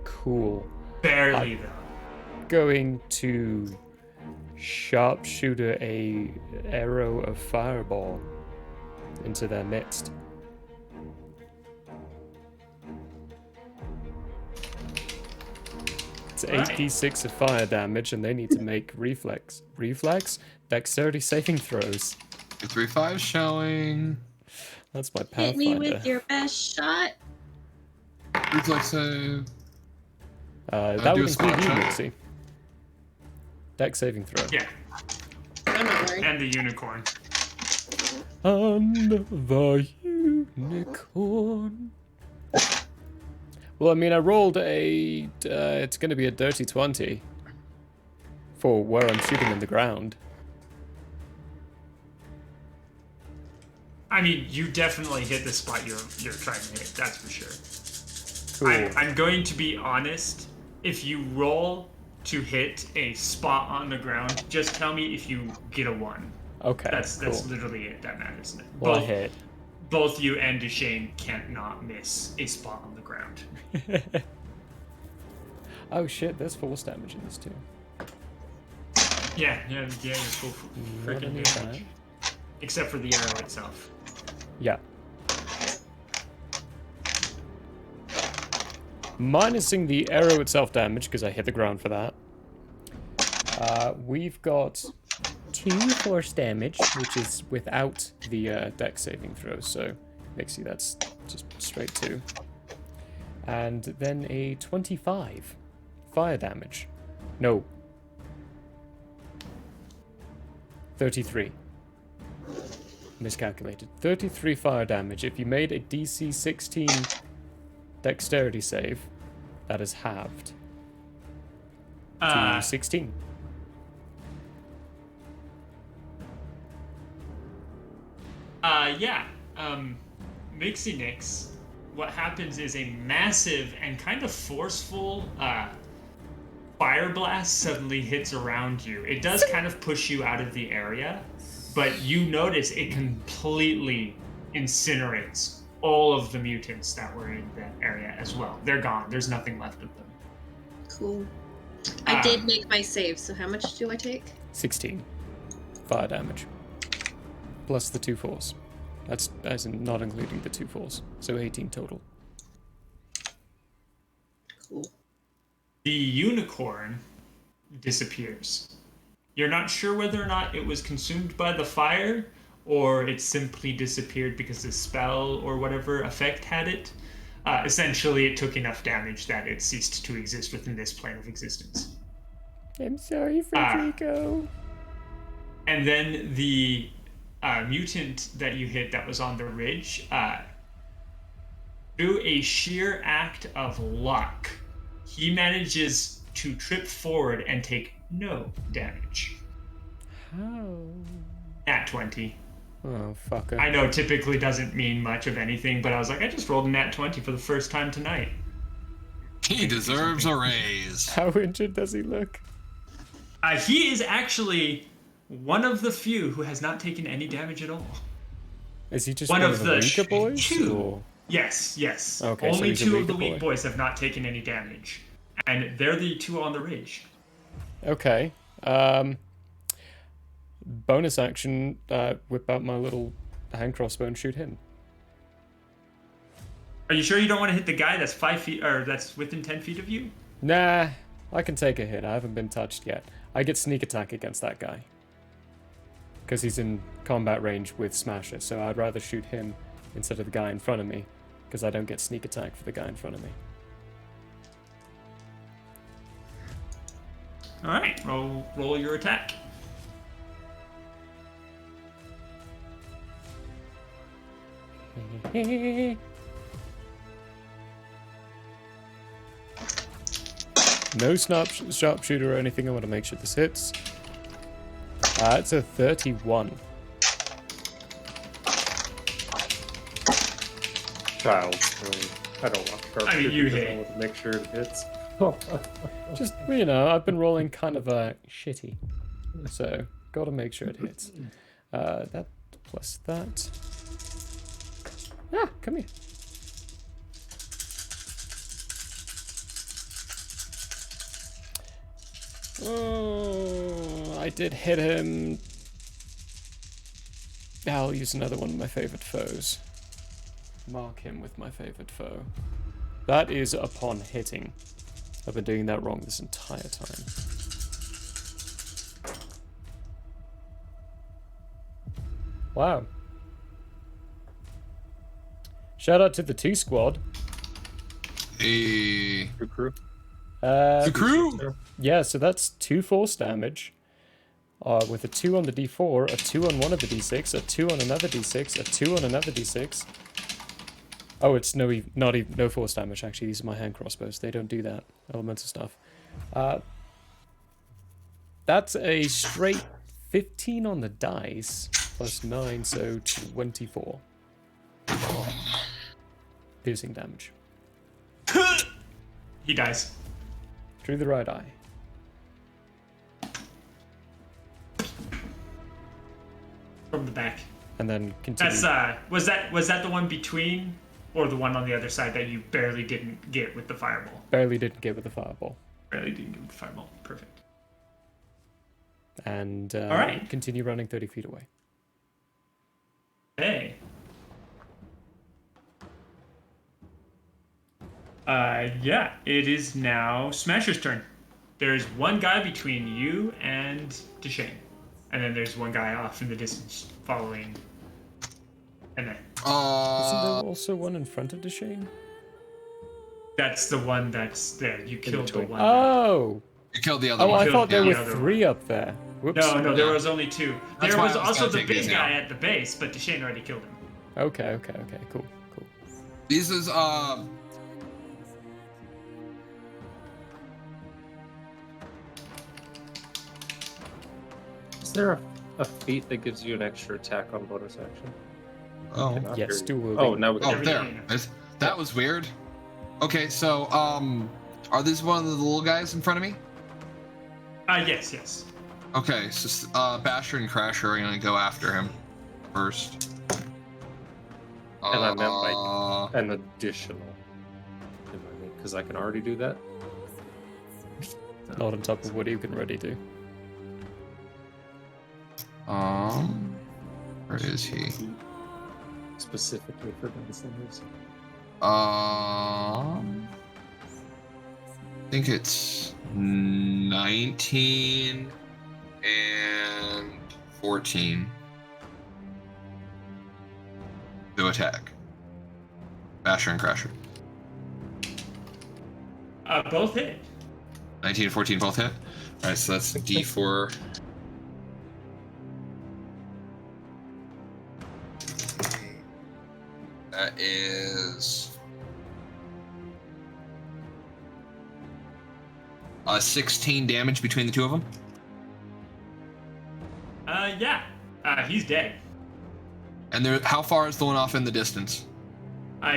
Cool. Barely, though. Going to sharpshooter a arrow of fireball into their midst. It's Alright. 8d6 of fire damage, and they need to make reflex, dexterity saving throws. 3-5 showing. That's my Hit me Pathfinder. with your best shot. Reflex save. That do would a spell include you, check. Mixie. Dex saving throw. Yeah, I'm not worried. and the unicorn. And the unicorn. Well, I mean, I rolled a. It's going to be a dirty 20 for where I'm shooting in the ground. I mean, you definitely hit the spot you're trying to hit. That's for sure. Cool. I'm going to be honest. If you roll to hit a spot on the ground, just tell me if you get a 1. Okay. That's cool. literally it. That matters. Well, I hit. Both you and Duchesne can't not miss a spot on the ground. Oh shit! There's force damage in this too. Yeah, you're full Never freaking knew damage. Except for the arrow itself. Yeah. Minusing the arrow itself damage, because I hit the ground for that. We've got 2 force damage, which is without the dex saving throw, so Mixie, that's just straight 2. And then a 25 fire damage. No. 33. Miscalculated. 33 fire damage. If you made a DC 16 dexterity save, that is halved. to 16. Yeah. Mixie Nix, what happens is a massive and kind of forceful fire blast suddenly hits around you. It does kind of push you out of the area, but you notice it completely incinerates all of the mutants that were in that area as well. They're gone. There's nothing left of them. Cool. I did make my save, so how much do I take? 16 fire damage. Plus the 2 falls. That's as in not including the 2 falls. So 18 total. Cool. The unicorn disappears. You're not sure whether or not it was consumed by the fire or it simply disappeared because the spell or whatever effect had it. Essentially, it took enough damage that it ceased to exist within this plane of existence. I'm sorry, Frederico. And then the mutant that you hit that was on the ridge, through a sheer act of luck, he manages to trip forward and take no damage. How? Nat 20. Oh, fucker. I know typically doesn't mean much of anything, but I was like, I just rolled a nat 20 for the first time tonight. He deserves a raise. How injured does he look? He is actually one of the few who has not taken any damage at all. Is he just One one of of the the weaker boys? two. Or- Yes. Okay, so Only he's a two of the weaker weak boy. boys have not taken any damage. And they're the two on the ridge. Okay. Bonus action, whip out my little hand crossbow and shoot him. Are you sure you don't want to hit the guy that's 5 feet, or that's within 10 feet of you? Nah, I can take a hit. I haven't been touched yet. I get sneak attack against that guy. Because he's in combat range with Smasher, so I'd rather shoot him instead of the guy in front of me. Because I don't get sneak attack for the guy in front of me. Alright, roll your attack. No sharpshooter or anything. I want to make sure this hits. It's a 31. Child's play. I don't want sharp. I mean, you because I hit. want to make sure it hits. Just, you know, I've been rolling kind of shitty. So, gotta make sure it hits. That plus that. Ah, come here. Oh, I did hit him. I'll use another one of my favorite foes. Mark him with my favorite foe. That is upon hitting. I've been doing that wrong this entire time. Wow. Shout out to the 2 squad. Hey. Crew. The crew! Yeah, so that's 2 force damage. With a 2 on the d4, a 2 on one of the d6, a 2 on another d6, a 2 on another d6. Oh, it's no force damage, actually. These are my hand crossbows. They don't do that. Elemental stuff. That's a straight 15 on the dice, plus 9, so 24. Piercing damage. He dies. Through the right eye. From the back. And then continue. That's was that the one between or the one on the other side that you barely didn't get with the fireball? Barely didn't get with the fireball. Barely didn't get with the fireball. Perfect. And Alright. continue running 30 feet away. Hey. Yeah, it is now Smasher's turn. There's one guy between you and Deshane. And then there's one guy off in the distance following. And then Isn't there also one in front of Deshane? that's the one that's there. You killed the between. one. Oh! You killed the other Oh, one. I killed thought there the were other 3 up there. Whoops. No, there was only 2. That's There why was I was also gonna the take big these guy out. at the base, but Deshane already killed him. Okay, cool. This is there a feat that gives you an extra attack on bonus action? Oh. Cannot hear Yes, you. do will Oh, be. now we Oh, can. there. That was weird. Okay, so are these one of the little guys in front of me? Yes. Okay, so Basher and Crasher are gonna go after him first. And I meant like an additional. Because I can already do that. Not on top of what you can already do. Where is he? Specifically for gunslingers. I think it's 19 and 14 to attack. Basher and Crasher. Both hit. 19 and 14 both hit. Alright, so that's D4. That is 16 damage between the two of them. Yeah. He's dead. And there, how far is the one off in the distance?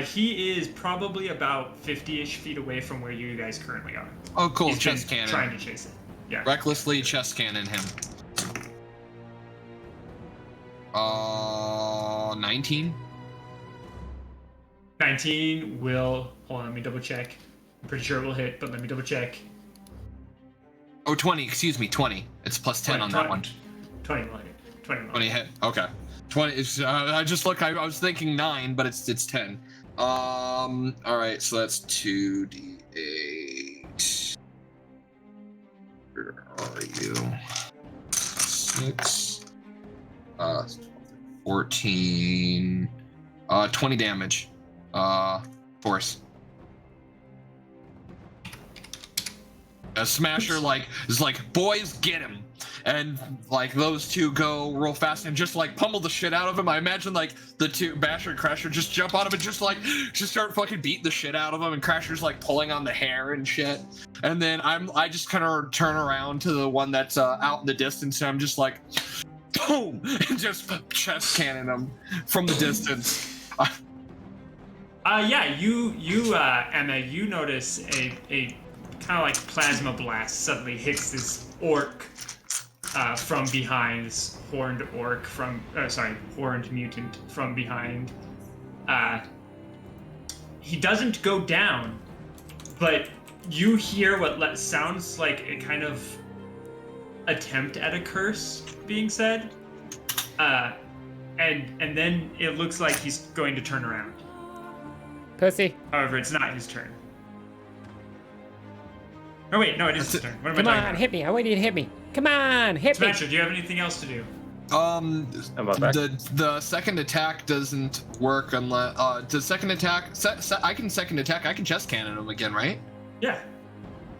He is probably about 50-ish feet away from where you guys currently are. Oh, cool. He's Chest been cannon. trying to chase it. Yeah. Recklessly chest cannon him. 19? 19 will... Hold on, let me double check. I'm pretty sure it will hit, but let me double check. Oh, 20. Excuse me, 20. It's plus 10 on that one. 20 will hit. 20 will 20 hit. hit. Okay. 20 is I just look I was thinking 9, but it's 10. All right, so that's 2d8. Where are you? 6 14 20 damage. Force. A Smasher is like, boys, get him. And like those two go real fast and just like pummel the shit out of him. I imagine like the two Basher and Crasher just jump on him and just start fucking beating the shit out of him, and Crasher's like pulling on the hair and shit. And then I just kind of turn around to the one that's out in the distance, and I'm just like, boom, and just chest cannon him from the distance. Yeah, you Emma, you notice a kind of like plasma blast suddenly hits this orc from behind, this horned orc horned mutant from behind. He doesn't go down, but you hear what sounds like a kind of attempt at a curse being said, and then it looks like he's going to turn around. Pussy. However, it's not his turn. Oh wait, no, it is his turn. What am Come I talking on, about? hit me. I want you to hit me. Come on, hit me. Smasher, do you have anything else to do? The second attack doesn't work unless the second attack. I can second attack. I can chest cannon him again, right? Yeah.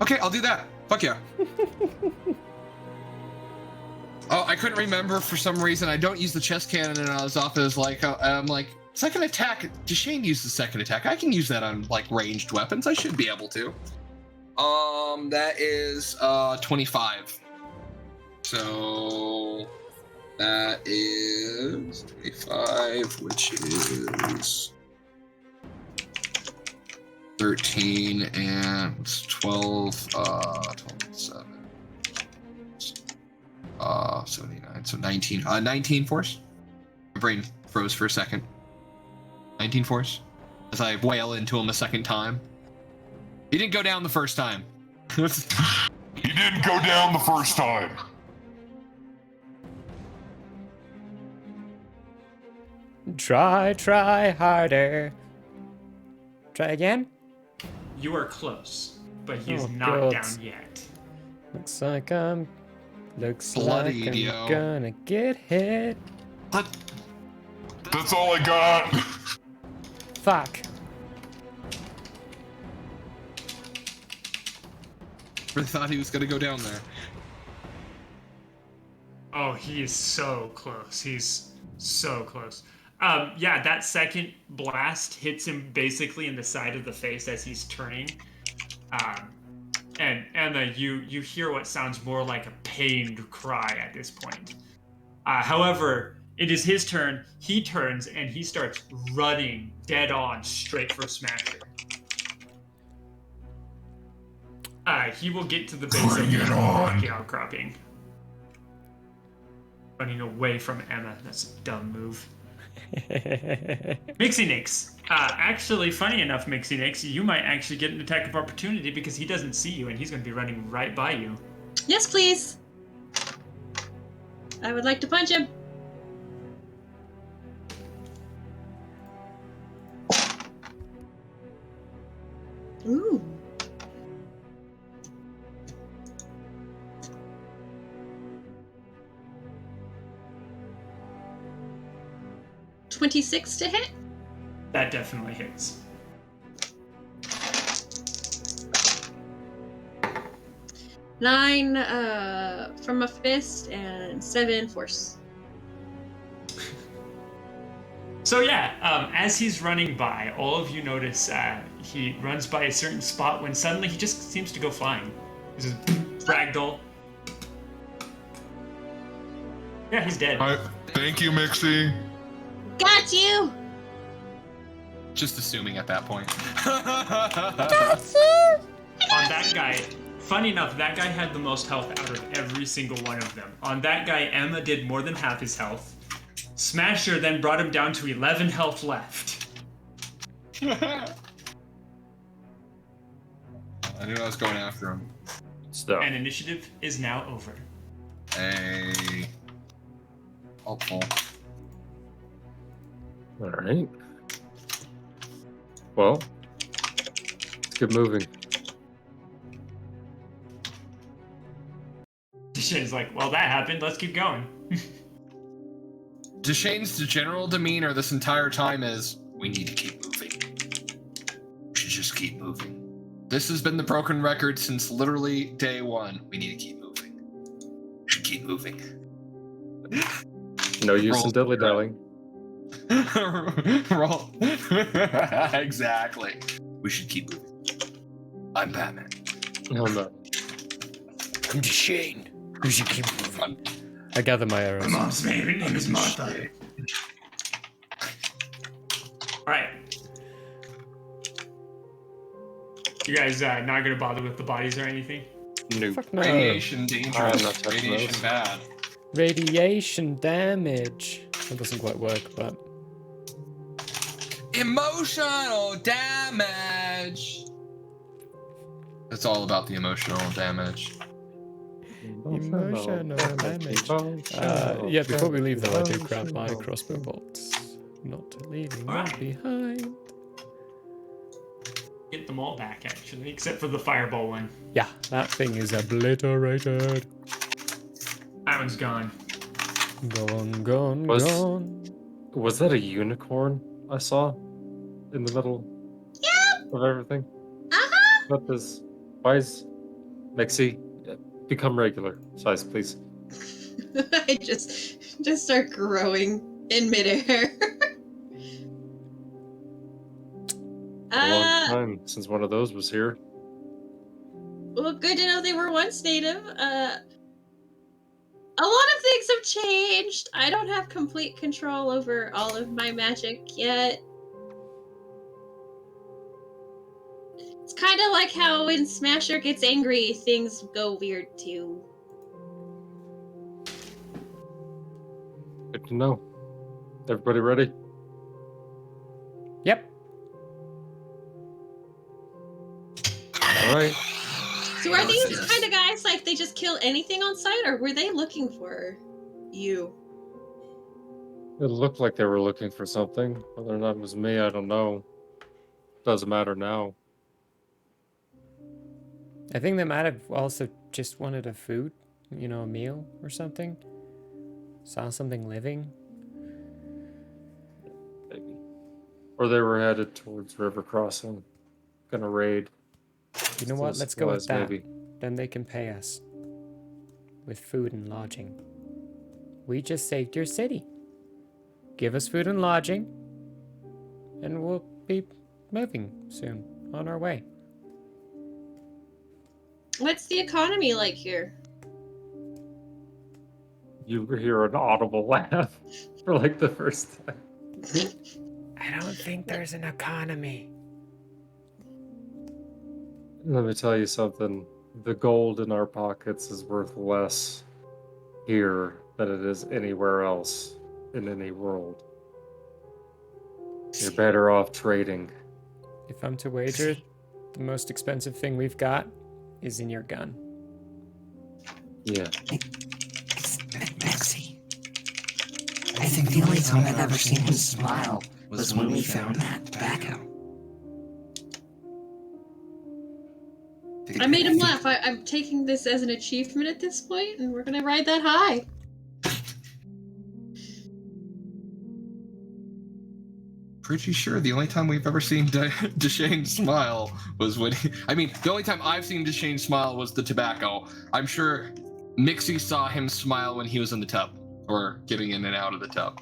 Okay, I'll do that. Fuck yeah. Oh, I couldn't remember for some reason. I don't use the chest cannon, and I was off as like I'm like second attack. Deshane used the second attack. I can use that on like ranged weapons. I should be able to. That is 25. So that is 25, which is 13 and 12, 27, 79, so 19, 19 force. My brain froze for a second. 19 force as I wail into him a second time. He didn't go down the first time. He didn't go down the first time. Try harder. Try again. You are close, but he's Oh, not God. down yet. Looks like I'm Bloody yo. gonna get hit. That's all I got. Fuck. I thought he was gonna go down there. Oh, he is so close. He's so close. Yeah, that second blast hits him basically in the side of the face as he's turning. And Emma, you hear what sounds more like a pained cry at this point. However, it is his turn. He turns and he starts running dead on straight for Smasher. He will get to the base Bring of it the on. rocky outcropping. Running away from Emma. That's a dumb move. Mixie Nix. Actually, funny enough, Mixie Nix, you might actually get an attack of opportunity because he doesn't see you and he's going to be running right by you. Yes, please. I would like to punch him. Ooh. $26 to hit. That definitely hits. Nine from a fist and 7 force. So yeah, as he's running by, all of you notice he runs by a certain spot when suddenly he just seems to go flying. He's just ragdoll. Yeah, he's dead. Thank you, Mixie. Got you. Just assuming at that point. On that guy, funny enough, that guy had the most health out of every single one of them. On that guy, Emma did more than half his health. Smasher then brought him down to 11 health left. I knew I was going after him. So, And initiative is now over. Hey. Helpful. all right. Well, let's get moving. Shane's like, well, that happened. Let's keep going. Deshane's general demeanor this entire time is, we need to keep moving. We should just keep moving. This has been the broken record since literally day one. We need to keep moving. We should keep moving. No use Roll. in dilly-dallying. Roll. Exactly. We should keep moving. I'm Batman. No, no. I'm Deshane. We should keep moving. I gather my arrows. mom's favorite name is Martha. Alright. You guys not gonna bother with the bodies or anything? Nope. Fuck no. Radiation I'm dangerous. not touching Radiation those. bad. Radiation damage. That doesn't quite work, but Emotional damage. It's all about the emotional damage. Emotional damage. Yeah, before we leave though, I do grab my crossbow bolts. Not leaving them Alright. behind. Get them all back, actually, except for the fireball one. Yeah, that thing is obliterated. That one's gone. Gone, gone, Was- gone. Was that a unicorn I saw in the middle of everything? Uh-huh. What is? Why is Mixie become regular size, please? I just start growing in midair. A long time since one of those was here. Well, good to know they were once native. A lot of things have changed. I don't have complete control over all of my magic yet. It's kind of like how when Smasher gets angry, things go weird too. Good to know. Everybody ready? Yep. All right. So are these kind of guys like they just kill anything on sight, or were they looking for you? It looked like they were looking for something. Whether or not it was me, I don't know. Doesn't matter now. I think they might have also just wanted a food, you know, a meal or something. Saw something living. Maybe. Or they were headed towards River Crossing. Gonna raid. You know what? Still Let's go with supplies, that. maybe. Then they can pay us with food and lodging. We just saved your city. Give us food and lodging, and we'll be moving soon on our way. What's the economy like here? You hear an audible laugh for like the first time. I don't think there's an economy. Let me tell you something. The gold in our pockets is worth less here than it is anywhere else in any world. You're better off trading. If I'm to wager, the most expensive thing we've got is in your gun. Yeah. Maxie. I think the only time I've ever seen him smile was when we found that tobacco. I made him laugh. I'm taking this as an achievement at this point, and we're gonna ride that high. Pretty sure the only time we've ever seen Deshane smile was when the only time I've seen Deshane smile was the tobacco. I'm sure Mixie saw him smile when he was in the tub, or getting in and out of the tub.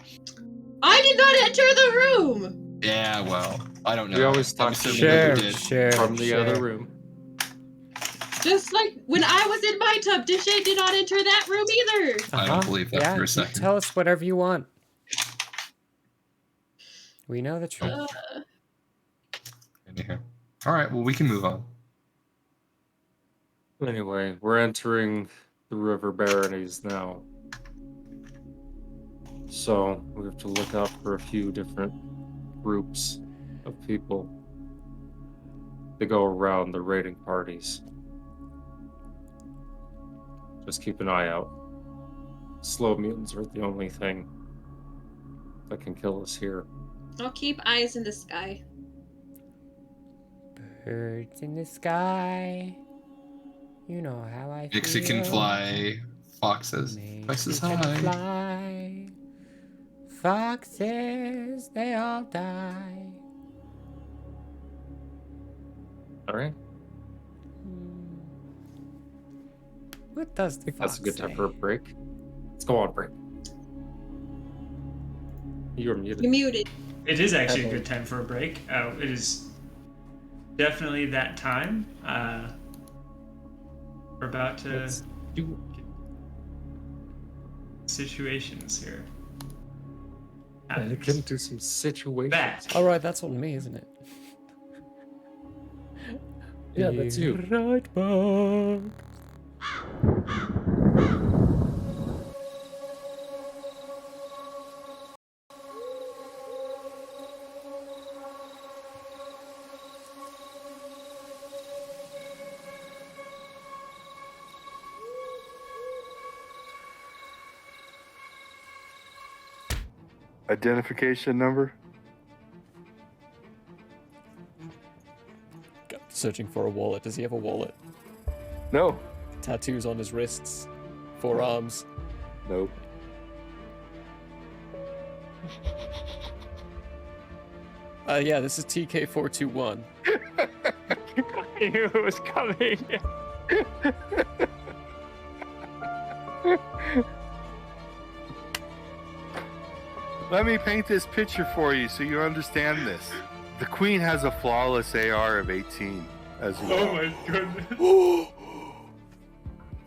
I did not enter the room! Yeah, well, I don't know. We always talk to Share, you share, from the share. other room. Just like when I was in my tub, Deshay did not enter that room either! I don't believe that yeah, for a you second. tell us whatever you want. We know the truth. All right, well, we can move on. Anyway, we're entering the River Baronies now. So we have to look out for a few different groups of people that go around the raiding parties. Just keep an eye out. Slow mutants are the only thing that can kill us here. I'll keep eyes in the sky. Birds in the sky. You know how I feel. Mixie can fly. Foxes. Foxes Mixie can high. fly. Foxes, they all die. Alright? What does I the think fox that's a good time say? for a break. Let's go on break. You're muted. You muted. It is actually a good time for a break. It is definitely that time. We're about to Let's do situations here. get into some situations. Back. All right, that's on me, isn't it? Yeah, that's you. Be right back. Identification number? Searching for a wallet. Does he have a wallet? No. Tattoos on his wrists, forearms. Nope. Yeah, this is TK421. I knew it was coming. Let me paint this picture for you so you understand this. The Queen has a flawless AR of 18 as well. Oh my goodness.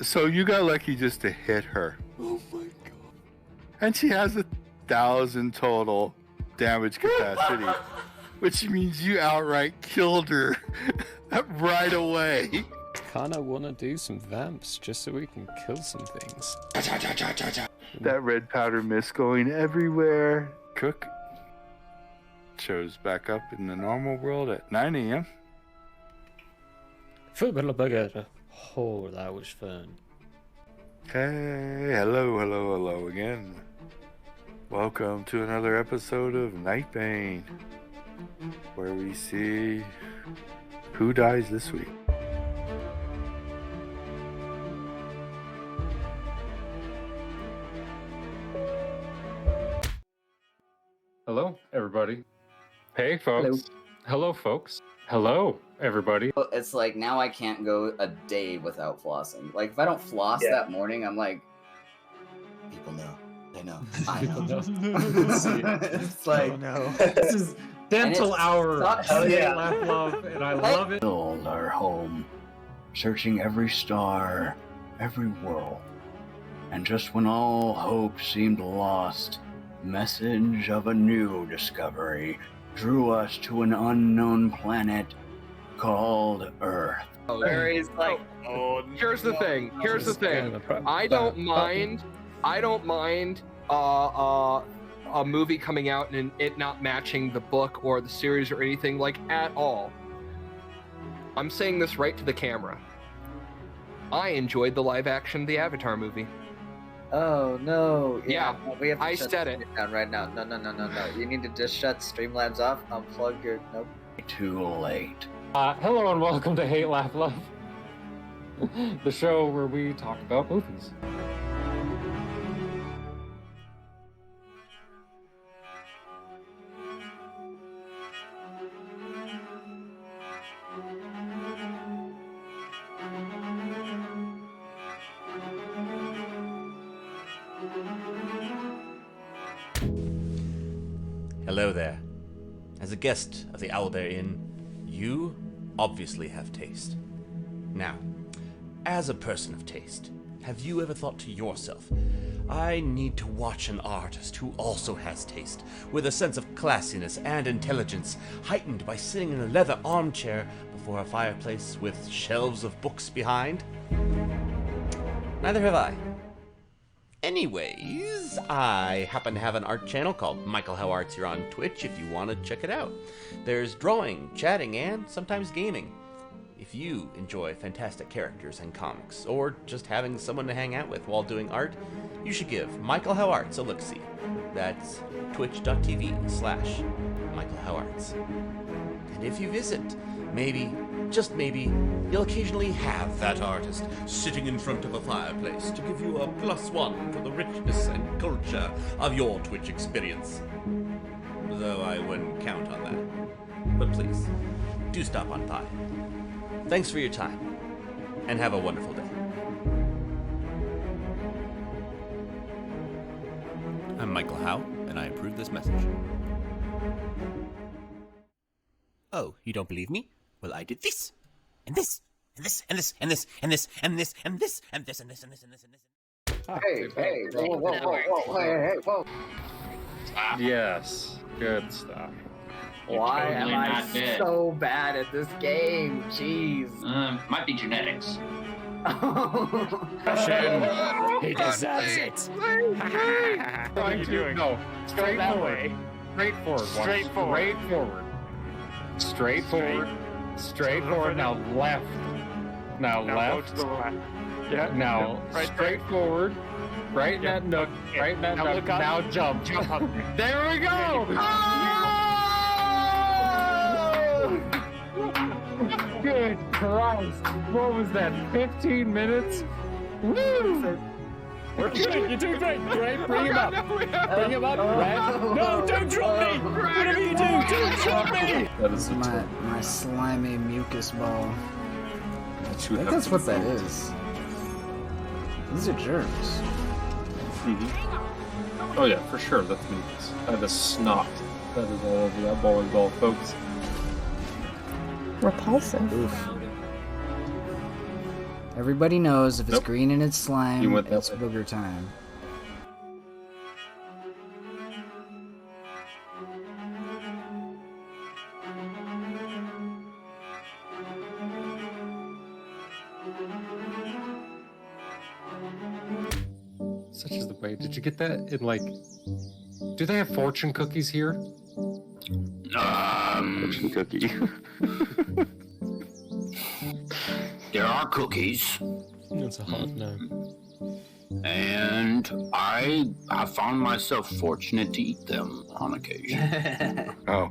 So you got lucky just to hit her. Oh my god. And she has 1,000 total damage capacity, which means you outright killed her right away. Kinda wanna do some vamps just so we can kill some things. That red powder mist going everywhere. Cook shows back up in the normal world at 9 a.m. Oh, that was fun. Hey, hello again. Welcome to another episode of Nightbane, where we see who dies this week. Hello, everybody. Hey, folks. Hello, folks. Hello, everybody. It's like now I can't go a day without flossing. Like if I don't floss that morning, I'm like, people know. They know. I know. It's like, This is dental hour. Hell yeah. Laugh, love, and I love it. Build our home, searching every star, every world, And just when all hope seemed lost, message of a new discovery drew us to an unknown planet called Earth. Larry's like, Here's the thing. I don't mind a movie coming out and it not matching the book or the series or anything like at all. I'm saying this right to the camera. I enjoyed the live action of the Avatar movie. oh no. Yeah, we have to I shut said the it. stream down right now. No. You need to just shut Streamlabs off, unplug your. Nope. Too late. Hello and welcome to Hate Laugh Love, the show where we talk about movies. Hello there. As a guest of the Owlbear Inn, you obviously have taste. Now, as a person of taste, have you ever thought to yourself, I need to watch an artist who also has taste, with a sense of classiness and intelligence, heightened by sitting in a leather armchair before a fireplace with shelves of books behind? Neither have I. Anyways, I happen to have an art channel called Michael How Arts here on Twitch if you want to check it out. There's drawing, chatting, and sometimes gaming. If you enjoy fantastic characters and comics, or just having someone to hang out with while doing art, you should give Michael How Arts a look-see. That's twitch.tv/Michael How Arts. And if you visit, maybe, just maybe, you'll occasionally have that artist sitting in front of a fireplace to give you a +1 for the richness and culture of your Twitch experience. Though I wouldn't count on that. But please, do stop on by. Thanks for your time, and have a wonderful day. I'm Michael Howe, and I approve this message. Oh, you don't believe me? Well, I did this, and this, and this, and this, and this, and this, and this, and this, and this, and this, and this, and this, and this. Hey, whoa. Yes, good stuff. Why am totally I not dead. so bad at this game? Jeez. Might be genetics. He deserves it. What are you doing? No, straightforward. Straightforward. Now left. Now left. Go to the left. Yeah. Now Right straightforward. Right in that nook. Right in that Now nook. look up. Now jump. Jump up. There we go. Good Christ! What was that? 15 minutes? Woo! You're doing great. Right? Bring him up. Bring him up. Right? No, don't drop me! Whatever you do, don't drop me! That is my slimy mucus ball. I have think that's to what that vote. is. These are germs. Mm-hmm. Oh yeah, for sure. That's mucus. That is snot. That is all over that bowling ball, folks. Repulsive. Oof. Everybody knows if it's green and it's slime, You went that it's way. booger time. Such is the way. Did you get that in like? Do they have fortune cookies here? Fortune cookie. There are cookies, That's a hot no. and I have found myself fortunate to eat them on occasion. Oh.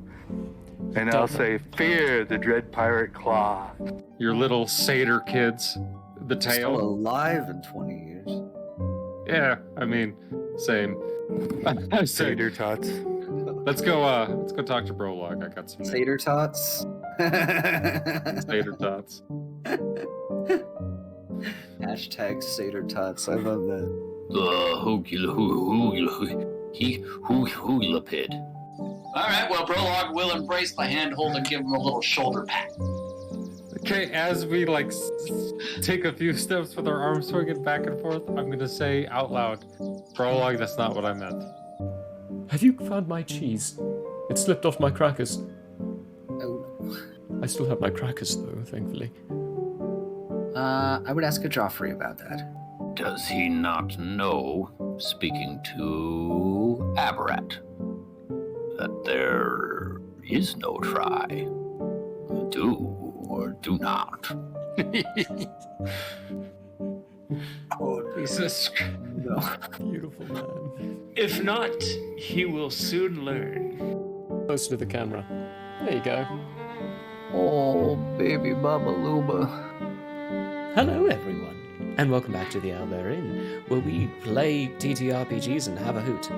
And I'll say, fear the dread pirate claw. Your little satyr kids. The tail. Still alive in 20 years. Yeah, I mean, same. Satyr tots. Let's go talk to Brolog. I got some Satyr tots. satyr tots. Hashtag Satyr tots. I love that. Hoogulapid. All right, well, Brolog will embrace the handhold and give him a little shoulder pat. Okay, as we take a few steps with our arms swinging back and forth, I'm gonna say out loud, Prologue, that's not what I meant. Have you found my cheese? It slipped off my crackers. Oh. I still have my crackers though, thankfully. I would ask a Joffrey about that. Does he not know, speaking to Aberrat, that there is no try? Do or do not? Oh, Jesus. No. Beautiful man. If not, he will soon learn. Close to the camera. There you go. Oh, baby Baba Luba. Hello, everyone, and welcome back to the Owlbear Inn, where we play TTRPGs and have a hoot.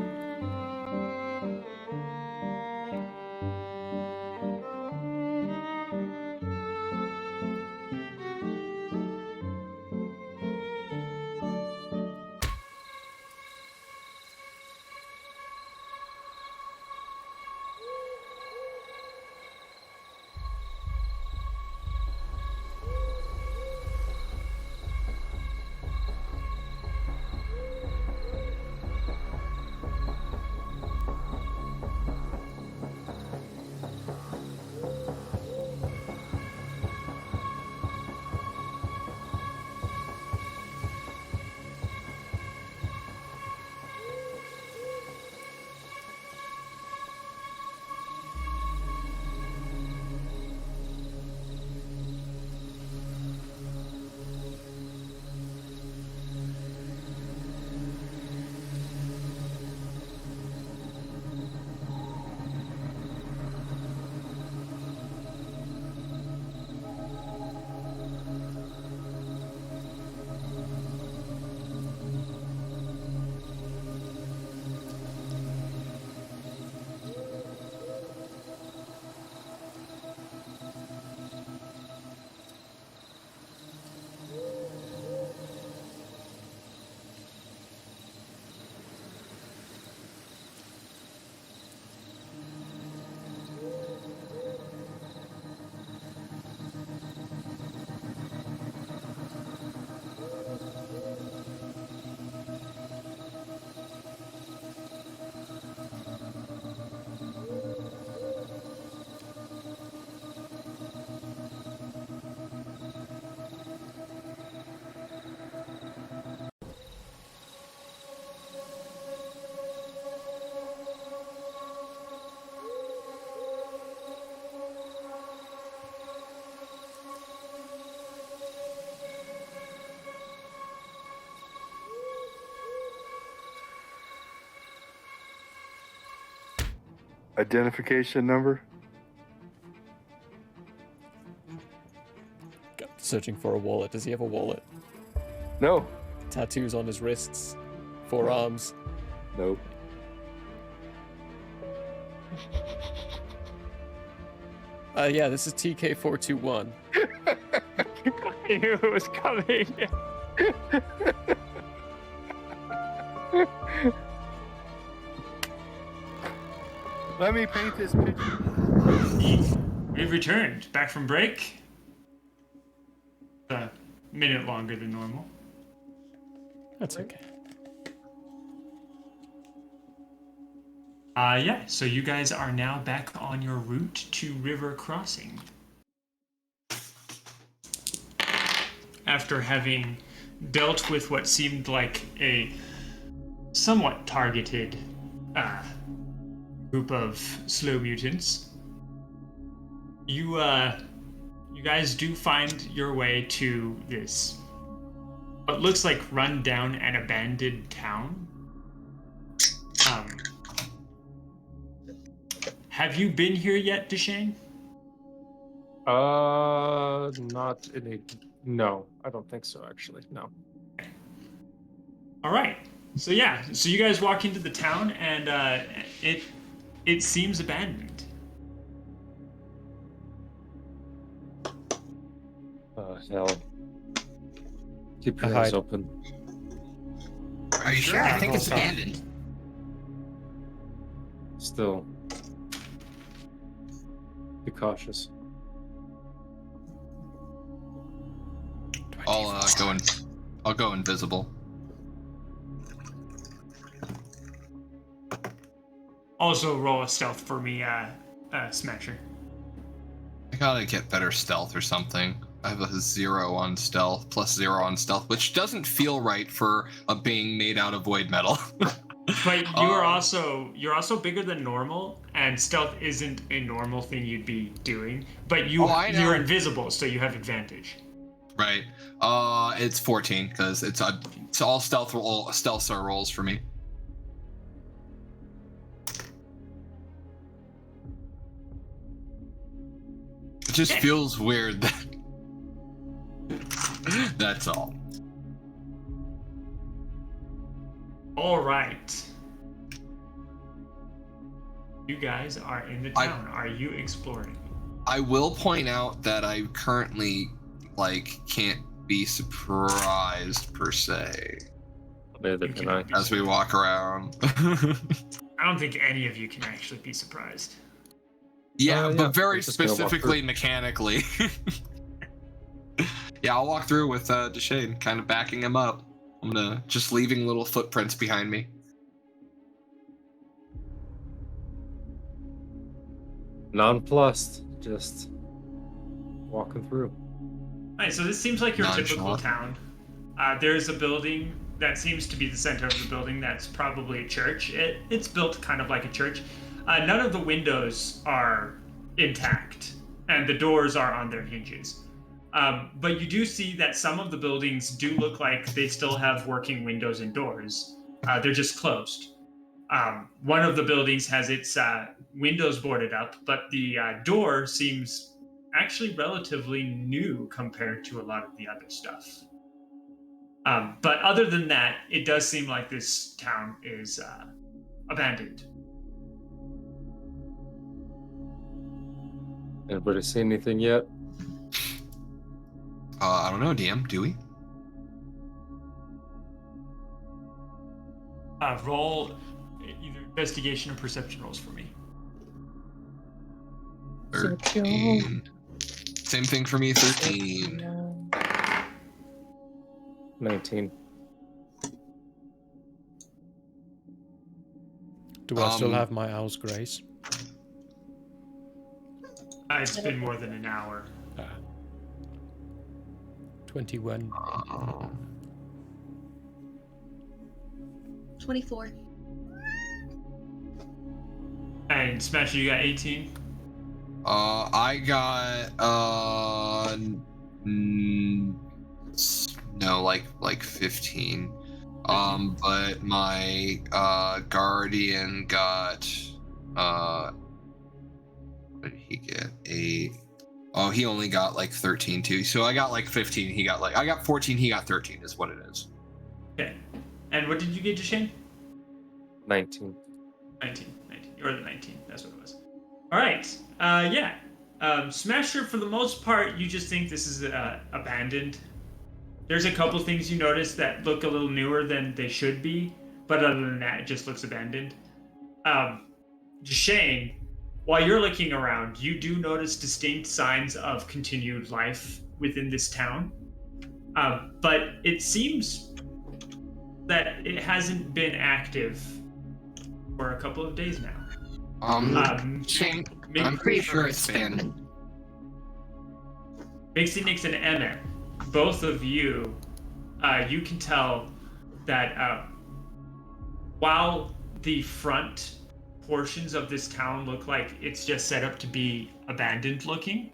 Identification number? Searching for a wallet. Does he have a wallet? No. Tattoos on his wrists, forearms. Nope. Yeah, this is TK421. I knew it was coming. Let me paint this picture. We've returned back from break. A minute longer than normal. That's okay. Yeah, so you guys are now back on your route to River Crossing. After having dealt with what seemed like a somewhat targeted group of slow mutants, you guys do find your way to this what looks like run down and abandoned town. Have you been here yet, Deshane? Not in a... No, I don't think so, actually. No. All right. So yeah, so you guys walk into the town, and it seems abandoned. Hell. Keep your eyes open. Are you sure? I think it's abandoned. Still. Be cautious. I'll go invisible. Also, roll a stealth for me, Smasher. I gotta get better stealth or something. I have a 0 on stealth, plus 0 on stealth, which doesn't feel right for a being made out of void metal. But you're also bigger than normal, and stealth isn't a normal thing you'd be doing. But you're invisible, so you have advantage. Right. It's 14 because it's all stealth rolls for me. It just feels weird. That's all. All right. You guys are in the town. Are you exploring? I will point out that I currently can't be surprised per se. Neither can I. As we walk around. I don't think any of you can actually be surprised. Yeah, but very specifically mechanically. Yeah, I'll walk through with Deshane, kind of backing him up. I'm gonna just leaving little footprints behind me. Nonplussed, just walking through. All right, so this seems like your typical town. There's a building that seems to be the center of the building. That's probably a church. It's built kind of like a church. None of the windows are intact, and the doors are on their hinges. But you do see that some of the buildings do look like they still have working windows and doors. They're just closed. One of the buildings has its windows boarded up, but the door seems actually relatively new compared to a lot of the other stuff. But other than that, it does seem like this town is abandoned. Anybody see anything yet? I don't know, DM. Do we? Roll either investigation or perception rolls for me. 13. Same thing for me, 13. 19. Do I still have my Owl's Grace? It's been more than an hour. 21. 24. And Smasher, you got 18? I got no, like 15. But my guardian got what did he get? 8. Oh, he only got like 13 too. So I got like 15. I got 14. He got 13 is what it is. Okay. And what did you get, Deshane? 19. 19. Or the 19. That's what it was. All right. Yeah. Smasher, for the most part, you just think this is abandoned. There's a couple things you notice that look a little newer than they should be, but other than that, it just looks abandoned. Deshane, while you're looking around, you do notice distinct signs of continued life within this town. But it seems that it hasn't been active for a couple of days now. Shane, I'm pretty sure it's been. Mixie Nix and Emmett, both of you, you can tell that while the front portions of this town look like it's just set up to be abandoned looking,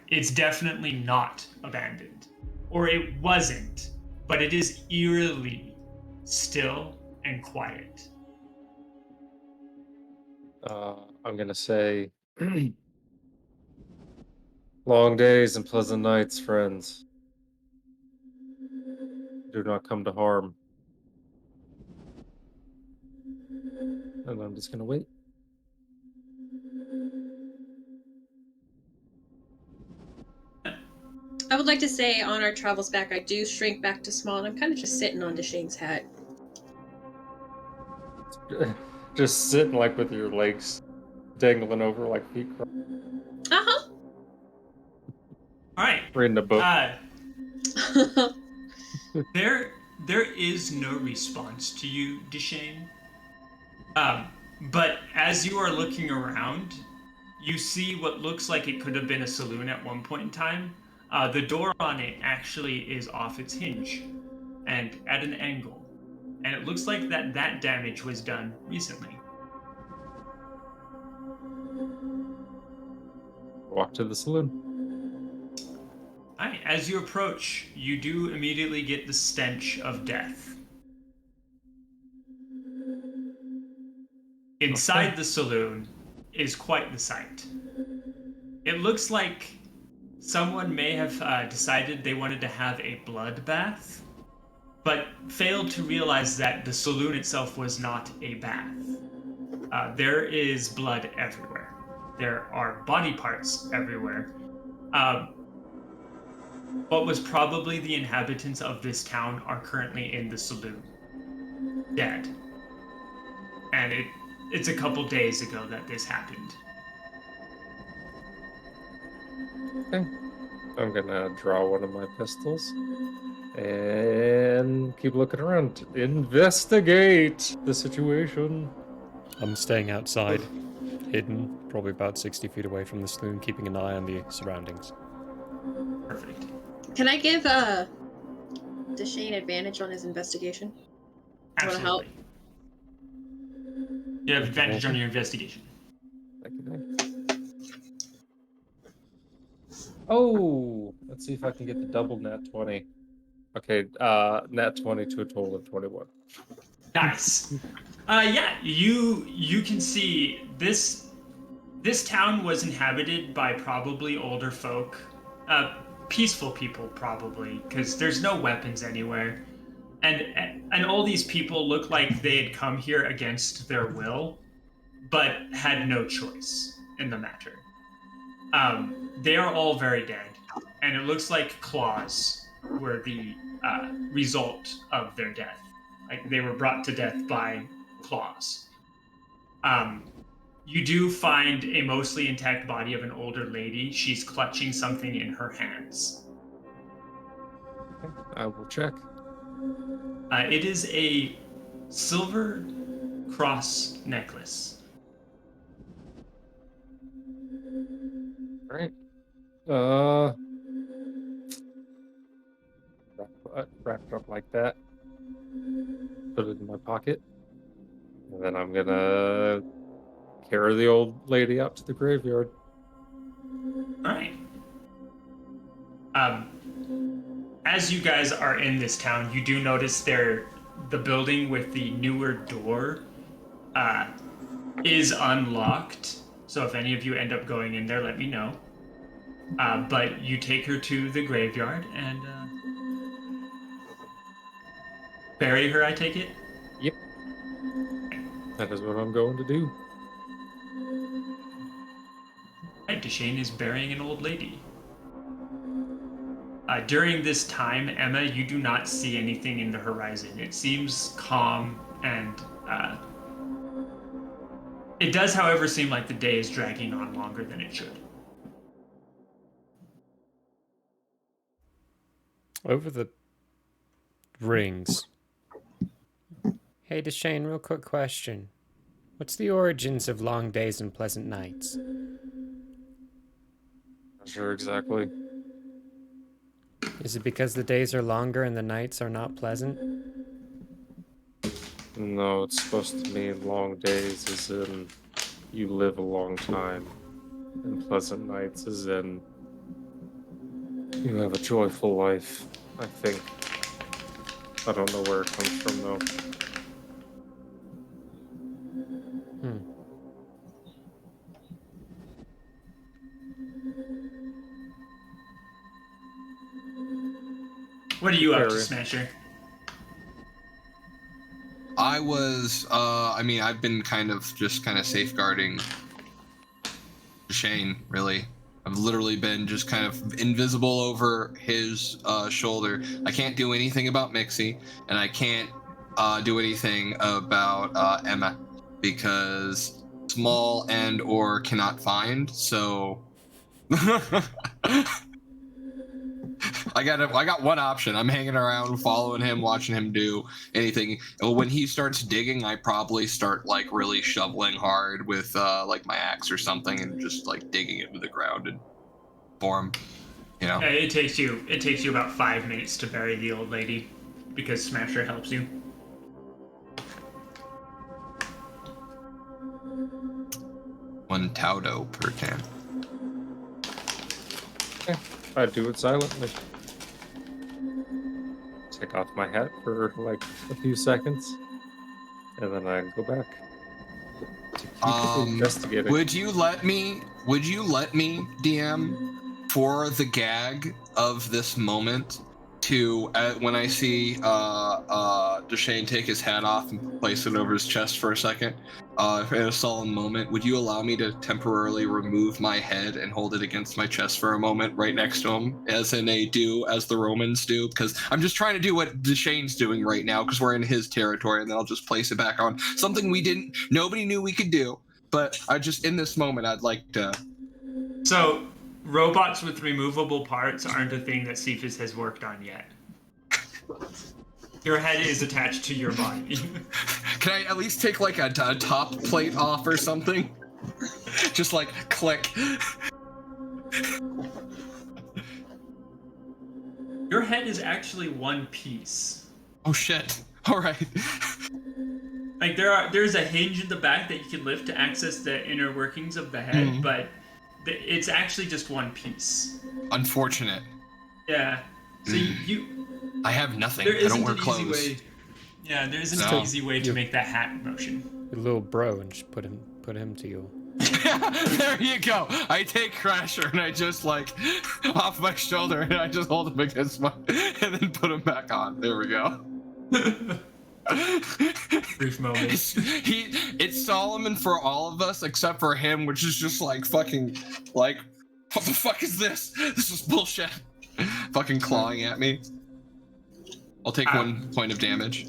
it's definitely not abandoned. Or it wasn't, but it is eerily still and quiet. I'm gonna say long days and pleasant nights, friends. Do not come to harm. And I'm just gonna wait. I would like to say on our travels back, I do shrink back to small, and I'm kind of just sitting on Deshane's hat. Just sitting like with your legs dangling over like feet. Uh-huh. All right. Reading a book. There is no response to you, Deshane. But as you are looking around, you see what looks like it could have been a saloon at one point in time. The door on it actually is off its hinge and at an angle. And it looks like that damage was done recently. Walk to the saloon. Alright, as you approach, you do immediately get the stench of death. Inside the saloon is quite the sight. It looks like someone may have decided they wanted to have a bloodbath, but failed to realize that the saloon itself was not a bath. There is blood everywhere. There are body parts everywhere. What was probably the inhabitants of this town are currently in the saloon, dead. And it's a couple days ago that this happened. Okay. I'm gonna draw one of my pistols and keep looking around. Investigate the situation. I'm staying outside, hidden, probably about 60 feet away from the saloon, keeping an eye on the surroundings. Perfect. Can I give Deshane advantage on his investigation? Absolutely. Help? You have advantage on your investigation. Oh, let's see if I can get the double nat 20. Okay, nat 20 to a total of 21. Nice. Yeah, you can see this town was inhabited by probably older folk, peaceful people probably, because there's no weapons anywhere, and all these people look like they had come here against their will, but had no choice in the matter. They are all very dead, and it looks like claws were the result of their death. Like they were brought to death by claws. You do find a mostly intact body of an older lady. She's clutching something in her hands. I will check. It is a silver cross necklace. All right. Wrap it up like that. Put it in my pocket. And then I'm gonna carry the old lady out to the graveyard. Alright. As you guys are in this town, you do notice the building with the newer door is unlocked. So if any of you end up going in there, let me know. But you take her to the graveyard and bury her, I take it? Yep. That is what I'm going to do. Right, Deshane is burying an old lady. During this time, Emma, you do not see anything in the horizon. It seems calm and it does, however, seem like the day is dragging on longer than it should. Over the rings. Hey, Deshane, real quick question. What's the origins of long days and pleasant nights? Not sure exactly. Is it because the days are longer and the nights are not pleasant? No, it's supposed to mean long days as in you live a long time. And pleasant nights as in you have a joyful life, I think. I don't know where it comes from though. What are you up to, Smasher? I was, I've been kind of safeguarding Shane, really. I've literally been just kind of invisible over his shoulder. I can't do anything about Mixie, and I can't do anything about Emma, because small and or cannot find, so... I got one option. I'm hanging around, following him, watching him do anything. When he starts digging, I probably start like really shoveling hard with like my axe or something, and just like digging into the ground and for him. You know. It takes you about 5 minutes to bury the old lady, because Smasher helps you. One Taudo per can. I do it silently. Take off my hat for like a few seconds, and then I go back. Investigating. Would you let me, DM, for the gag of this moment, to when I see Deshane take his hat off and place it over his chest for a second, in a solemn moment, would you allow me to temporarily remove my head and hold it against my chest for a moment right next to him, as in a do as the Romans do? Because I'm just trying to do what Deshane's doing right now, because we're in his territory, and then I'll just place it back on. Something nobody knew we could do, but I just, in this moment, I'd like to. So, robots with removable parts aren't a thing that Cephas has worked on yet. Your head is attached to your body. Can I at least take like a top plate off or something? Just like click. Your head is actually one piece. Oh shit. All right. Like there's a hinge in the back that you can lift to access the inner workings of the head, but it's actually just one piece. Unfortunate. Yeah. So you I have nothing. I don't wear clothes. Yeah, there isn't an easy way to make that hat motion. Your little bro, and just put him to you. There you go. I take Crasher and I just like off my shoulder and I just hold him against my and then put him back on. There we go. Brief moment. It's Solomon for all of us except for him, which is just like fucking like, what the fuck is this? This is bullshit. Fucking clawing at me. I'll take 1 point of damage.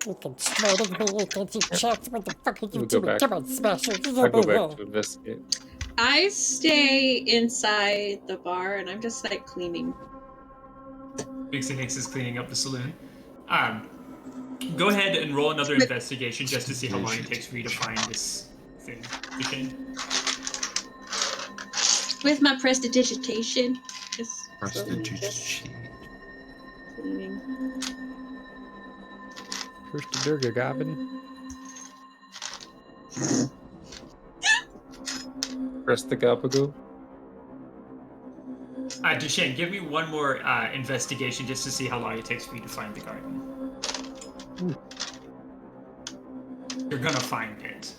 You can smite me, you can see checks. What the fuck are you doing? Come on, smash it. I go back to investigate. I stay inside the bar and I'm just like cleaning. Vixen Hicks is cleaning up the saloon. Go ahead and roll another investigation just to see how long it takes for you to find this thing. With my prestidigitation. Prestidigitation. Cleaning. First to Durga Goblin. Press the gabagoo. Deshane, give me one more investigation just to see how long it takes for you to find the garden. You're gonna find it.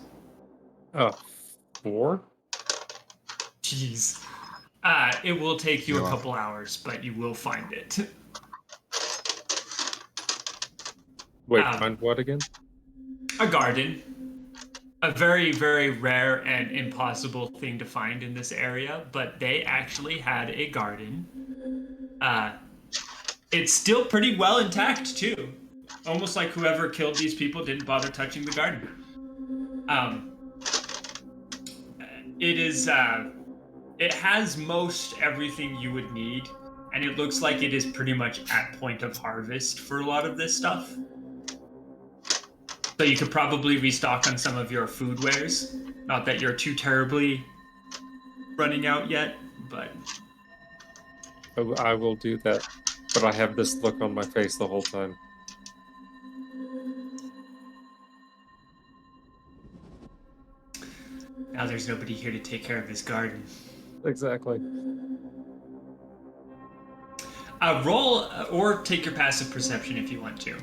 4? Jeez. It will take you a couple hours, but you will find it. Wait, find what again? A garden. A very, very rare and impossible thing to find in this area, but they actually had a garden. It's still pretty well intact, too. Almost like whoever killed these people didn't bother touching the garden. It has most everything you would need, and it looks like it is pretty much at point of harvest for a lot of this stuff. So you could probably restock on some of your food wares. Not that you're too terribly running out yet, but... I will do that, but I have this look on my face the whole time. Now there's nobody here to take care of his garden. Exactly. Roll or take your passive perception if you want to.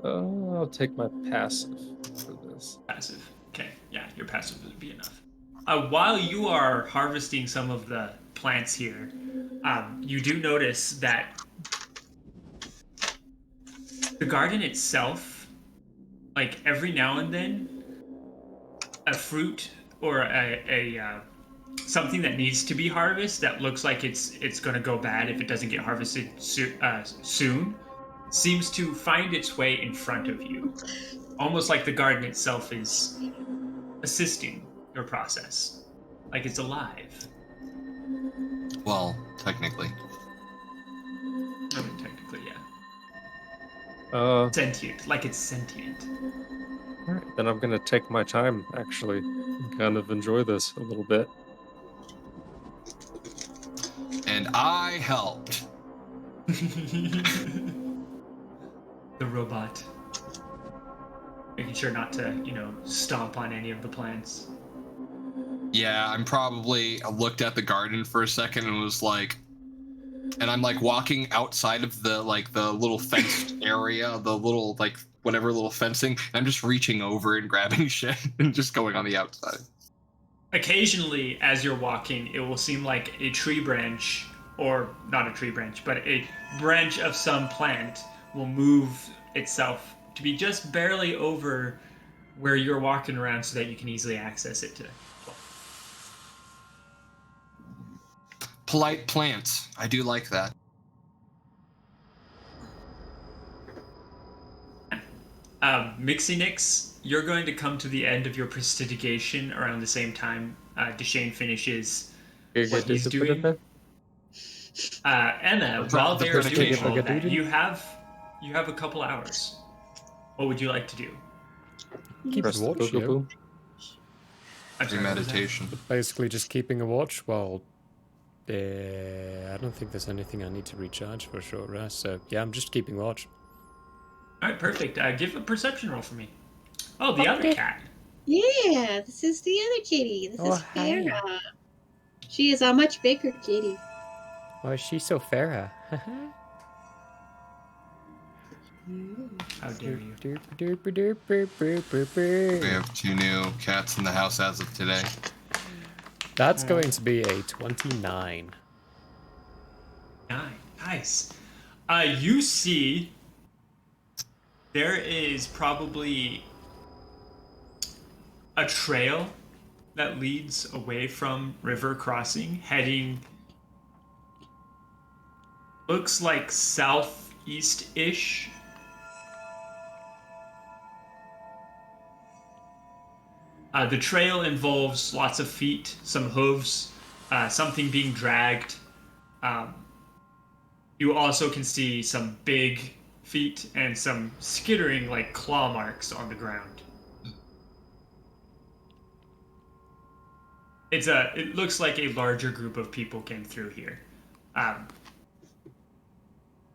I'll take my passive for this. Passive. Okay, yeah, your passive would be enough. While you are harvesting some of the plants here, you do notice that the garden itself, like every now and then, a fruit or a something that needs to be harvested that looks like it's going to go bad if it doesn't get harvested soon, seems to find its way in front of you. Almost like the garden itself is assisting your process. Like it's alive. Well, technically. Sentient, like it's sentient. All right, then I'm gonna take my time, actually, and kind of enjoy this a little bit. And I helped. The robot. Making sure not to, stomp on any of the plants. Yeah, I looked at the garden for a second and was like, and I'm like walking outside of the little fenced area, the little whatever little fencing, and I'm just reaching over and grabbing shit and just going on the outside. Occasionally, as you're walking, it will seem like a tree branch, or not a tree branch, but a branch of some plant will move itself to be just barely over where you're walking around so that you can easily access it to. Polite plants. I do like that. Mixinix, you're going to come to the end of your prestidigitation around the same time Deshane finishes what he's doing. Emma, while they're doing all of that, you have a couple hours. What would you like to do? Keep a watch, Boogaboo. Meditation. Basically just keeping a watch while... I don't think there's anything I need to recharge for a short rest, so yeah, I'm just keeping watch. Alright, perfect. Give a perception roll for me. Oh, the other cat. Yeah, this is the other kitty. This is hi. Farah. She is a much bigger kitty. Oh, she's so Farah. How dare you? We have 2 new cats in the house as of today. That's going to be a 29. 9. Nice. You see there is probably a trail that leads away from River Crossing, heading, looks like southeast-ish. The trail involves lots of feet, some hooves, something being dragged. You also can see some big feet and some skittering like claw marks on the ground. It looks like a larger group of people came through here.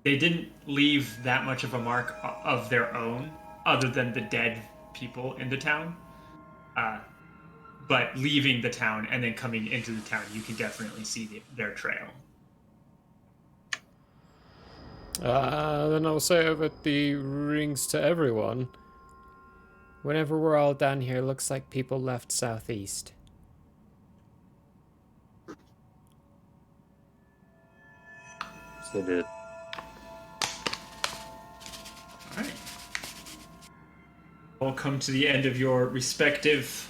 They didn't leave that much of a mark of their own, other than the dead people in the town. But leaving the town and then coming into the town, you can definitely see their trail. Then I'll say over the rings to everyone. Whenever we're all down here, looks like people left southeast. They did. Alright. We'll come to the end of your respective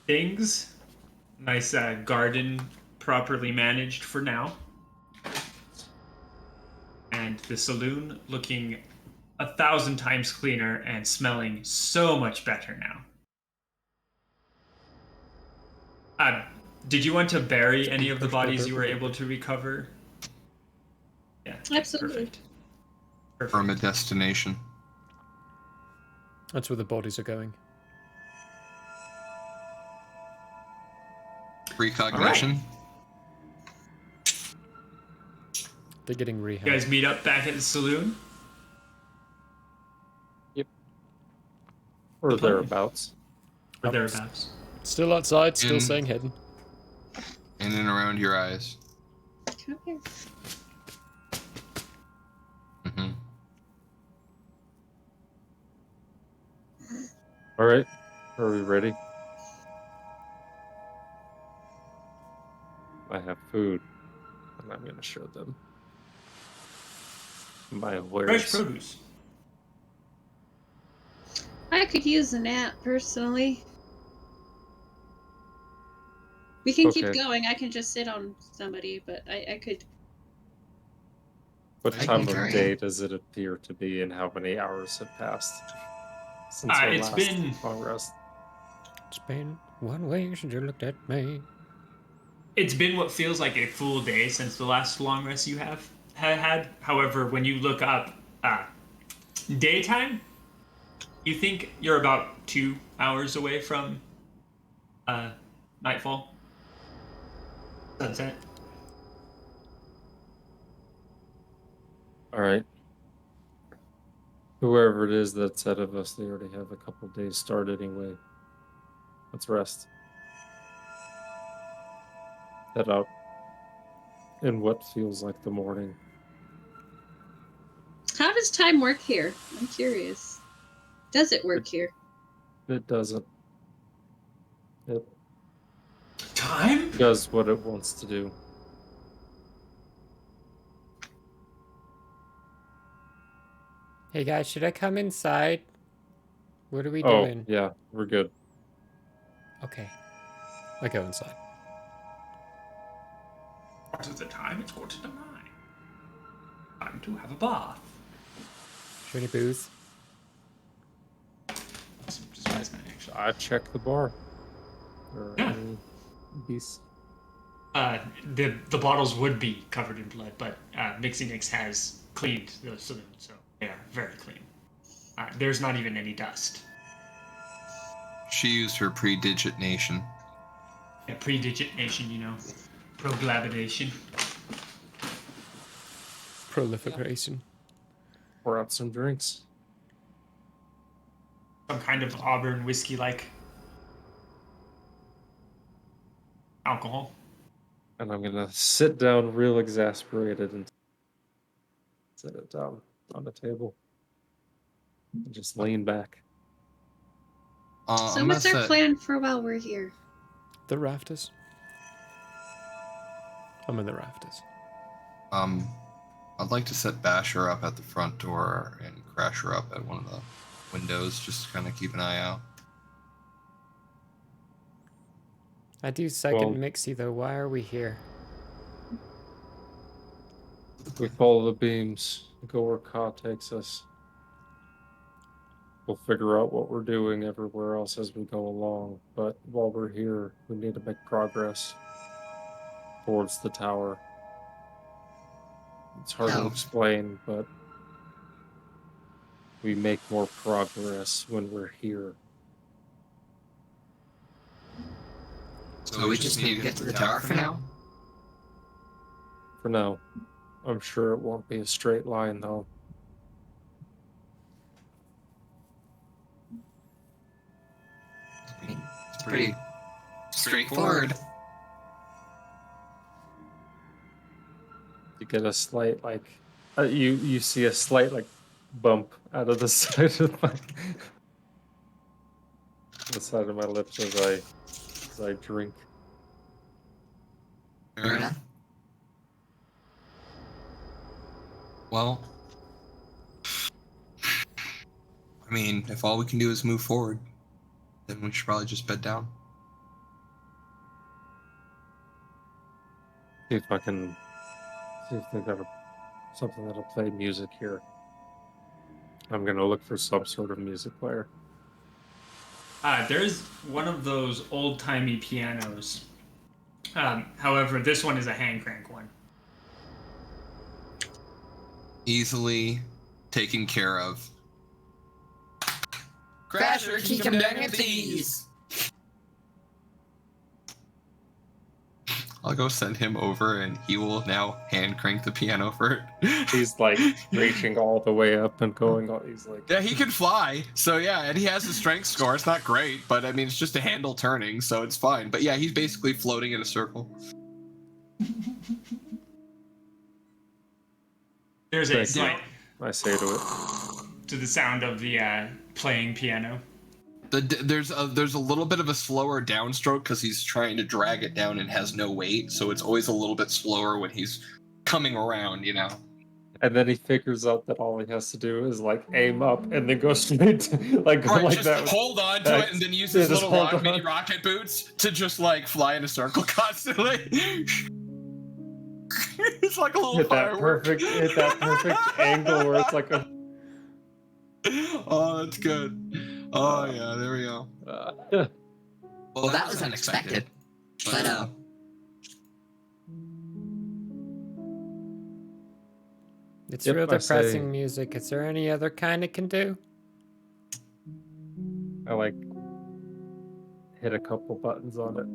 things. Nice garden, properly managed for now. And the saloon looking 1,000 times cleaner and smelling so much better now. Did you want to bury any of the bodies you were able to recover? Yeah. Absolutely. Perfect. From a destination. That's where the bodies are going. Precognition. Right. They're getting rehab. You guys meet up back at the saloon? Yep. Or thereabouts. Or thereabouts. Still outside, still saying hidden. In and around your eyes. Come here. Mm-hmm. All right. Are we ready? I have food, and I'm going to show them my wares. Fresh produce. I could use a nap, personally. We can keep going. I can just sit on somebody, but I could... What time of day does it appear to be, and how many hours have passed since our It's last been... long rest? It's been one way since you looked at me. It's been what feels like a full day since the last long rest you have had. However, when you look up, Daytime, you think you're about 2 hours away from nightfall? Sunset? All right. Whoever it is that's ahead of us, they already have a couple days started anyway. Let's rest. Head out in what feels like the morning. How does time work here? I'm curious. Does it work here? It doesn't. It Time does what it wants to do. Hey guys, should I come inside? What are we Oh, doing? yeah, we're good. Okay. I go inside. What is the time? It's 8:45. Time to have a bath. Is there any booze? I check the bar. Or Yeah. any beasts. The bottles would be covered in blood, but Mixinix has cleaned those, so they are very clean. There's not even any dust. She used her predigitation. Yeah, predigitation, proglabination. Proliferation. Pour out some drinks. Some kind of Auburn whiskey-like alcohol. And I'm gonna sit down real exasperated and set it down on the table. And just lean back. So what's our plan for while we're here? The rafters. I'm in the rafters. I'd like to set Basher up at the front door and Crasher up at one of the windows, just to kind of keep an eye out. I do second Mixie though. Why are we here? We follow the beams, go where Ka takes us. We'll figure out what we're doing everywhere else as we go along, but while we're here, we need to make progress towards the tower. It's hard to explain, but we make more progress when we're here. So we just need to get to the tower for now? For now. I'm sure it won't be a straight line, though. It's pretty straightforward. You get a slight, you see a slight, bump out of the side of my lips as I drink. Fair enough. Well, I mean, if all we can do is move forward, then we should probably just bed down. See if they've got something that'll play music here. I'm gonna look for some sort of music player. There's one of those old-timey pianos. However, this one is a hand crank one. Easily taken care of. Crasher, keep him down, please! I'll go send him over and he will now hand crank the piano for it. He's reaching all the way up and going, he's Yeah, he can fly. So yeah, and he has a strength score. It's not great, but I mean, it's just a handle turning, so it's fine. But yeah, he's basically floating in a circle. There's a slight I say to it. To the sound of the playing piano. There's a little bit of a slower downstroke because he's trying to drag it down and has no weight, so it's always a little bit slower when he's coming around, And then he figures out that all he has to do is aim up and then go straight to, just that. Hold on to it and then use his little mini rocket boots to just fly in a circle constantly. It's like a little hit firework. Hit that perfect angle where it's like a. Oh, that's good. Oh yeah, there we go. Well, that was unexpected. But It's Yep, real I say- depressing music. Is there any other kind it can do? I like hit a couple buttons on it,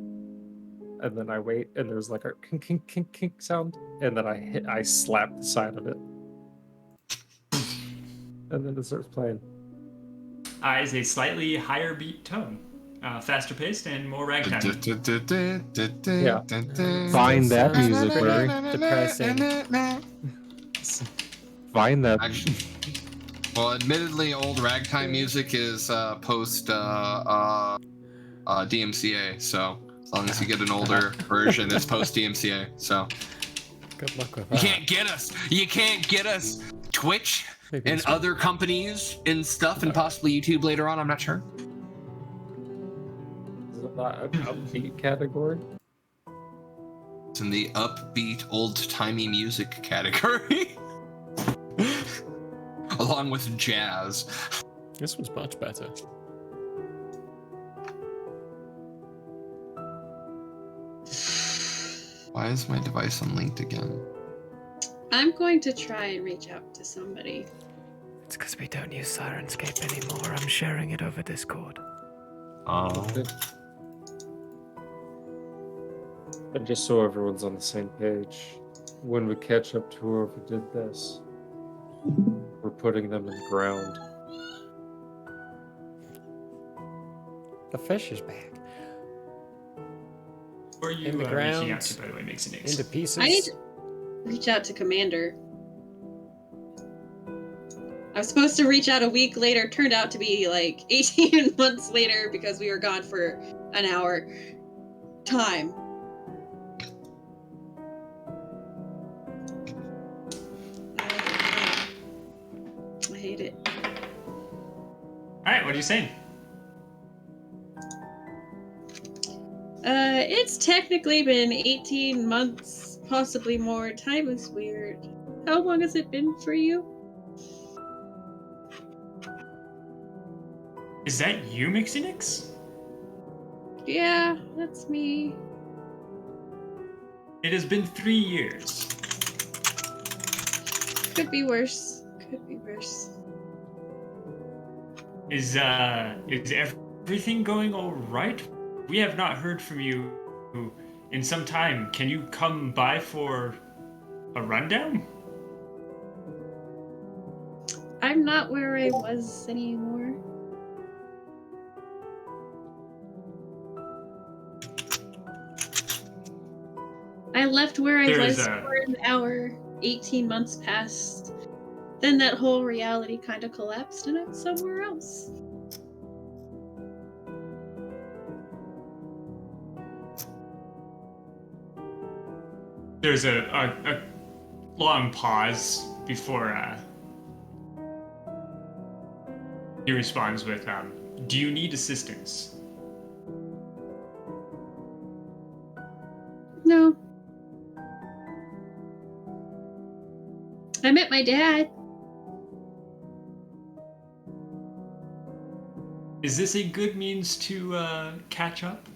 and then I wait, and there's like a kink kink kink kink sound, and then I slap the side of it, and then it starts playing. Is a slightly higher beat tone, faster paced and more ragtime. Yeah. Find that music, pretty Barry. depressing. Find that. Actually, well, admittedly, old ragtime music is post DMCA. So as long as you get an older version, it's post DMCA. So Good luck with you that. can't get us. You can't get us. Twitch Maybe and this one. other companies and stuff, and possibly YouTube later on. I'm not sure. Is it not an upbeat category? It's in the upbeat, old-timey music category, along with jazz. This one's much better. Why is my device unlinked again? I'm going to try and reach out to somebody. It's because we don't use Sirenscape anymore. I'm sharing it over Discord. Oh. And just so everyone's on the same page, when we catch up to whoever did this, we're putting them in the ground. The fish is back. Or you In the reaching out ground, to, by the way, makes it into pieces. I need to reach out to Commander. I was supposed to reach out a week later, turned out to be like 18 months later because we were gone for an hour. Time. I hate it. Alright, what are you saying? It's technically been 18 months, possibly more. Time is weird. How long has it been for you? Is that you, Mixinix? Yeah, that's me. It has been 3 years. Could be worse. Could be worse. Is everything going all right? We have not heard from you in some time. Can you come by for a rundown? I'm not where I was anymore. I left where I There's was for an hour. 18 months passed. Then that whole reality kind of collapsed and I'm somewhere else. There's a long pause before he responds with, do you need assistance? No. I met my dad. Is this a good means to catch up?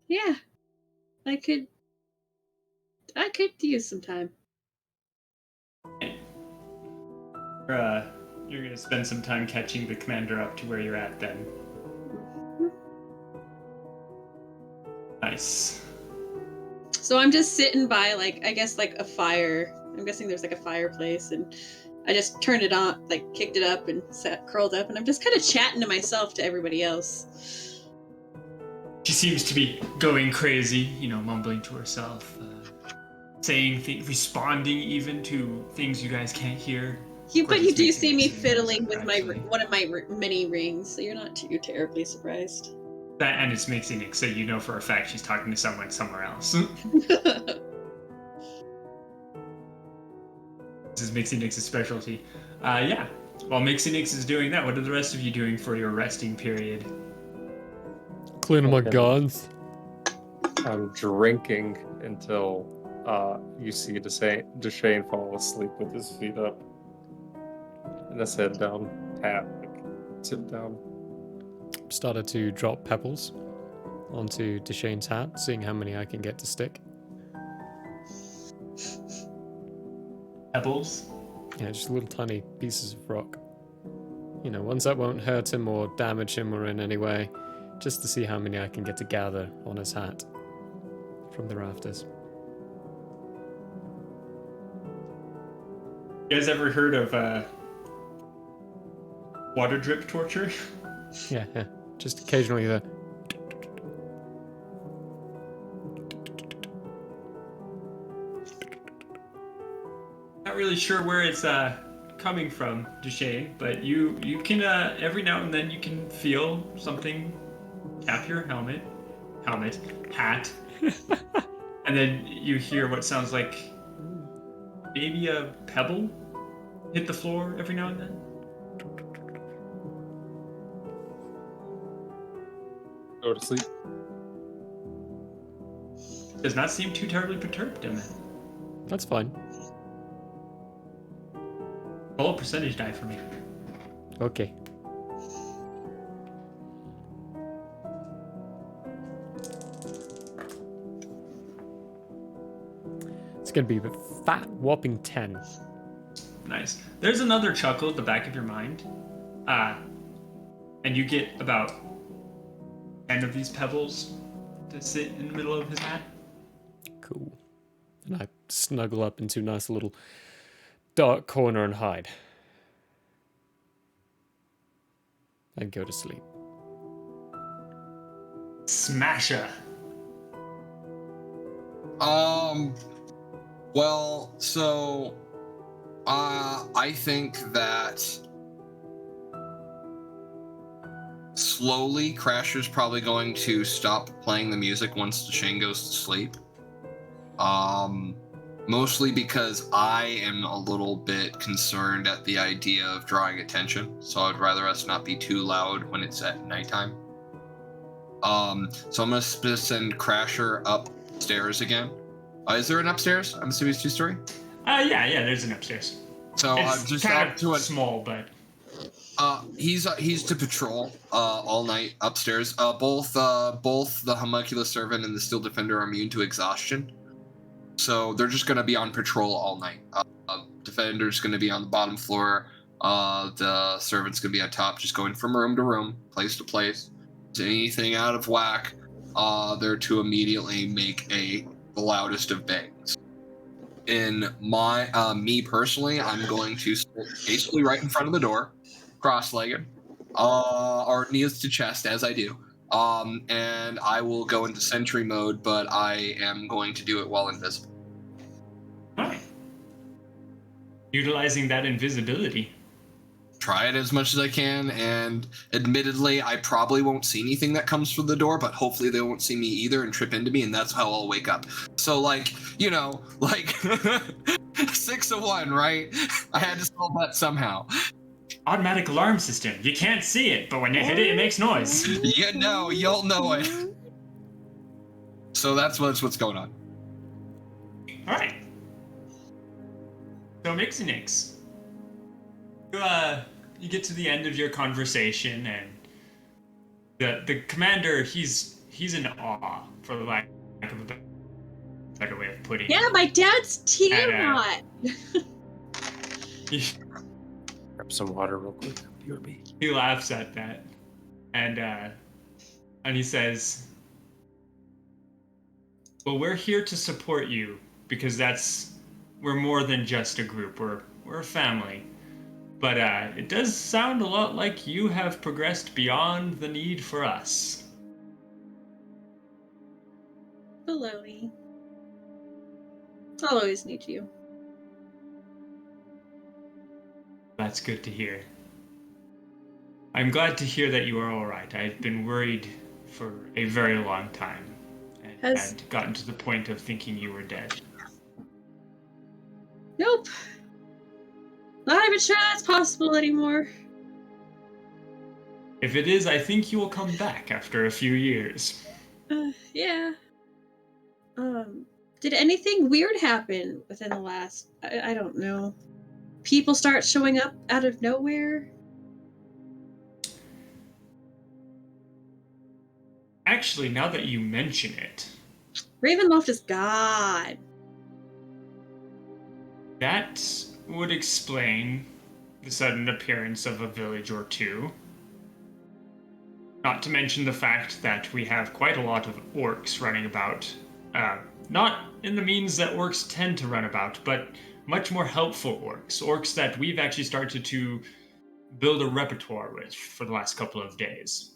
Yeah. I could use some time. You're gonna spend some time catching the commander up to where you're at then. Nice. So I'm just sitting by, like, I guess, like, a fire. I'm guessing there's, like, a fireplace, and I just turned it on, like, kicked it up and sat curled up, and I'm just kind of chatting to myself to everybody else. She seems to be going crazy, mumbling to herself, saying things, responding even to things you guys can't hear. But you do Makes see me sense, fiddling with actually. one of my many rings, so you're not too terribly surprised. That and it's Mixinix, so you know for a fact she's talking to someone somewhere else. This is Mixinix's specialty. Yeah. While Mixinix is doing that, what are the rest of you doing for your resting period? Cleaning my Okay. guns. I'm drinking until you see Deshane fall asleep with his feet up and his head down, tip down. Started to drop pebbles onto Deshane's hat, seeing how many I can get to stick. pebbles. Yeah, just little tiny pieces of rock. You know, ones that won't hurt him or damage him or in any way. Just to see how many I can get to gather on his hat from the rafters. You guys ever heard of water drip torture? Yeah. Just occasionally the... Not really sure where it's coming from, Duchesne, but you can every now and then you can feel something tap your hat, and then you hear what sounds like maybe a pebble hit the floor every now and then. Go to sleep. Does not seem too terribly perturbed, Emma. That's fine. Roll a percentage die for me. Okay. It's gonna be a fat whopping 10. Nice. There's another chuckle at the back of your mind. And you get about 10 of these pebbles to sit in the middle of his hat. Cool. And I snuggle up into a nice little dark corner and hide. And go to sleep. Smasher. Well, so I think that slowly Crasher's probably going to stop playing the music once Duchesne goes to sleep. Mostly because I am a little bit concerned at the idea of drawing attention, so I'd rather us not be too loud when it's at nighttime. So I'm gonna send Crasher upstairs again. Is there an upstairs? I'm assuming it's 2-story? Yeah, there's an upstairs. So it's I'm just kind up of to a small, but he's to patrol all night upstairs. Both the homunculus servant and the steel defender are immune to exhaustion, so they're just gonna be on patrol all night. Defender's gonna be on the bottom floor. The servant's gonna be on top, just going from room to room, place to place. Is anything out of whack? They're to immediately make the loudest of bangs. In my me personally, I'm going to sit basically right in front of the door, cross-legged, or knees to chest as I do. And I will go into sentry mode, but I am going to do it while invisible. Alright. Utilizing that invisibility. Try it as much as I can, and admittedly, I probably won't see anything that comes through the door, but hopefully they won't see me either and trip into me, and that's how I'll wake up. So, 6 of 1, right? I had to solve that somehow. Automatic alarm system. You can't see it, but when you hit it, it makes noise. You'll know it. So that's what's going on. Alright. So Mixinix. You get to the end of your conversation, and the commander, he's in awe, for the lack of a better way of putting it. Yeah, my dad's Tiamat. Grab some water real quick. BRB. He laughs at that, and he says, "Well, we're here to support you because we're more than just a group. We're a family." But it does sound a lot like you have progressed beyond the need for us. Baloney. I'll always need you. That's good to hear. I'm glad to hear that you are all right. I've been worried for a very long time and had gotten to the point of thinking you were dead. Nope. Not even sure that's possible anymore. If it is, I think you will come back after a few years. Yeah. Did anything weird happen within the last... I don't know. People start showing up out of nowhere? Actually, now that you mention it... Ravenloft is God. That would explain the sudden appearance of a village or two. Not to mention the fact that we have quite a lot of orcs running about. Not in the means that orcs tend to run about, but much more helpful orcs. Orcs that we've actually started to build a repertoire with for the last couple of days.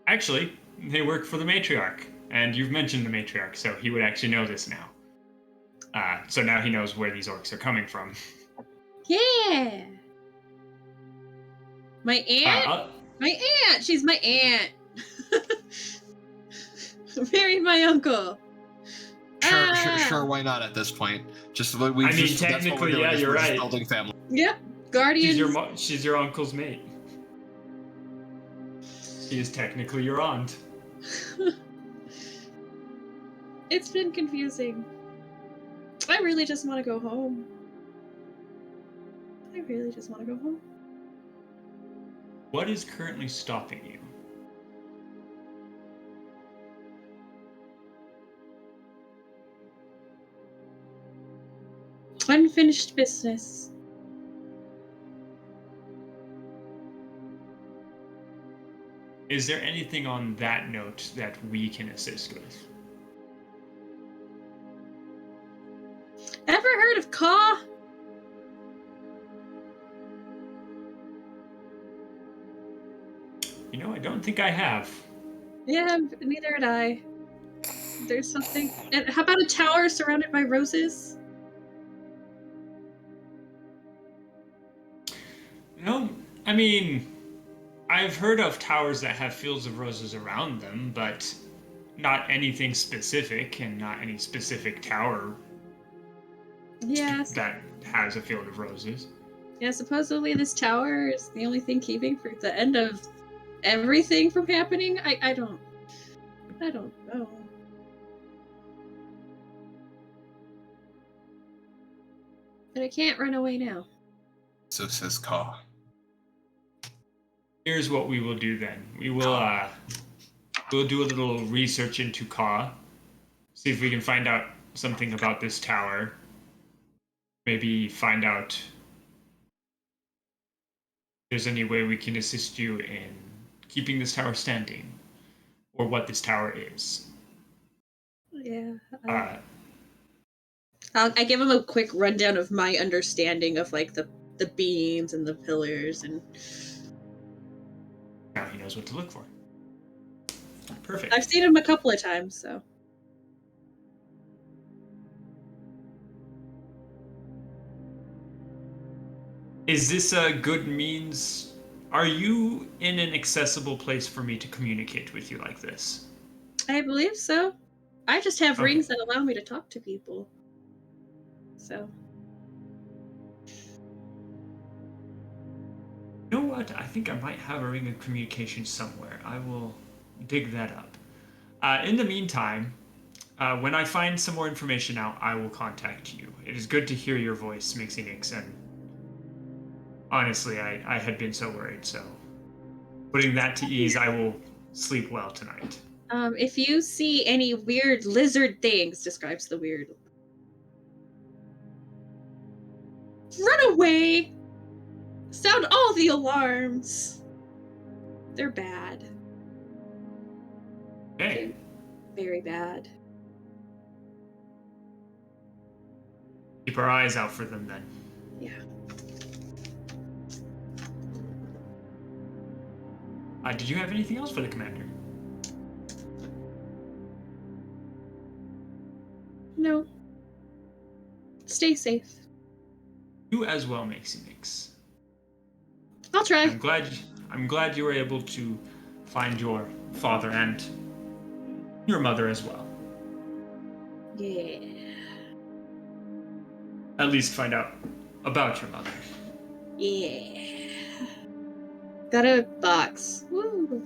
Actually, they work for the matriarch, and you've mentioned the matriarch, so he would actually know this now. So now he knows where these orcs are coming from. Yeah. My aunt? My aunt! She's my aunt! Marry my uncle! Sure, why not at this point? Just we. I mean, just, technically, yeah, you're right. Building family. Yep, guardians. She's your uncle's mate. She is technically your aunt. It's been confusing. I really just want to go home. I really just want to go home. What is currently stopping you? Unfinished business. Is there anything on that note that we can assist with? Ever heard of Caw? You know, I don't think I have. Yeah, neither had I. There's something. And how about a tower surrounded by roses? No, I mean, I've heard of towers that have fields of roses around them, but not anything specific, and not any specific tower Yes. that has a field of roses. Yeah, supposedly this tower is the only thing keeping for the end of everything from happening. I don't know. But I can't run away now. So says Caw. Here's what we will do then. We'll do a little research into Caw. See if we can find out something about this tower. Maybe find out if there's any way we can assist you in keeping this tower standing, or what this tower is. Yeah. I give him a quick rundown of my understanding of like the beams and the pillars, and now he knows what to look for. Perfect. I've seen him a couple of times, so. Is this a good means? Are you in an accessible place for me to communicate with you like this? I believe so. I just have Okay. rings that allow me to talk to people. So. You know what? I think I might have a ring of communication somewhere. I will dig that up. In the meantime, when I find some more information out, I will contact you. It is good to hear your voice, Mixie, and honestly, I had been so worried, so putting that to ease, I will sleep well tonight. If you see any weird lizard things, describes the weird. Run away! Sound all the alarms! They're bad. Okay. Very bad. Keep our eyes out for them then. Yeah. Did you have anything else for the commander? No. Stay safe. You as well, Mix. I'll try. I'm glad you were able to find your father and your mother as well. Yeah. At least find out about your mother. Yeah. Got a box. Woo.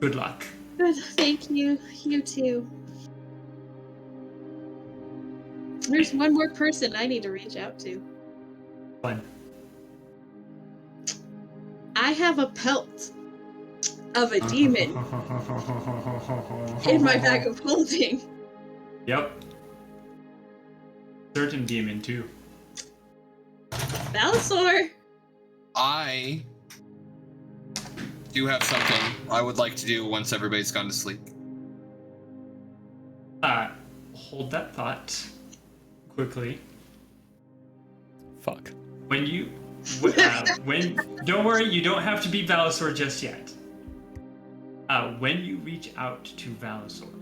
Good luck. Good. Thank you. You too. There's one more person I need to reach out to. Fun. I have a pelt of a demon in my bag of holding. Yep. certain demon too. Balasor. I do have something I would like to do once everybody's gone to sleep. Hold that thought quickly. Fuck. When don't worry, you don't have to be Balasor just yet. When you reach out to Balasor,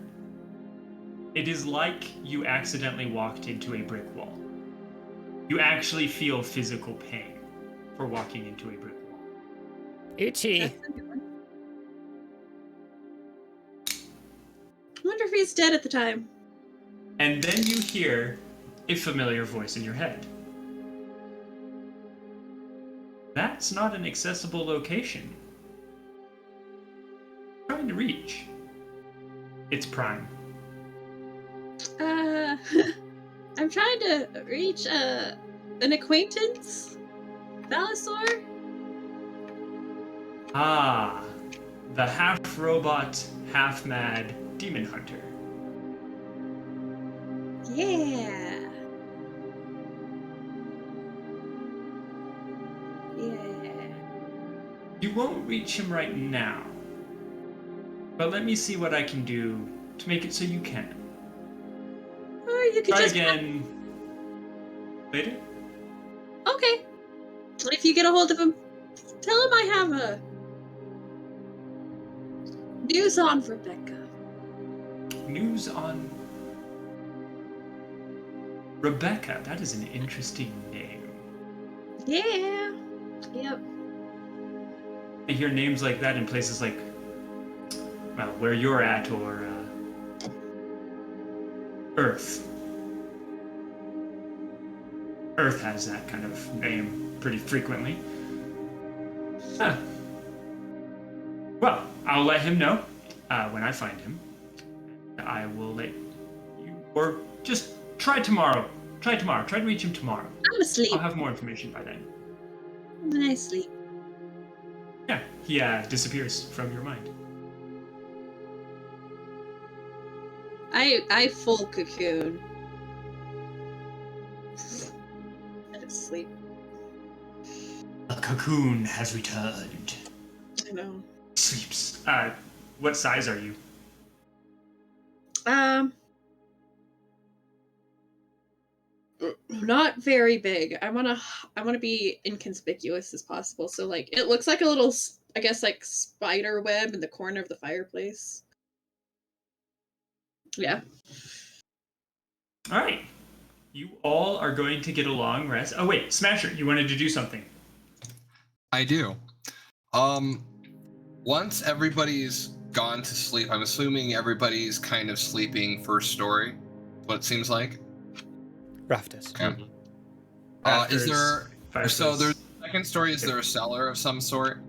it is like you accidentally walked into a brick wall. You actually feel physical pain for walking into a brick wall. Itchy. I wonder if he's dead at the time. And then you hear a familiar voice in your head. That's not an accessible location. Trying to reach. It's Prime. I'm trying to reach an acquaintance. Balasor? Ah, the half-robot, half-mad demon hunter. Yeah. You won't reach him right now. But let me see what I can do to make it so you can. Or you could Try just again later. Okay. If you get a hold of him, tell him I have a news on Rebecca. News on Rebecca. That is an interesting name. Yeah. Yep. I hear names like that in places like, well, where you're at, or Earth. Earth has that kind of name pretty frequently. Huh. Well, I'll let him know when I find him. I will let you, or just try tomorrow. Try tomorrow. Try to reach him tomorrow. I'm asleep. I'll have more information by then. Have a nice sleep. Yeah, he disappears from your mind. I full cocoon. And sleep. The cocoon has returned. I know. Sleeps. What size are you? Not very big. I wanna be inconspicuous as possible. So like, it looks like a little, I guess, like spider web in the corner of the fireplace. Yeah. All right. You all are going to get a long rest. Oh wait, Smasher, you wanted to do something. I do. Once everybody's gone to sleep, I'm assuming everybody's kind of sleeping first story. What it seems like. Rafters. Okay. Rafters, Is there? fireplace. So there's second story. Is there a cellar of some sort?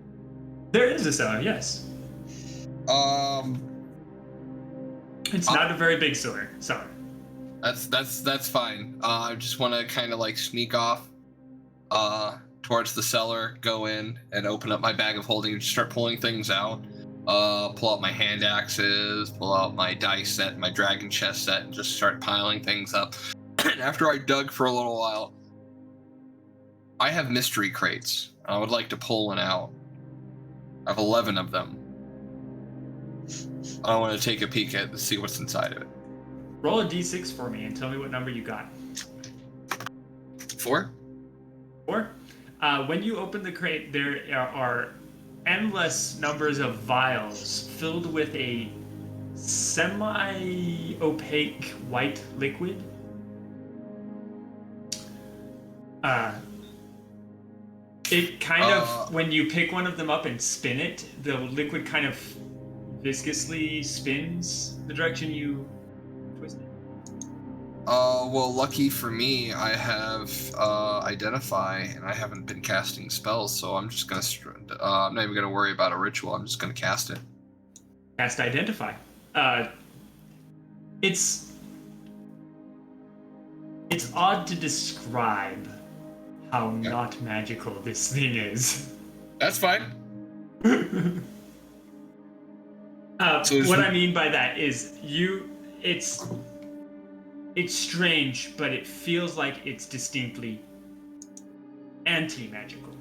There is a cellar, yes. It's not a very big cellar. That's fine. I just want to kind of like sneak off towards the cellar, go in and open up my bag of holding and just start pulling things out. Pull out my hand axes, pull out my dice set, my dragon chest set, and just start piling things up. And after I dug for a little while, I have mystery crates. I would like to pull one out. I have 11 of them. I want to take a peek at it to see what's inside of it. Roll a d6 for me and tell me what number you got. 4? 4? When you open the crate, there are endless numbers of vials filled with a semi-opaque white liquid. It kind of, when you pick one of them up and spin it, the liquid kind of viscously spins the direction you twist it. Well, lucky for me, I have Identify, and I haven't been casting spells, so I'm just gonna. I'm not even gonna worry about a ritual. I'm just gonna cast it. Cast Identify. It's odd to describe how not magical this thing is. That's fine. What I mean by that is It's strange, but it feels like it's distinctly anti-magical.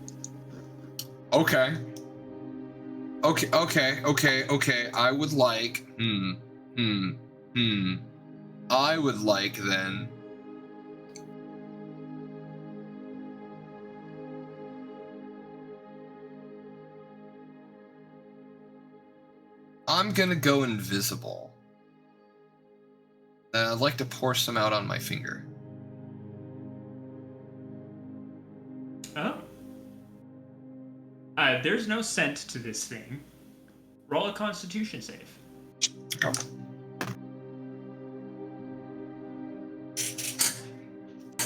Okay. I would like. I would like then. I'm gonna go invisible. And I'd like to pour some out on my finger. Oh. There's no scent to this thing. Roll a Constitution save. Go. Do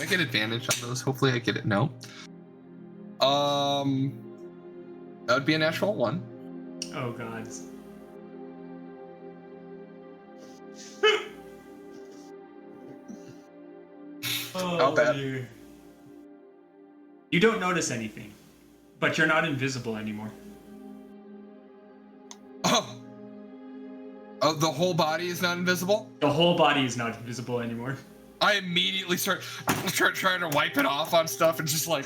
I get advantage on those? Hopefully I get it. No. That would be a natural 1. Oh god. Not bad. Dear. You don't notice anything, but you're not invisible anymore. Oh, the whole body is not invisible? The whole body is not invisible anymore. I immediately start trying to wipe it off on stuff and just like,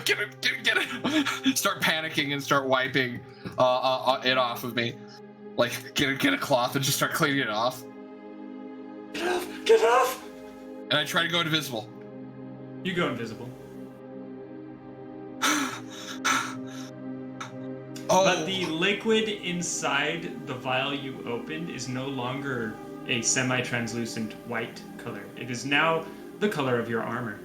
get it. Start panicking and start wiping it off of me. Like, get a cloth and just start cleaning it off. Get off! And I try to go invisible. You go invisible. But the liquid inside the vial you opened is no longer a semi-translucent white color. It is now the color of your armor.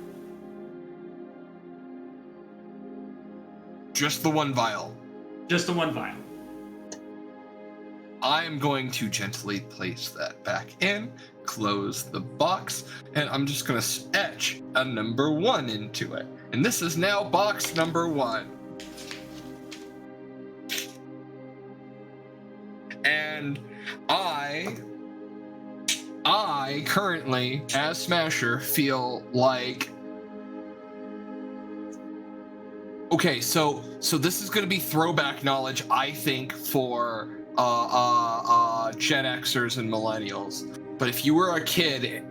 Just the one vial. Just the one vial. I am going to gently place that back in, close the box, and I'm just going to etch a number 1 into it. And this is now box number 1. And I currently, as Smasher, feel like... Okay, so this is going to be throwback knowledge, I think, for Gen Xers and millennials. But if you were a kid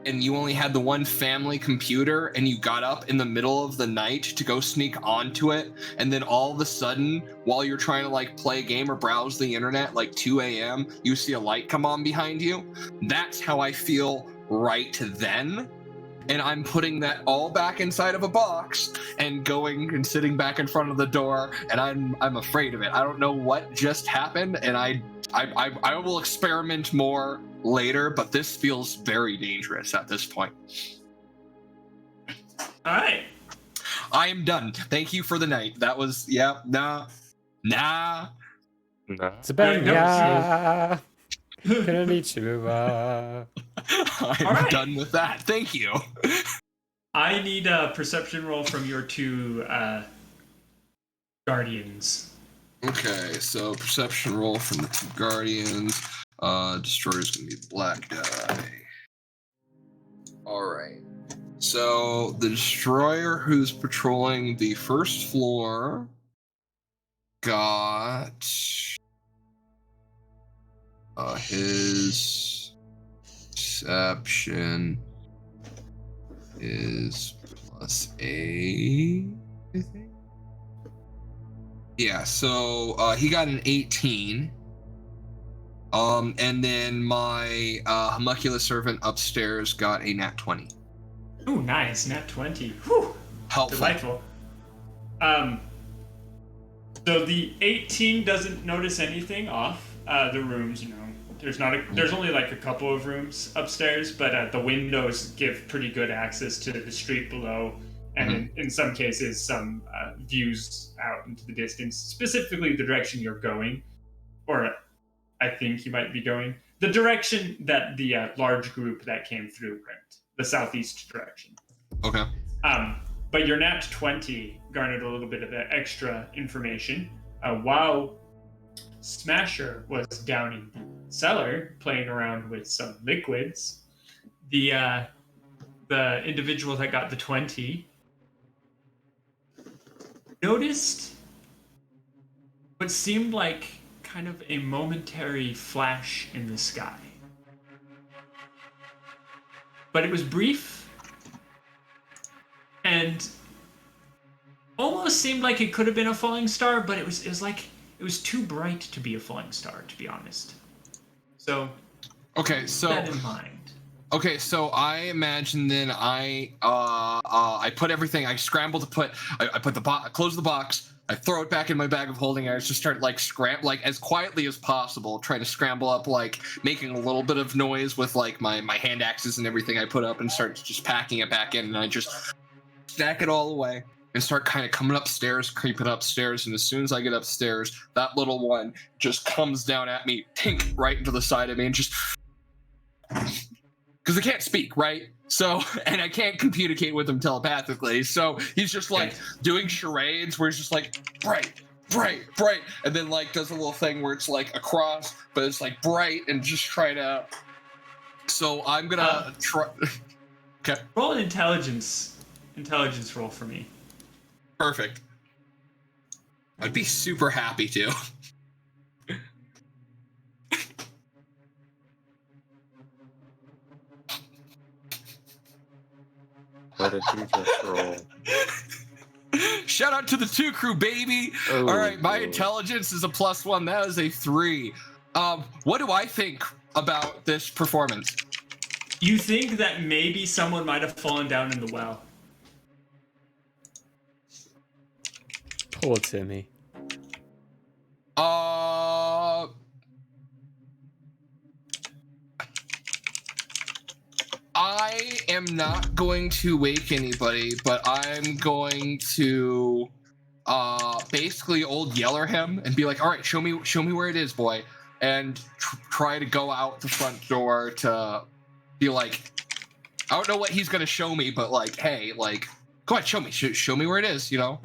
and you only had the one family computer and you got up in the middle of the night to go sneak onto it, and then all of a sudden, while you're trying to like play a game or browse the internet, like 2 a.m., you see a light come on behind you, that's how I feel right then. And I'm putting that all back inside of a box and going and sitting back in front of the door, and I'm afraid of it. I don't know what just happened, and I will experiment more later, but this feels very dangerous at this point. All right. I am done. Thank you for the night. That was, nah. It's about Konnichiwa. I'm done with that. Thank you. I need a perception roll from your 2 guardians. Okay, so perception roll from the 2 guardians. Destroyer's gonna be the black die. Alright. So the destroyer who's patrolling the first floor got his perception is +8, I think. Yeah, so he got an 18. And then my homunculus servant upstairs got a nat 20. Ooh, nice, nat 20. Whew. Helpful. Delightful. So the 18 doesn't notice anything off the rooms, you know. There's only like a couple of rooms upstairs, but the windows give pretty good access to the street below, and in some cases, some views out into the distance, specifically the direction you're going, or I think you might be going. The direction that the large group that came through went, the southeast direction. Okay. But your nat 20 garnered a little bit of extra information. While Smasher was down in the cellar playing around with some liquids, the individual that got the 20 noticed what seemed like kind of a momentary flash in the sky. but it was brief and almost seemed like it could have been a falling star, but it was too bright to be a falling star, to be honest. So okay, so keep that in mind. Okay, so I imagine then I put everything. I scramble to put. I put the box. Close the box. I throw it back in my bag of holding. I just start like as quietly as possible, trying to scramble up, like making a little bit of noise with like my hand axes and everything I put up, and start just packing it back in. And I just stack it all away and start kind of coming upstairs, creeping upstairs. And as soon as I get upstairs, that little one just comes down at me, tink, right into the side of me, and just. Because I can't speak, right? So, and I can't communicate with him telepathically. So he's just like doing charades where he's just like, bright, bright, bright. And then like does a little thing where it's like across, but it's like bright and just try to. So I'm going to try. Okay. Roll an intelligence roll for me. Perfect. I'd be super happy to. What did you just roll? Shout out to the 2 crew, baby. Oh, all right, my boy. intelligence is a +1. That is a 3. What do I think about this performance? You think that maybe someone might have fallen down in the well. Poor Timmy. I am not going to wake anybody, but I'm going to basically old yeller him and be like, all right, show me where it is, boy, and try to go out the front door to be like, I don't know what he's gonna show me, but like, hey, like, go ahead, show me where it is, you know.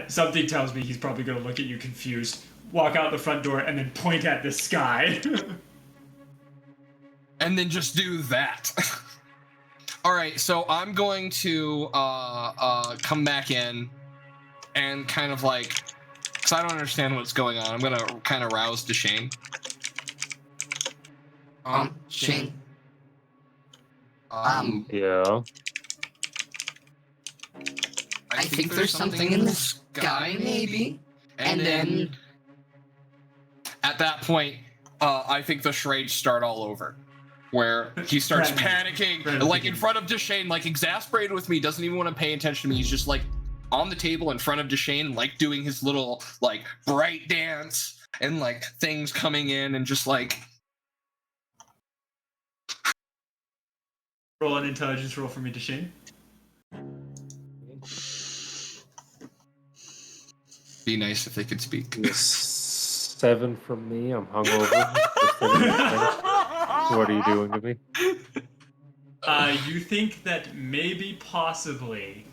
Something tells me he's probably gonna look at you confused, walk out the front door, and then point at the sky. And then just do that. All right, so I'm going to come back in and kind of like, because I don't understand what's going on, I'm gonna kind of rouse Deshane. Shane. Yeah. I think there's something in the sky, maybe. And then at that point, I think the charades start all over, where he starts panicking, like in front of Deshane, like exasperated with me, doesn't even want to pay attention to me. He's just like on the table in front of Deshane, like doing his little like bright dance and like things coming in and just like. Roll an intelligence roll for me, Deshane. Be nice if they could speak. 7 from me. I'm hungover. What are you doing to me? You think that maybe, possibly,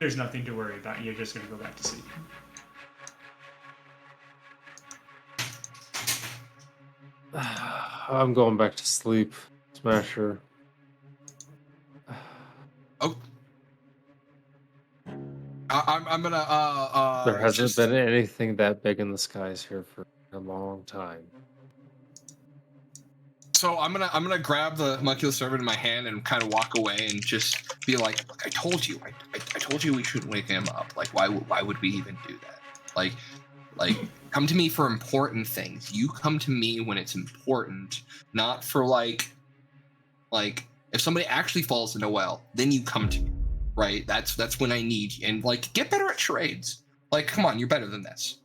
there's nothing to worry about. You're just gonna go back to sleep. I'm going back to sleep. Smasher. Oh. I'm gonna there hasn't been anything that big in the skies here for a long time. So I'm gonna grab the homunculus servant in my hand and kind of walk away and just be like, look, I told you we shouldn't wake him up. Like, why would we even do that? Like come to me for important things. You come to me when it's important, not for like if somebody actually falls in a well, then you come to me, right? That's when I need you. And like, get better at charades. Like, come on, you're better than this.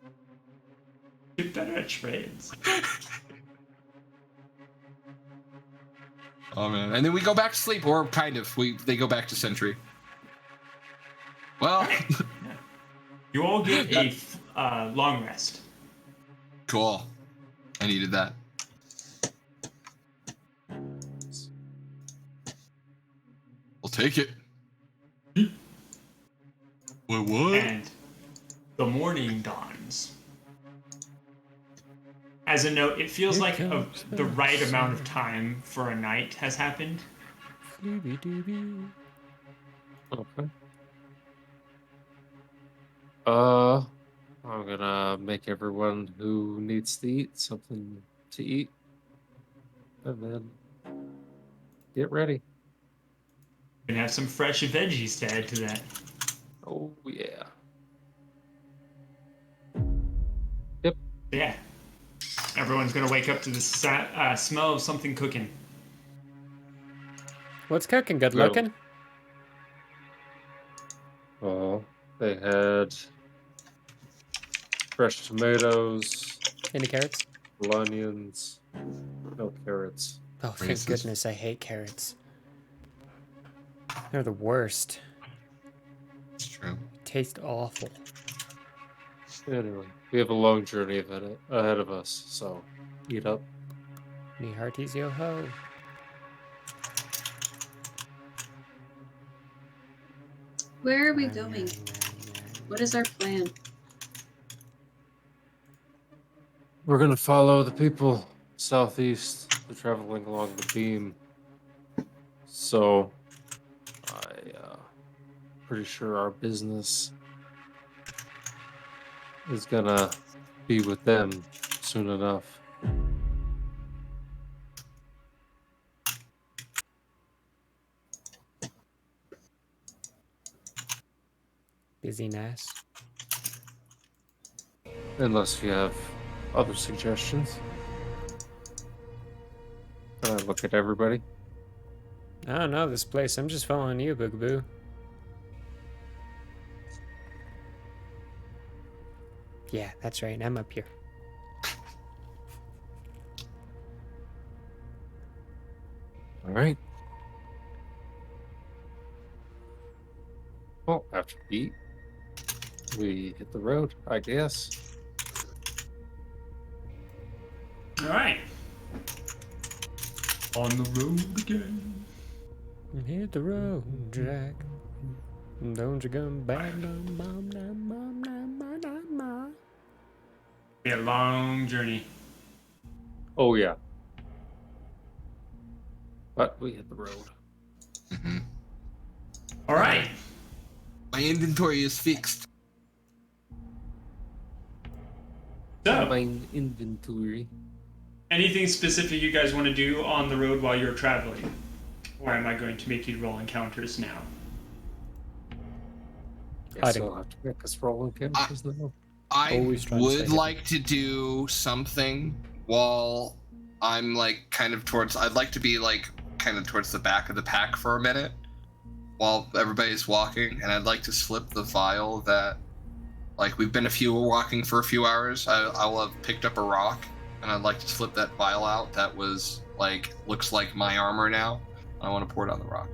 Get better at charades. Oh man, and then we go back to sleep, or kind of. They go back to Sentry. Well, you all get a long rest. Cool. I needed that. We'll take it. Wait, what? And the morning dawns. As a note, it feels like the right amount of time for a night has happened. Okay. I'm gonna make everyone who needs to eat something to eat. And then Get ready. Gonna have some fresh veggies to add to that. Oh yeah. Yeah. Everyone's gonna wake up to the smell of something cooking. What's cooking? Good Well, looking? Well, they had fresh tomatoes, Any carrots? onions, no carrots. Oh, thank goodness, I hate carrots. They're the worst. It's true. Taste awful. Anyway, we have a long journey ahead of us, so eat up. Me hearties yo ho. Where are we going? What is our plan? We're gonna follow the people southeast. They're traveling along the beam. So, pretty sure our business is gonna be with them soon enough. Busyness. Unless you have other suggestions. Can I look at everybody? I don't know this place. I'm just following you, Boogaboo. Yeah, that's right. I'm up here. All right. Well, after we eat, we hit the road, I guess. All right. On the road again. Hit the road, Jack. Don't you come back, no, mom, no, mom, no, mom, no, mom. Be a long journey. Oh yeah. But we hit the road. Mm-hmm. All right. My inventory is fixed. So, My inventory. anything specific you guys want to do on the road while you're traveling? Or am I going to make you roll encounters now? Guess I'll have to make us roll encounters now. I Always trying to stay would hidden. like to do something while I'm like kind of towards. I'd like to be like kind of towards the back of the pack for a minute while everybody's walking, and I'd like to slip the vial that, like, we've been walking for a few hours. I will have picked up a rock, and I'd like to slip that vial out that was like looks like my armor now. I want to pour it on the rock.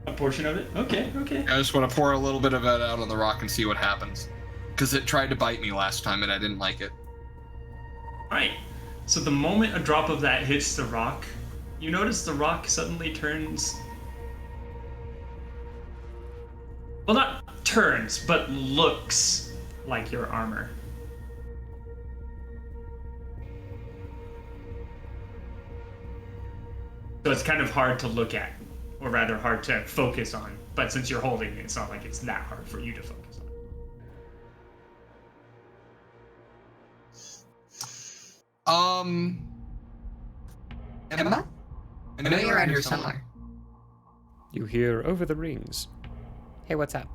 A portion of it? Okay, okay. I just want to pour a little bit of it out on the rock and see what happens. Because it tried to bite me last time and I didn't like it. Alright. So the moment a drop of that hits the rock, you notice the rock suddenly turns... Well, not turns, but looks like your armor. So it's kind of hard to look at, or rather hard to focus on. But since you're holding it, it's not like it's that hard for you to focus on. Emma? I know you're around here somewhere. You hear over the rings. Hey, what's up?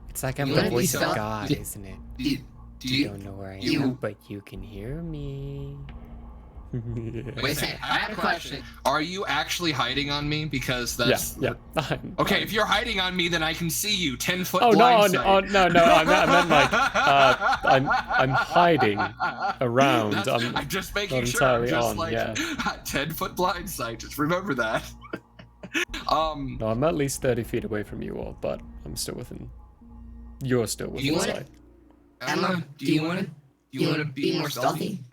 It's like I'm You the wanna be voice of stealth- God, do- isn't it? Do You you don't know where I you- am, but you can hear me. Wait a second, I have a question. Are you actually hiding on me? Because that's... Yeah. Okay, if you're hiding on me, then I can see you. 10-foot Oh no! blind No! sight. No! I meant like I'm hiding around. I'm just making not sure. I'm entirely just on. like Yeah. 10-foot blind sight. Just remember that. No, I'm at least 30 feet away from you all, but I'm still within. You're still within You wanna- sight. Emma, do you want to be more stealthy?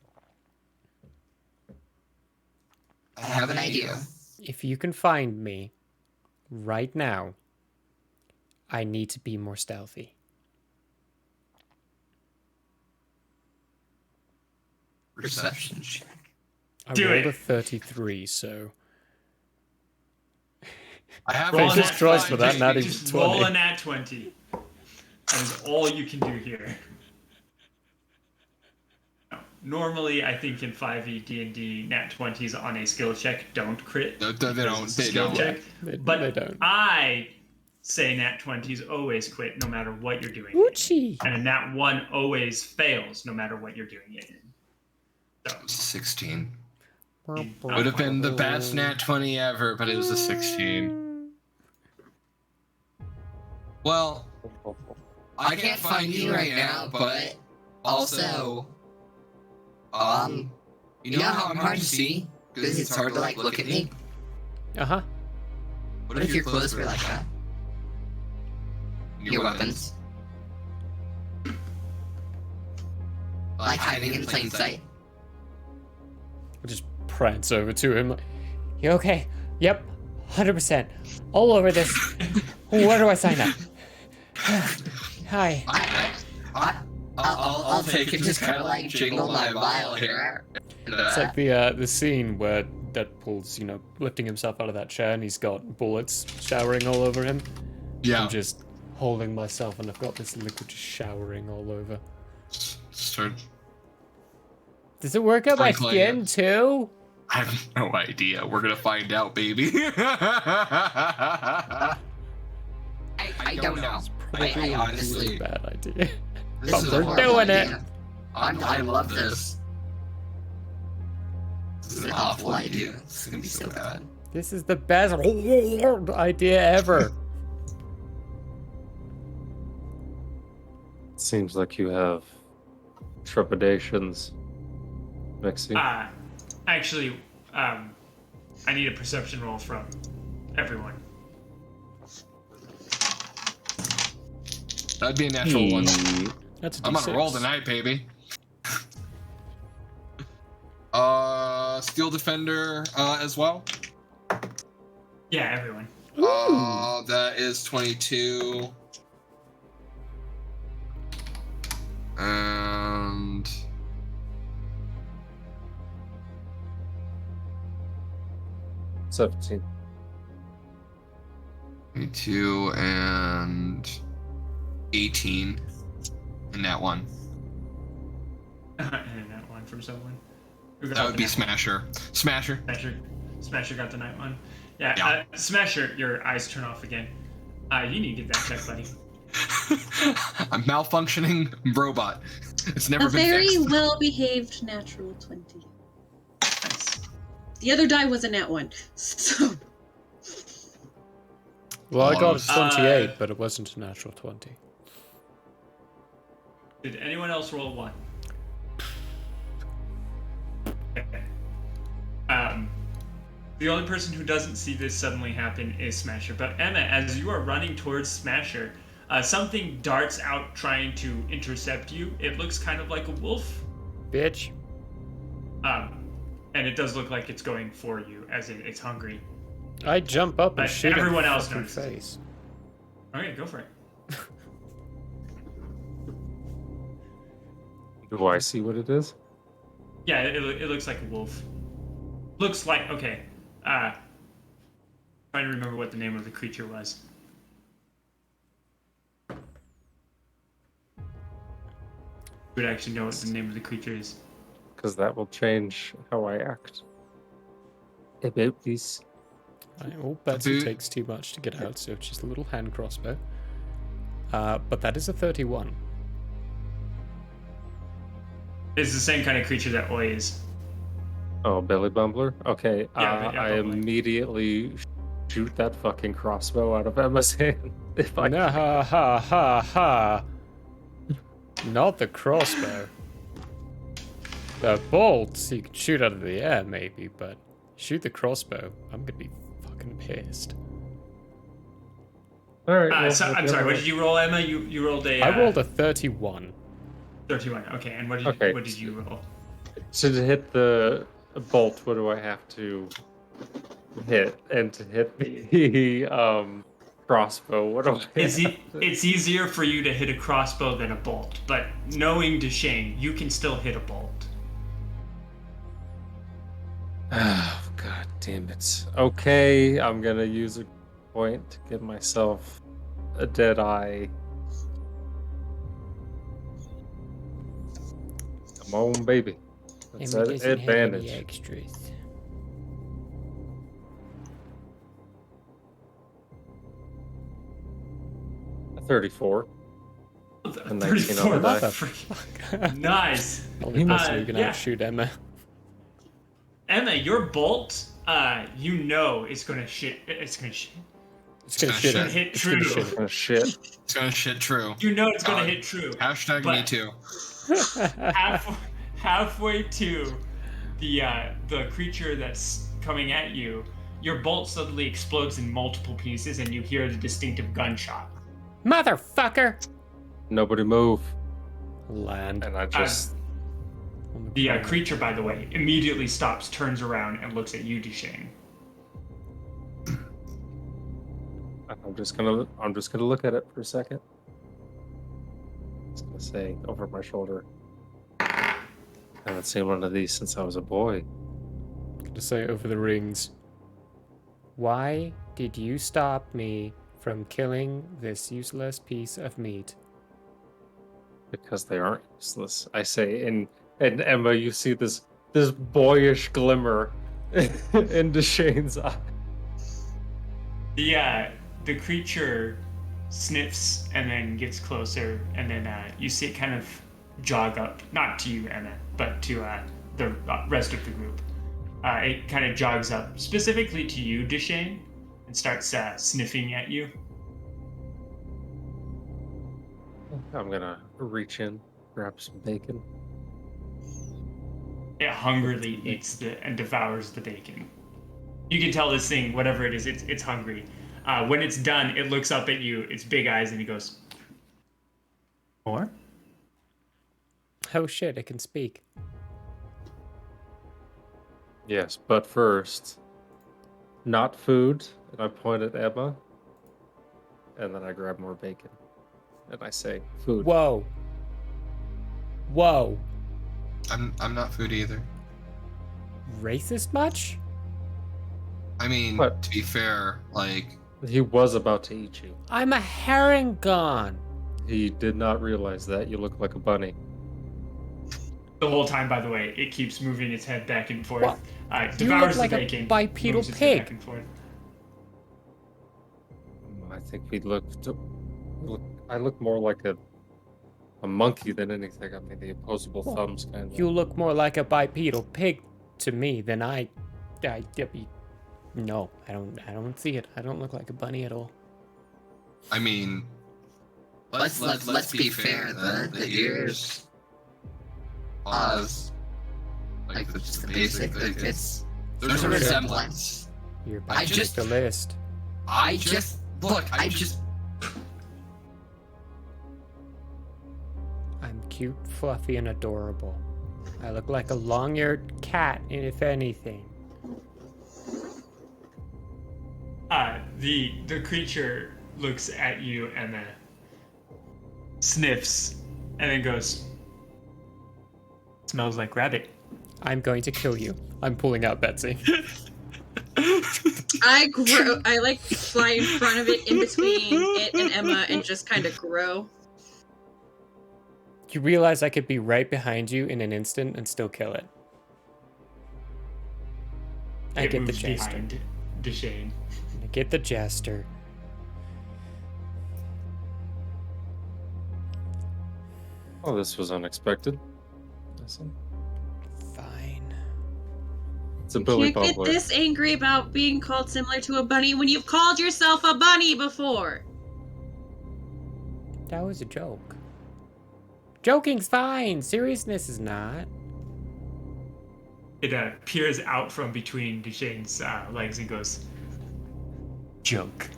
I have an idea. If you can find me right now, I need to be more stealthy. Perception check. I Do rolled it. a 33, so. I have Roll all just that tries fine. for that, not even Just 20. roll a nat 20. That is all you can do here. No, normally I think in 5e D&D, nat 20s on a skill check don't crit. They don't. Skill check. But they don't. I say nat 20s always quit no matter what you're doing. Oochie. And a nat 1 always fails no matter what you're doing it in. So, 16. Would have been the best nat 20 ever, but it was a 16. Well, I can't find you right now, but also, you know how I'm hard to see? Because it's hard to, like, look at me? Uh-huh. What if your clothes were like that? Your weapons? Like hiding in plain sight? I just prance over to him. Like, you okay? Yep, 100%. All over this. Where do I sign up? Hi. I'll take it. Just kind of like jingle my vial here. It's like the scene where Deadpool's, lifting himself out of that chair and he's got bullets showering all over him. Yeah. I'm just holding myself and I've got this liquid just showering all over. Start. Does it work on my skin too? I have no idea. We're gonna find out, baby. I don't know. I honestly. A bad idea. But we're doing it. I love this. This is an awful idea. This is gonna be so bad. This is the best idea ever. Seems like you have trepidations, Mixie. Actually, I need a perception roll from everyone. That'd be a natural one. That's a I'm D6. on a roll tonight, baby. Steel Defender as well. Yeah, everyone. That is 22. And 17. 22 and 18 in that one. And that one from someone. That would be Smasher. Smasher. Smasher got the night one. Yeah. Smasher, your eyes turn off again. You need to get that checked, buddy. A malfunctioning robot. It's never A been very fixed. well-behaved natural 20. The other die was a nat 1, so... Well, I got a 28, but it wasn't a natural 20. Did anyone else roll 1? Okay. The only person who doesn't see this suddenly happen is Smasher. But Emma, as you are running towards Smasher, something darts out trying to intercept you. It looks kind of like a wolf. Bitch. And it does look like it's going for you, as in it's hungry. I jump up and But shoot everyone him else in the notices. face. Okay, go for it. Do I see what it is? Yeah, it looks like a wolf. Looks like, okay. Trying to remember what the name of the creature was. You would actually know what the name of the creature is. Because that will change how I act. About this. Oh, Betsy takes too much to get out, so just a little hand crossbow. But that is a 31. It's the same kind of creature that Oi is. Oh, Belly Bumbler? Okay, Yeah, I immediately shoot that fucking crossbow out of Emma's hand. If I Nah, ha ha ha ha. Not the crossbow. The bolts you can shoot out of the air, maybe, but shoot the crossbow. I'm gonna be fucking pissed. All right. I'm sorry. What did you roll, Emma? You rolled a. I rolled a 31. 31. Okay, and what did you roll? So to hit the bolt, what do I have to hit? And to hit the crossbow, what do I? It's easier for you to hit a crossbow than a bolt, but knowing Deshane, you can still hit a bolt. Oh, god damn it. Okay, I'm gonna use a point to give myself a dead eye. Come on, baby. It's Emma an doesn't have any advantage. extras. A 34. A 19 on 34. the die. Motherfucker. Nice. Only person who can yeah. outshoot Emma. Emma, your bolt, you know it's gonna shit. It's gonna shit. It's gonna shit. Gonna hit It's true. gonna shit. Oh, shit. It's gonna shit true. You know it's gonna hit true. Hashtag But- me too. Halfway to the creature that's coming at you, your bolt suddenly explodes in multiple pieces, and you hear the distinctive gunshot. Motherfucker! Nobody move. Land. And I just. The creature, by the way, immediately stops, turns around, and looks at you, Duchesne. I'm just gonna look at it for a second. Just gonna say over my shoulder. I haven't seen one of these since I was a boy. To say over the rings. Why did you stop me from killing this useless piece of meat? Because they aren't useless. I say, and Emma, you see this boyish glimmer in Deshane's eye. The creature sniffs and then gets closer, and then you see it kind of jog up, not to you, Emma, but to the rest of the group. It kind of jogs up, specifically to you, Duchesne, and starts sniffing at you. I'm gonna reach in, grab some bacon. It hungrily eats and devours the bacon. You can tell this thing, whatever it is, it's hungry. When it's done, it looks up at you, its big eyes, and it goes, "More?" Oh shit, it can speak. Yes, but first, not food. And I point at Emma, and then I grab more bacon, and I say, "Food." Whoa. Whoa. I'm not food either. Racist much? I mean, What? to be fair, like He was about to eat you. I'm a herringon. He did not realize that. You look like a bunny. The whole time, by the way, it keeps moving its head back and forth. What? You Devours look like the a bacon. bipedal moves its head pig. Back and forth. I think I look more like a monkey than anything. I mean, the opposable Well, thumbs kind of. You look more like a bipedal pig to me than no, I don't see it. I don't look like a bunny at all. I mean, Let's be fair. The ears, paws, like just the basic. It's there's a resemblance. You're I back just- the list. I just I'm cute, fluffy, and adorable. I look like a long-eared cat, if anything. The creature looks at you and then sniffs and then goes, "Smells like rabbit." I'm going to kill you. I'm pulling out Betsy. I like fly in front of it, in between it and Emma, and just kind of grow. You realize I could be right behind you in an instant and still kill it. I It get the moves jester. behind Duchesne. I get the jester. Oh, this was unexpected. Fine. It's a Billy You can't Bob get this angry about being called similar to a bunny when you've called yourself a bunny before. That was a joke. Joking's fine. Seriousness is not. It peers out from between Duchesne's legs and goes, "Joke."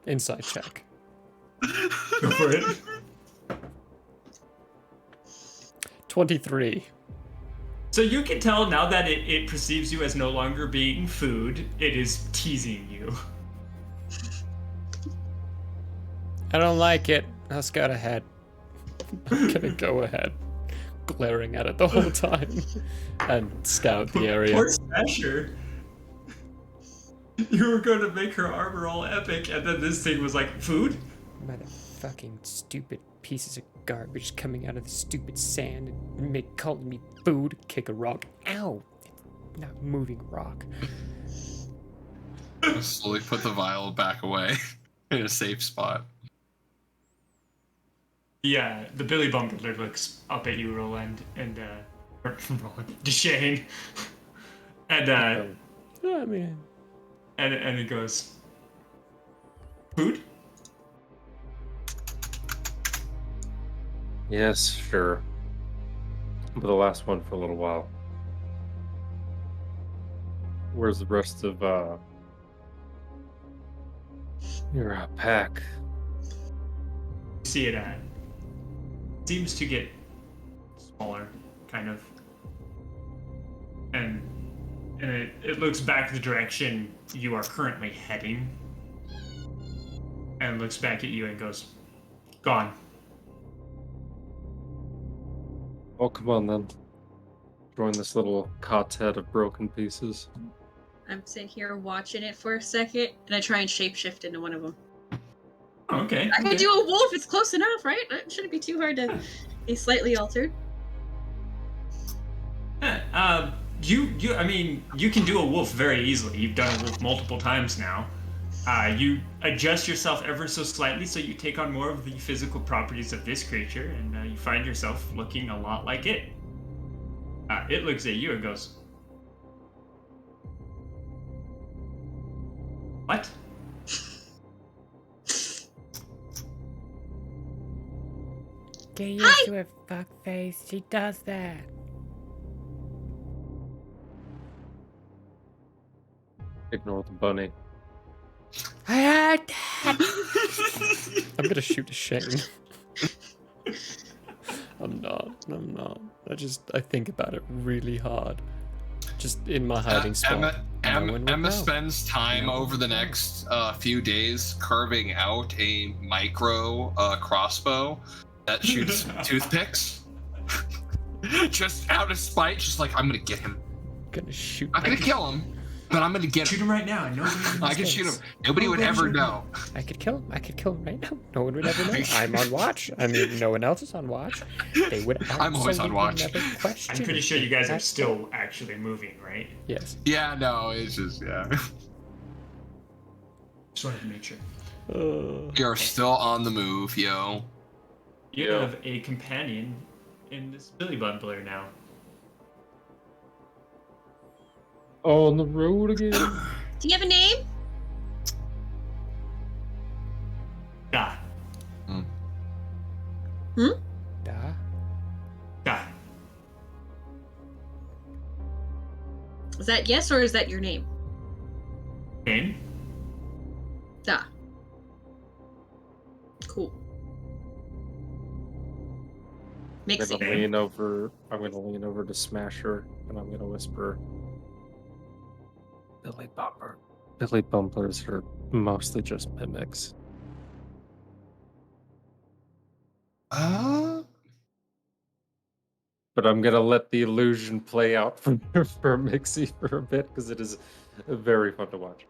Inside check. Go for it. 23. So you can tell now that it perceives you as no longer being food, it is teasing you. I don't like it. I'll scout ahead. I'm gonna go ahead, glaring at it the whole time, and scout the area. Poor Smasher. You were going to make her armor all epic, and then this thing was like, "Food? Motherfucking stupid pieces of garbage coming out of the stupid sand and calling me food. Kick a rock. Ow! It's not moving rock. Slowly put the vial back away in a safe spot. Yeah, the Billy Bumper looks up at you, Roland, and Roland, Deshane, and Oh man. and it goes, food? Yes, sure. But the last one for a little while. Where's the rest of your pack? See it seems to get smaller, kind of, and it looks back the direction you are currently heading, and looks back at you and goes, gone. Oh, come on then. Join this little quartet of broken pieces. I'm sitting here watching it for a second, and I try and shapeshift into one of them. Okay. I can do a wolf. It's close enough, right? It shouldn't be too hard to be slightly altered. I mean, you can do a wolf very easily. You've done a wolf multiple times now. You adjust yourself ever so slightly so you take on more of the physical properties of this creature, and you find yourself looking a lot like it. It looks at you and goes, what? Get used to it, fuckface. She does that. Ignore the bunny. I heard that. I'm gonna shoot a Shane. I'm not. I think about it really hard. Just in my hiding spot. Emma spends time over the next few days carving out a micro crossbow that shoots toothpicks. Just out of spite, just like, I'm gonna get him. Shoot. I'm gonna kill him, but I'm gonna get him. Shoot him right now. I can shoot him. Nobody would ever know. I could kill him right now. No one would ever know. I'm on watch. I mean, no one else is on watch. They would I'm always on watch. never question I'm pretty sure you guys are that. still actually moving, right? Yes. Yeah, no, it's just, yeah. Just wanted to make sure. You're still on the move, yo. You have a companion in this Billy Bundler now. On the road again. Do you have a name? Da. Da. Is that yes or is that your name? Name? Da. Cool. I'm Mixing. gonna lean over to Smasher, and I'm gonna whisper, Billy Bumper. Billy Bumpers are mostly just mimics. But I'm gonna let the illusion play out for Mixie for a bit, because it is very fun to watch.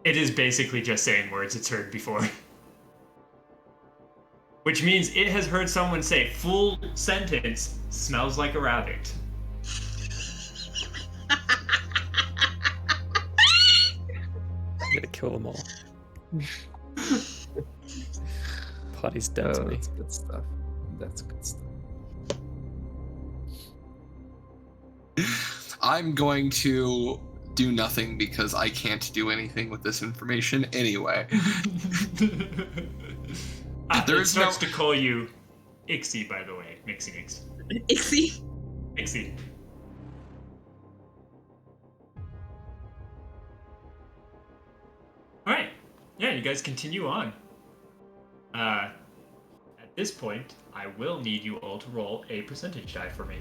It is basically just saying words it's heard before. Which means it has heard someone say full sentence, smells like a rabbit. I'm gonna kill them all. Potty's dead to me. That's good stuff. That's good stuff. I'm going to do nothing because I can't do anything with this information anyway. It starts to call you Ixie, by the way. Mixie Nix. Ixie? Ixie. Alright. Yeah, you guys continue on. At this point, I will need you all to roll a percentage die for me.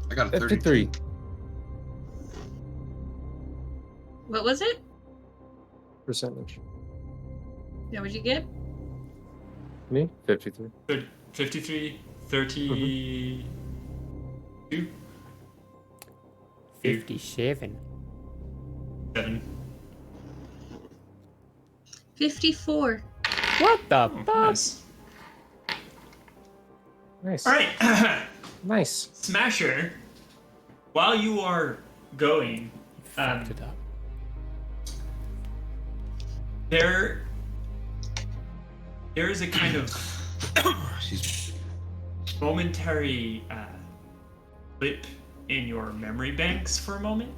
I got a 53. What was it? Percentage. Yeah, what'd you get? Me? 53. 53, 32, 57. 7. 54. What the fuck? Nice. Nice. All right. Nice. Smasher, while you are going, Fucked it up. there is a kind of momentary blip in your memory banks for a moment,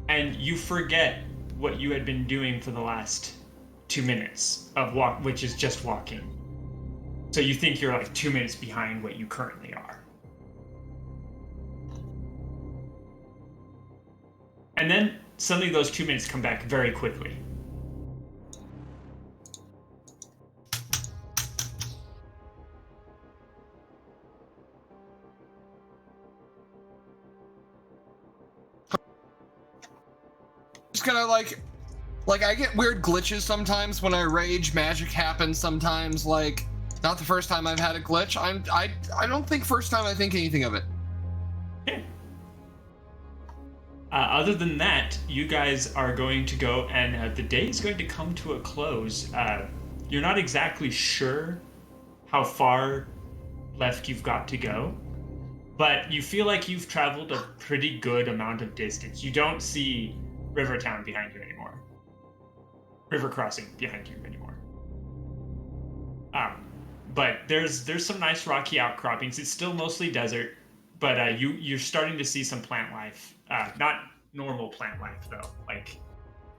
and you forget what you had been doing for the last 2 minutes of which is just walking. So you think you're like 2 minutes behind what you currently are. And then suddenly those 2 minutes come back very quickly. Just gonna like I get weird glitches sometimes when I rage. Magic happens sometimes. Like, not the first time I've had a glitch. I don't think first time I think anything of it. Other than that, you guys are going to go, and the day is going to come to a close. You're not exactly sure how far left you've got to go, but you feel like you've traveled a pretty good amount of distance. You don't see Rivertown behind you anymore. River Crossing behind you anymore. But there's some nice rocky outcroppings. It's still mostly desert, but you're starting to see some plant life. Not normal plant life though, like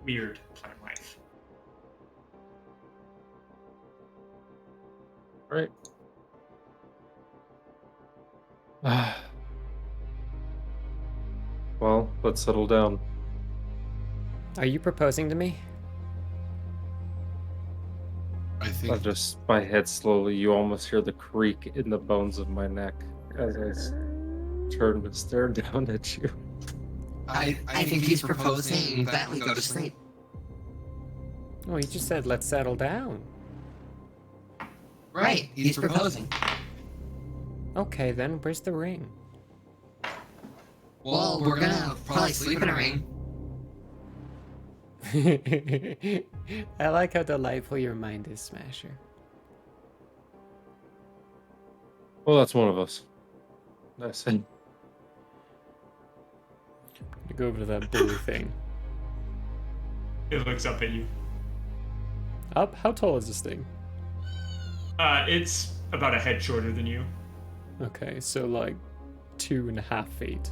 weird plant life. Right. Well, let's settle down. Are you proposing to me? I think My head slowly, you almost hear the creak in the bones of my neck as I turn to stare down at you. I think he's proposing that we go to sleep. Oh, you just said let's settle down. Right, he's proposing. Okay, then where's the ring? Well, we're gonna probably sleep in a ring. I like how delightful your mind is, Smasher. Well, that's one of us. Nice. Go over to that blue thing. It looks up at you. Up? How tall is this thing? It's about a head shorter than you. Okay, so like 2.5 feet.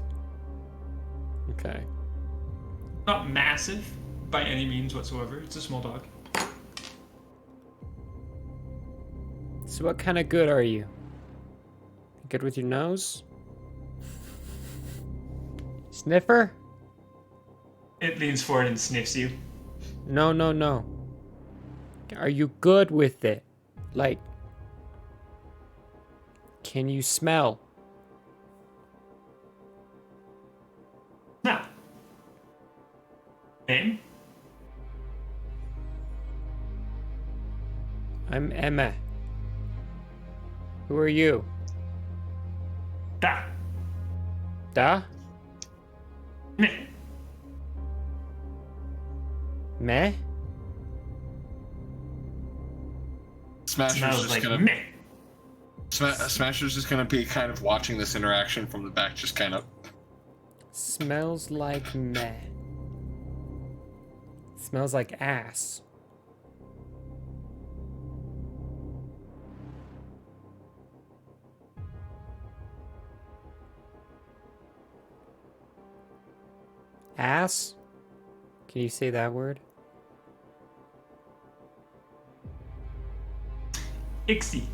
Okay. Not massive by any means whatsoever. It's a small dog. So what kind of good are you? Good with your nose? Sniffer? It leans forward and sniffs you. No, no, no. Are you good with it? Like, can you smell? No. Name? I'm Emma. Who are you? Da. Da? Meh. Meh? Smasher's Smells just like gonna meh. Smasher's just gonna be kind of watching this interaction from the back, just kind of. Smells like meh. Smells like ass. Ass? Can you say that word? Ixie.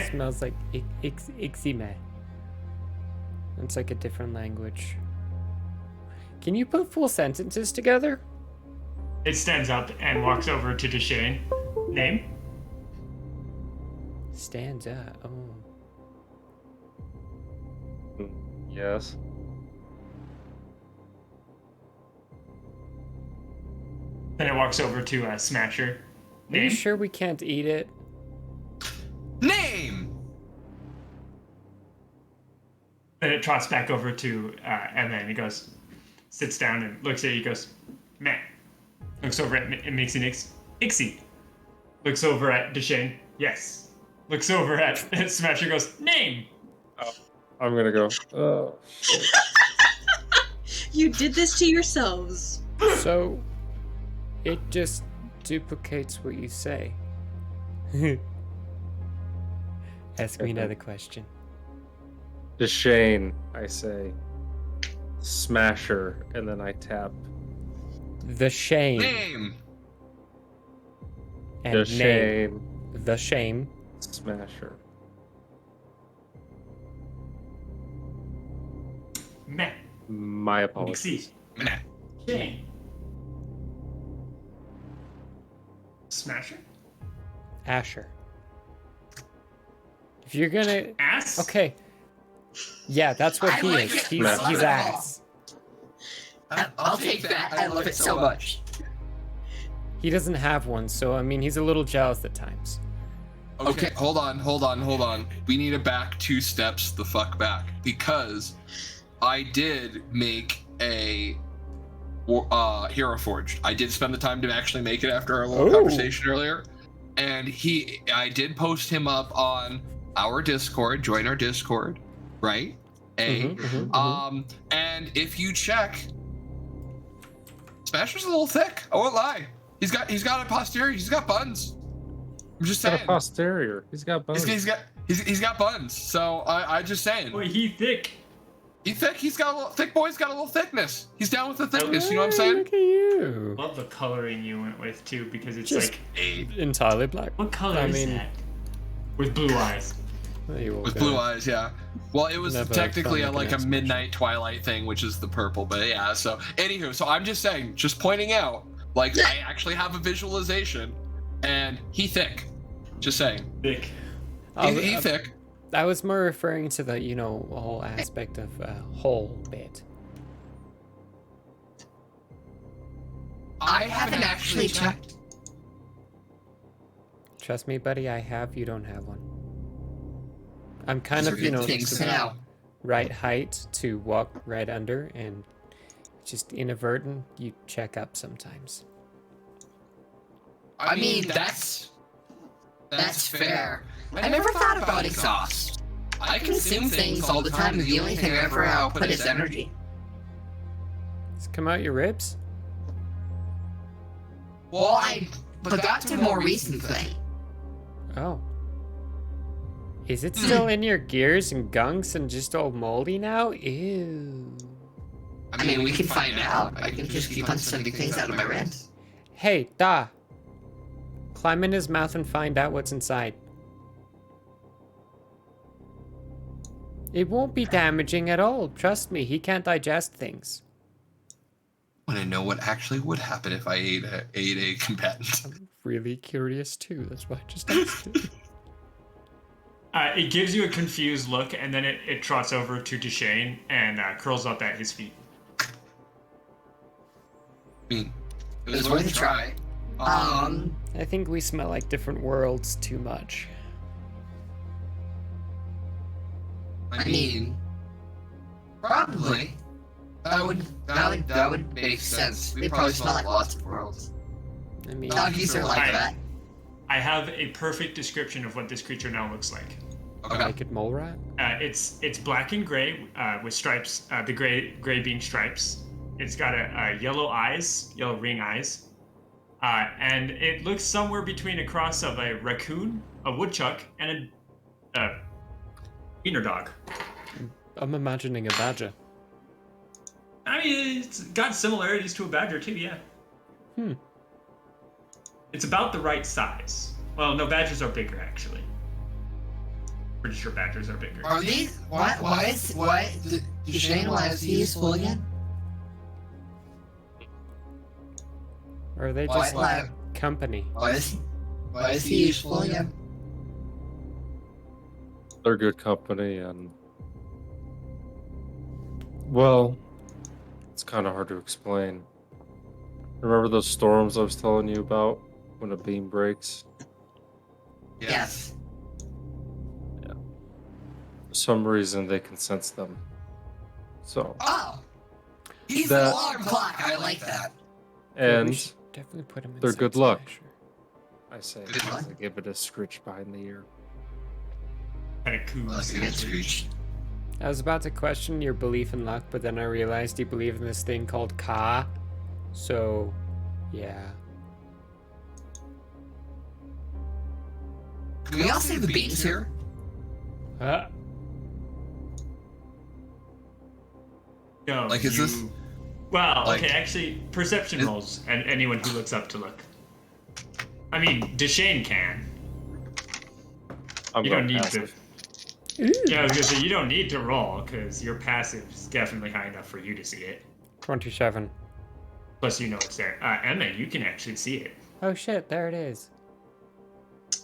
Smells like ixime. It's like a different language. Can you put full sentences together? It stands up and walks over to Deshane. Name? Stands up. Oh. Yes. Then it walks over to Smasher. Are you Name? sure we can't eat it? Name. Then it trots back over to Emma, and he goes, sits down and looks at you. He goes, Matt. Looks over at it makes an Ixie. Looks over at Deshane. Yes. Looks over at Smasher. Goes, name. I'm gonna go. Oh, shit. You did this to yourselves. So, it just duplicates what you say. Ask me another question. Deshane, I say. Smasher, and then I tap. The shame. Name. And Deshane. name. The shame. Smasher. Matt. My apologies. Ixie. Matt. Shane. Smasher. Asher. If you're gonna... Ass? Okay. Yeah, that's what he like is. it. He's, I love he's it. ass. I'll take that. I love it so much. He doesn't have one, so I mean, he's a little jealous at times. Okay, hold on. We need to back 2 steps the fuck back, because I did make a Hero Forged. I did spend the time to actually make it after our little conversation earlier, and I did post him up on our Discord. Join our Discord, right? And if you check, Smasher's a little thick. I won't lie. He's got a posterior. He's got buns. I'm just He's got saying. a posterior. He's got bones. He's got buns. So I just saying. Boy, he thick. He thick. He's got a little thick. Boy's got a little thickness. He's down with the thickness. You know what I'm saying? Look at you. Love the coloring you went with too, because it's Just like entirely black. what color I is mean- that? With blue eyes. There you With go. blue eyes, yeah. Well, it was Never technically felt like like an a midnight twilight thing, which is the purple. But yeah. So anywho, so I'm just saying, just pointing out, like I actually have a visualization, and he thick. Just saying. Thick. He thick. I was more referring to the, you know, whole aspect of whole bit. I haven't actually checked. Trust me, buddy, I have. You don't have one. I'm kind These of, are you good know, things to know. right height to walk right under, and just inadvertent, you check up sometimes. I mean, that's fair. I never thought about exhaust. I consume things all the time, and the only thing I ever output is energy. Does it come out your ribs? Well, but that's a more recent thing. Oh. Is it still in your gears and gunks and just all moldy now? Ew. I mean, we can find out. I can just keep on sending things out of my ribs. Hey, Da. Climb in his mouth and find out what's inside. It won't be damaging at all. Trust me, he can't digest things. I want to know what actually would happen if I ate a combatant. I'm really curious too. That's why I just asked it. It gives you a confused look, and then it trots over to Deshane and curls up at his feet. I mean, It was worth a try. I think we smell like different worlds too much. I mean, probably. That would make sense. We probably smell like lots of worlds. I mean, Doggies are like that. I have a perfect description of what this creature now looks like. like it mole rat? It's black and gray with stripes, the gray being stripes. It's got a yellow ring eyes, and it looks somewhere between a cross of a raccoon, a woodchuck, and a wiener dog. I'm imagining a badger. I mean, it's got similarities to a badger too, yeah. It's about the right size. Well, no, badgers are bigger actually. Pretty sure badgers are bigger. Are these? Why is he useful again? Or are they Why- just why- company? Why is he useful again? They're good company, and well, it's kind of hard to explain. Remember those storms I was telling you about when a beam breaks? Yes. For some reason, they can sense them. So. Oh! He's That- an alarm clock. I like that. And Definitely put him in. they're good luck. I say, Good as luck? I give it a scritch behind the ear. Kind of cool. Let's get Screech. I was about to question your belief in luck, but then I realized you believe in this thing called Ka. So, yeah. Can we all see the beams here? Uh, No, Like, is this- Well, like- okay, actually, perception Is- rolls, and anyone who looks up to look. I mean, Deshane can. I'm You don't going need passive. to. Yeah, I was gonna say you don't need to roll because your passive is definitely high enough for you to see it. 27. Plus, you know it's there. Emma, you can actually see it. Oh shit, there it is.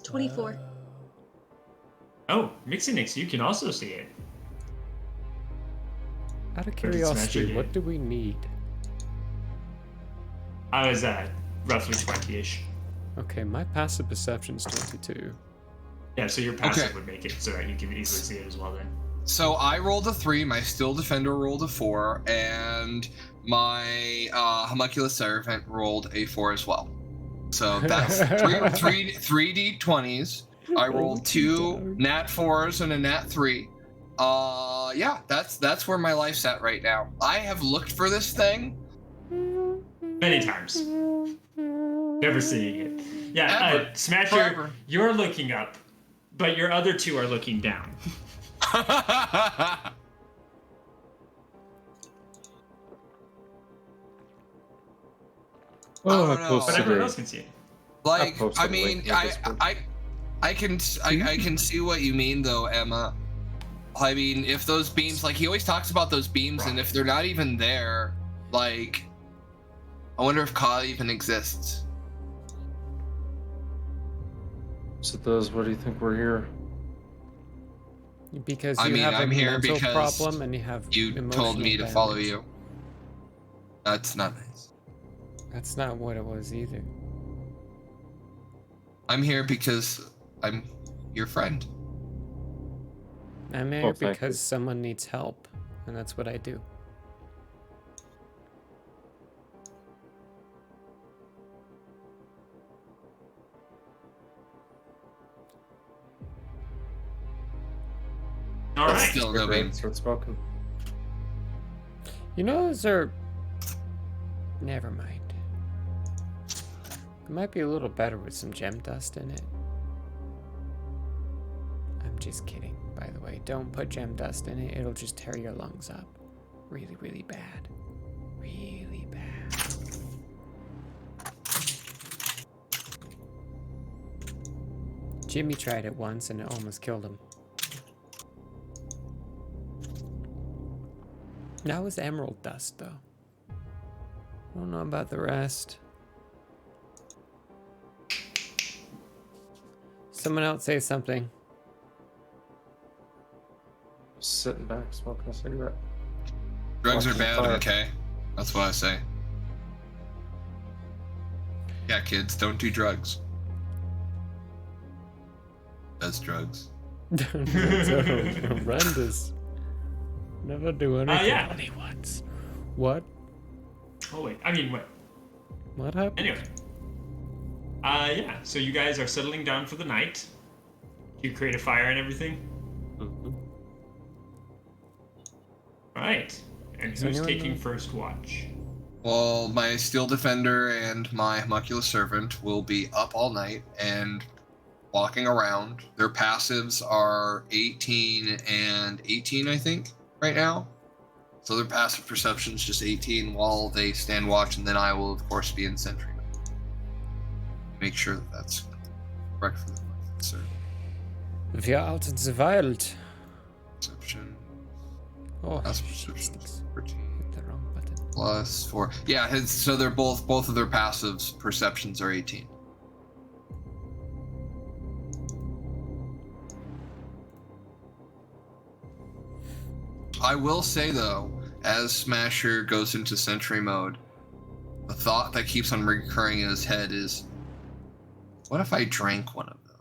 24. Oh, Mixinix, you can also see it. Out of But it's curiosity, magic. what do we need? I was at roughly 20-ish. Okay, my passive perception's 22. Yeah, so your passive Okay. would make it so that you can easily see it as well then. So I rolled a 3, my Steel Defender rolled a 4, and my Homunculus Servant rolled a 4 as well. So that's three D20s. I rolled 2 Nat 4s and a Nat 3. Yeah, that's where my life's at right now. I have looked for this thing. Many times. Never seeing it. Yeah, Ever. Smasher, Forever. you're looking up, but your other two are looking down. Oh, I I don't know. posted But everyone a- else can see it. Like, posted I a mean, link to this book. I can see what you mean though, Emma. I mean, if those beams, like he always talks about those beams, and if they're not even there, like, I wonder if Ka even exists. So those, what do you think we're here? Because I you mean, have a I'm here mental because problem and you have You told emotional me to follow damage. you. That's not nice. That's not what it was either. I'm here because I'm your friend. I'm here Well, thank because someone needs help, and that's what I do. All But right. still, Go no ahead beam. and start smoking. You know, those are... Never mind. It might be a little better with some gem dust in it. I'm just kidding, by the way. Don't put gem dust in it. It'll just tear your lungs up. Really, really bad. Really bad. Jimmy tried it once and it almost killed him. That was emerald dust, though. I don't know about the rest. Someone else say something. Just sitting back, smoking a cigarette. Drugs are Watching bad, fire. okay? That's what I say. Yeah, kids, don't do drugs. Does drugs. That's horrendous. Never do anything yeah. only once. What? Oh wait, I mean, wait. What happened? Anyway. Yeah. So you guys are settling down for the night. You create a fire and everything. Mhm. All right. And Does who's anyone taking know? first watch? Well, my Steel Defender and my Homunculus Servant will be up all night and walking around. Their passives are 18 and 18, I think, right now. So their passive perception's just 18 while they stand watch, and then I will, of course, be in sentry. Make sure that that's correct for the Servant. Wir out in the wild. Perception. Oh, Passive shit, perception sticks. 13 Hit the wrong button. plus 4. Yeah, so they're both of their passives perceptions are 18. I will say though, as Smasher goes into sentry mode, the thought that keeps on recurring in his head is, What if I drank one of them?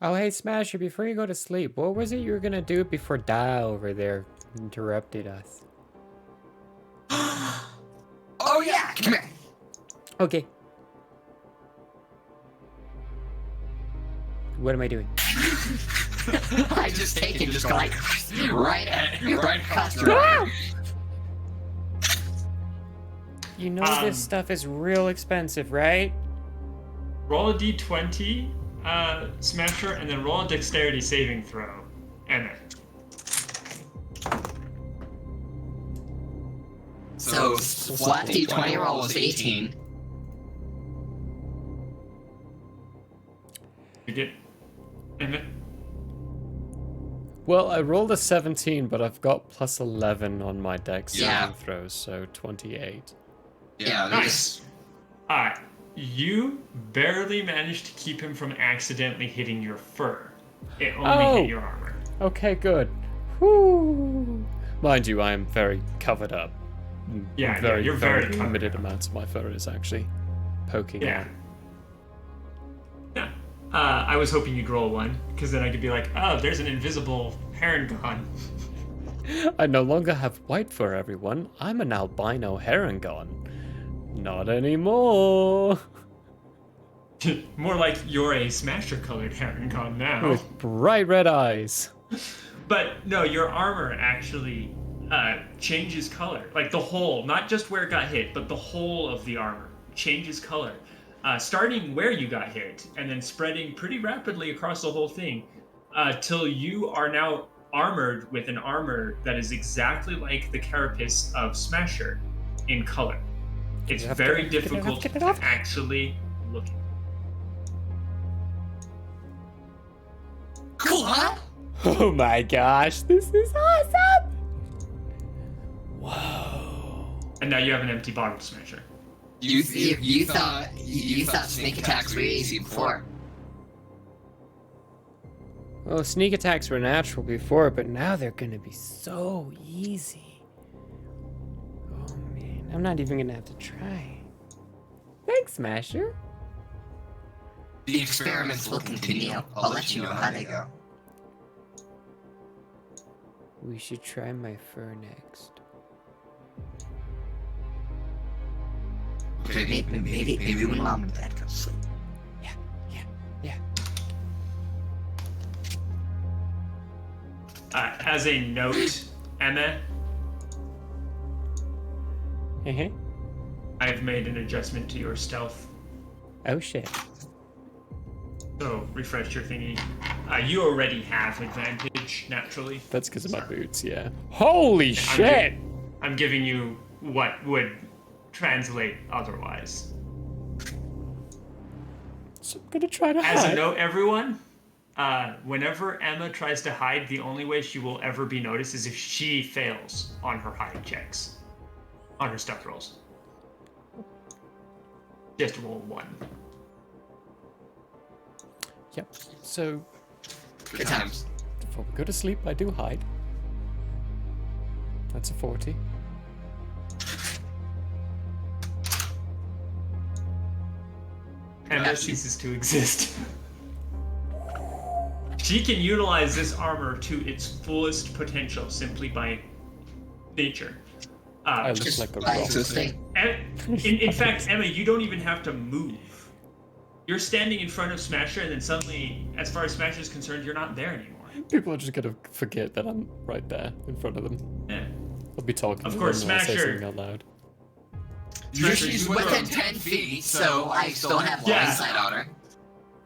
Oh, hey, Smasher, before you go to sleep, what was it you were gonna do before Da over there interrupted us? Oh yeah, come here. Okay. What am I doing? I just take it, just go like right across the room. You know this stuff is real expensive, right? Roll a d20, Smasher, and then roll a dexterity saving throw. Emma. So flat d20 roll was 18. You get Emma. Well, I rolled a 17, but I've got plus 11 on my dex Yeah. saving throws, so 28. Yeah, Nice. Alright. You barely managed to keep him from accidentally hitting your fur. It only hit your armor. Okay, good. Whoo! Mind you, I am very covered up. Yeah, very you're very covered limited amounts of my fur is actually poking out. Yeah. I was hoping you'd roll one, because then I could be like, oh, there's an invisible Herongon. I no longer have white fur, everyone. I'm an albino Herongon. Not anymore. More like you're a Smasher-colored Herongon now. With bright red eyes. But no, your armor actually changes color. Like the whole, not just where it got hit, but the whole of the armor changes color. Starting where you got hit, and then spreading pretty rapidly across the whole thing, till you are now armored with an armor that is exactly like the carapace of Smasher in color. It's very difficult to actually look at. Cool, huh? Oh my gosh, this is awesome! And now you have an empty bottle Smasher. You thought sneak attacks were easy before. Well, sneak attacks were natural before, but now they're gonna be so easy. Oh man, I'm not even gonna have to try. Thanks, Smasher. The experiments will continue. I'll let you know how they go. We should try my fur next. Maybe when Mom and Dad go to sleep. Yeah. As a note, Emma, I've made an adjustment to your stealth. Oh shit. So refresh your thingy. You already have advantage naturally. That's because of my boots, yeah. Holy shit! I'm giving you what would translate otherwise. So I'm gonna try to As hide. a note, everyone, whenever Emma tries to hide, the only way she will ever be noticed is if she fails on her hide checks, on her stealth rolls. Just roll one. Yep. So Good times. before we go to sleep, I do hide. That's a 40. Emma ceases to exist. She can utilize this armor to its fullest potential simply by nature. I look like a rock. In fact, Emma, you don't even have to move. You're standing in front of Smasher, and then suddenly, as far as Smasher is concerned, you're not there anymore. People are just gonna forget that I'm right there in front of them. Yeah. I'll be talking Of to course, them and I'll say Smasher- something out loud. She's within 10 feet, so I still have line sight on her.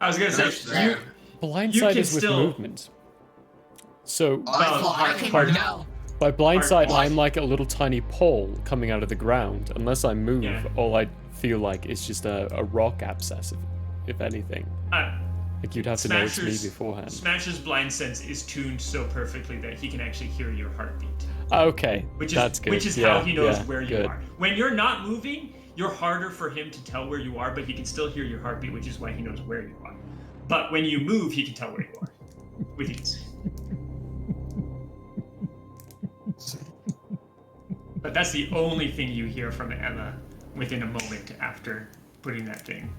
I was gonna say, you Blindside can is with still- movement. So I can no. by blindside, I'm like a little tiny pole coming out of the ground. Unless I move, all I feel like is just a rock abscess, if anything. Like you'd have to know it's me beforehand. Smasher's blind sense is tuned so perfectly that he can actually hear your heartbeat. Okay, Which is that's good. which is Yeah, how he knows yeah, where you good. are. When you're not moving, you're harder for him to tell where you are, but he can still hear your heartbeat, which is why he knows where you are. But when you move, he can tell where you are with ease. But that's the only thing you hear from Emma within a moment after putting that thing.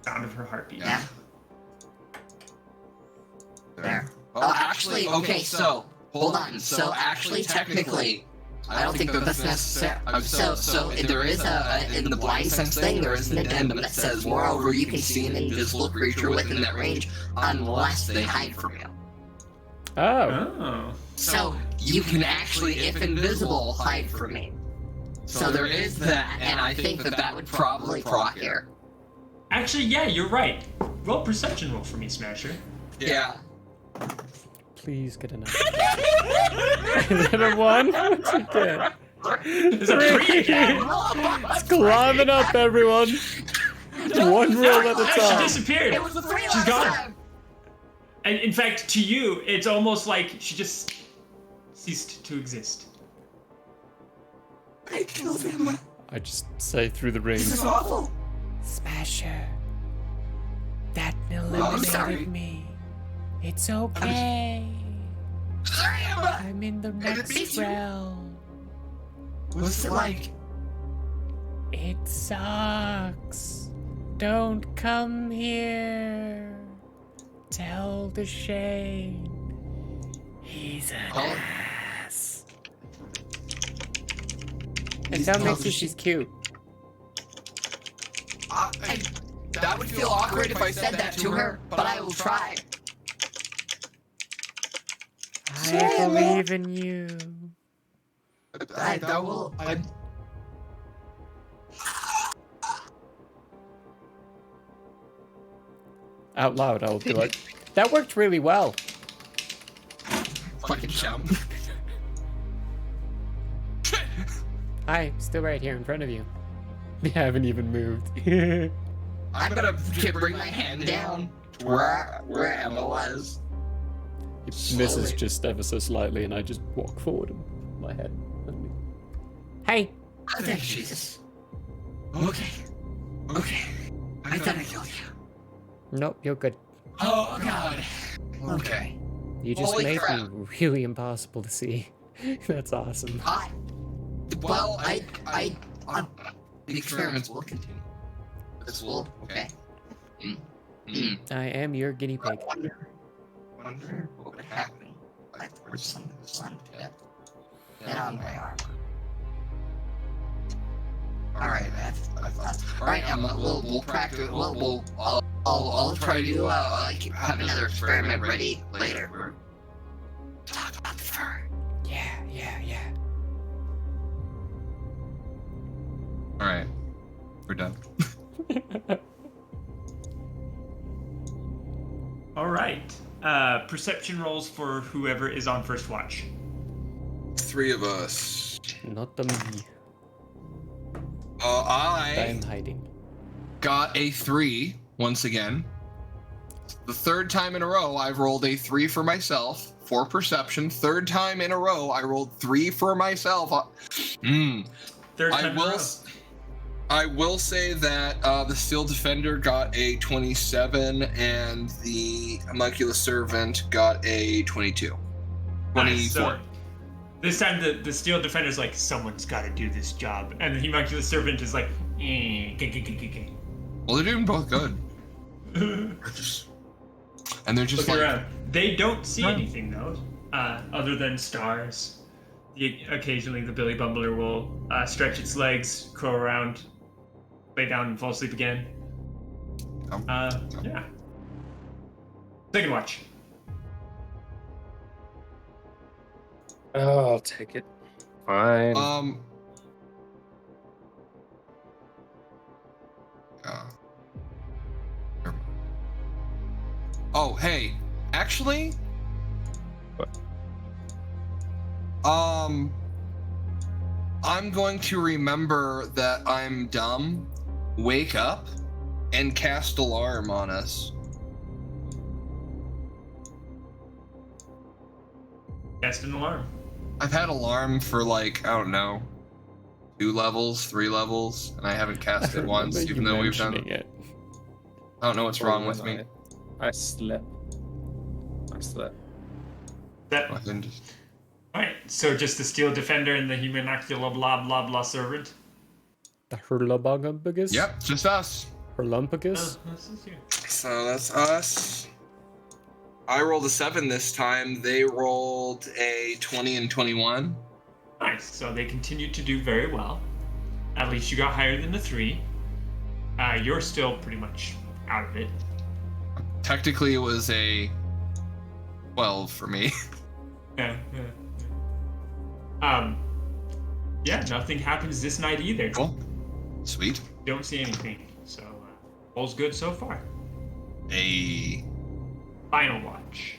Sound of her heartbeat. Yeah. There. Oh, actually, okay, so hold on. So actually, technically, I don't think that that's necessary. So there is in the blind sense thing, there is an addendum that says, moreover, you can see an invisible creature within that range unless they hide from you. Oh. So you can actually, if invisible, hide from me. So there is that, and I think that would probably proc here. Actually, yeah, you're right. Roll perception roll for me, Smasher. Yeah. Please get enough. Is that a 1? What's it get? It's a 3 again. It's climbing up, everyone. One roll at a She time. disappeared. It was a 3 She's last gone. time. And in fact, to you, it's almost like she just ceased to exist. I killed him. I just say through the ring. This is awful. Smasher. That I'm sorry. eliminated me. It's okay. I'm in the next realm. What's it like? It sucks. Don't come here. Tell Deshane. He's an ass. And tell Mixie she's cute. That would feel awkward if I said that to her, but I will try. I believe in you. I will. Out loud, I'll be like, that worked really well. Fucking chum. Hi, still right here in front of you. We haven't even moved. I'm gonna bring my hand down to where Emma was. He misses just ever so slightly, and I just walk forward in my head. Hey! Oh, thank Jesus. Okay. I thought I killed you. Nope, you're good. Oh, God. Okay. You just Holy made crap. me really impossible to see. That's awesome. Well, the experiments will continue. This will, okay. I am your guinea pig. Wonder what would happen if I poured some of the sun tip and on my armor. Alright, alright, Emma, we'll practice, I'll try to, have another experiment ready later. Talk about the fur. Yeah. Alright. We're done. All right. Perception rolls for whoever is on first watch. 3 of us. Not the me. I I'm hiding. got a 3 once again. The 3rd time in a row I've rolled a 3 for myself for perception. 3rd time in a row I rolled 3 for myself. Third time in a row. I will say that the Steel Defender got a 27 and the Homunculus Servant got a 22. 24. Nice. So this time the Steel Defender's like, someone's got to do this job. And the Homunculus Servant is like, Well, they're doing both good. And they're just look like... around. They don't see anything, though, other than stars. Occasionally the Billy Bumbler will stretch its legs, crow around, lay down and fall asleep again. Yeah. Second watch. Oh, I'll take it. Fine. Oh, hey. Actually... What? I'm going to remember that I'm dumb, wake up, and cast alarm on us. Cast an alarm. I've had alarm for like, I don't know, 2 levels, 3 levels, and I haven't cast it once, even though we've done it. I don't know what's wrong with me. I slept. That, Alright, so just the Steel Defender and the Humanocula blah blah blah servant? The Hurlumpagus? Yep, just us. Hurlumpagus? So that's us. I rolled a 7 this time. They rolled a 20 and 21. Nice. So they continue to do very well. At least you got higher than the 3. You're still pretty much out of it. Technically, it was a 12 for me. Yeah. Yeah, nothing happens this night either. Cool. Sweet. Don't see anything. So, all's good so far. A final watch.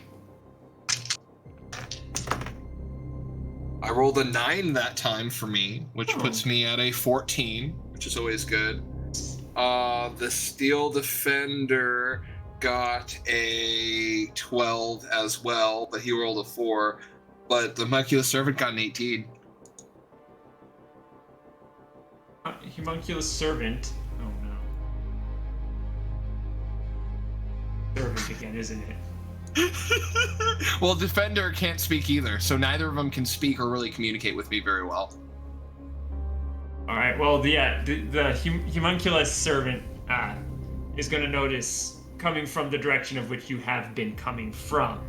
I rolled a 9 that time for me, which puts me at a 14, which is always good. The Steel Defender got a 12 as well, but he rolled a 4. But the Homunculus Servant got an 18. Homunculus Servant. Oh no. Servant again, isn't it? Well, Defender can't speak either, so neither of them can speak or really communicate with me very well. All right. Well, the Homunculus Servant is going to notice, coming from the direction of which you have been coming from,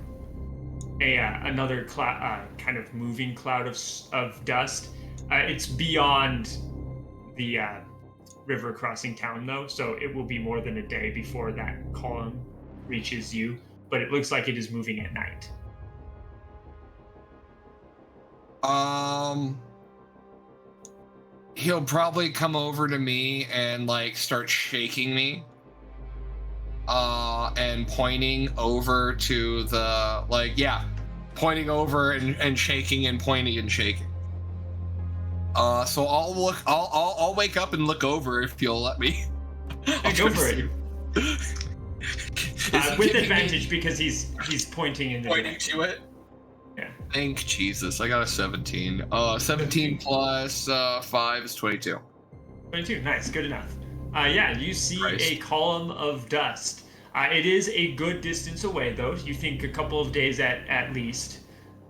another kind of moving cloud of dust. It's beyond the river crossing town, though, so it will be more than a day before that column reaches you. But it looks like it is moving at night. He'll probably come over to me and like start shaking me. And pointing over to the pointing over and shaking and pointing and shaking. So I'll wake up and look over if you'll let me. Go for it. With advantage because he's pointing in the direction. To it. Yeah. Thank Jesus. I got a 17. 17 plus 5 is 22. 22. Nice. Good enough. You see a column of dust. It is a good distance away, though. You think a couple of days at least.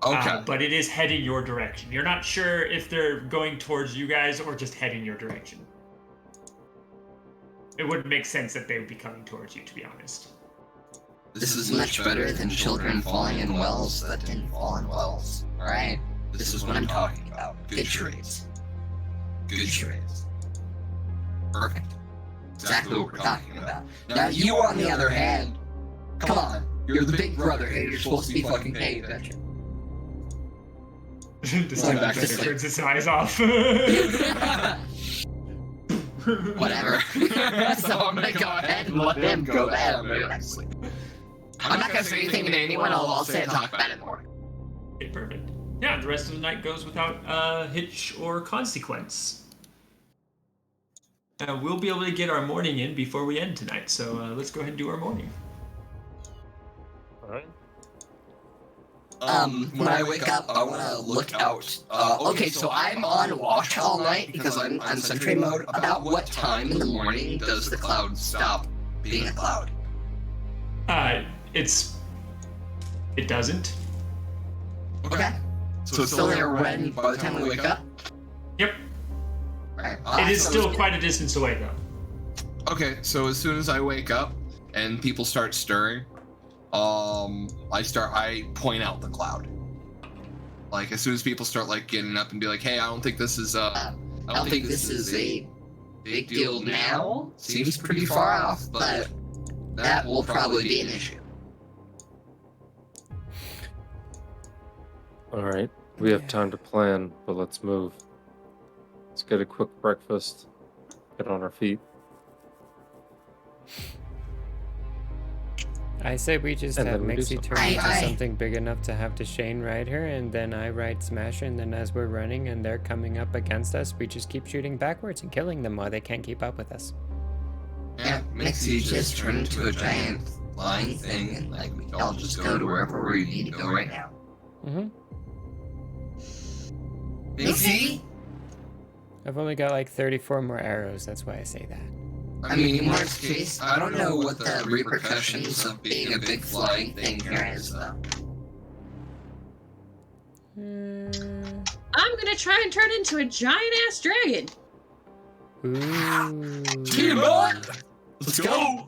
Okay. But it is heading your direction. You're not sure if they're going towards you guys or just heading your direction. It wouldn't make sense that they would be coming towards you, to be honest. This is much better than children falling in wells that didn't fall in wells, right? This is what I'm talking about. Good charades. Good charades. Perfect. Exactly what we're talking about. Now you, on the other hand, come on, you're the big brother here. You're supposed to be fucking paying attention. Just turns his eyes off. Whatever. So I'm gonna go ahead and let him go ahead and go back to sleep. I'm not gonna say anything to anyone. I'll say and talk about it more. Okay, perfect. Yeah, the rest of the night goes without hitch or consequence. We'll be able to get our morning in before we end tonight, so let's go ahead and do our morning. All right. When I wake up, I want to look out. Okay, so I'm on watch all night because I'm on sentry mode. About what time in the morning does the cloud stop being a cloud? It doesn't. Okay. So it's still there when, by the time we wake up? Yep. Right. It is still quite a distance away, though. Okay, so as soon as I wake up and people start stirring, I point out the cloud. Like as soon as people start like getting up and be like, "Hey, I don't think this is I don't think this is a big deal now. Seems pretty far off, but that will probably be an issue." All right, we have time to plan, but let's move. Let's get a quick breakfast, get on our feet. I say we just And have then we do Mixie something. turn into something big enough to have Deshane ride her, and then I ride Smasher, and then as we're running and they're coming up against us, we just keep shooting backwards and killing them while they can't keep up with us. Yeah, Mixie just turned into a giant flying thing, and like we all just go to wherever we need to go right now. Mm-hmm. Mixie? I've only got like 34 more arrows, that's why I say that. I mean, in worst case, I don't know what the repercussions of being a big flying thing here is, though. I'm gonna try and turn into a giant ass dragon. Ooh. Team up! Let's go!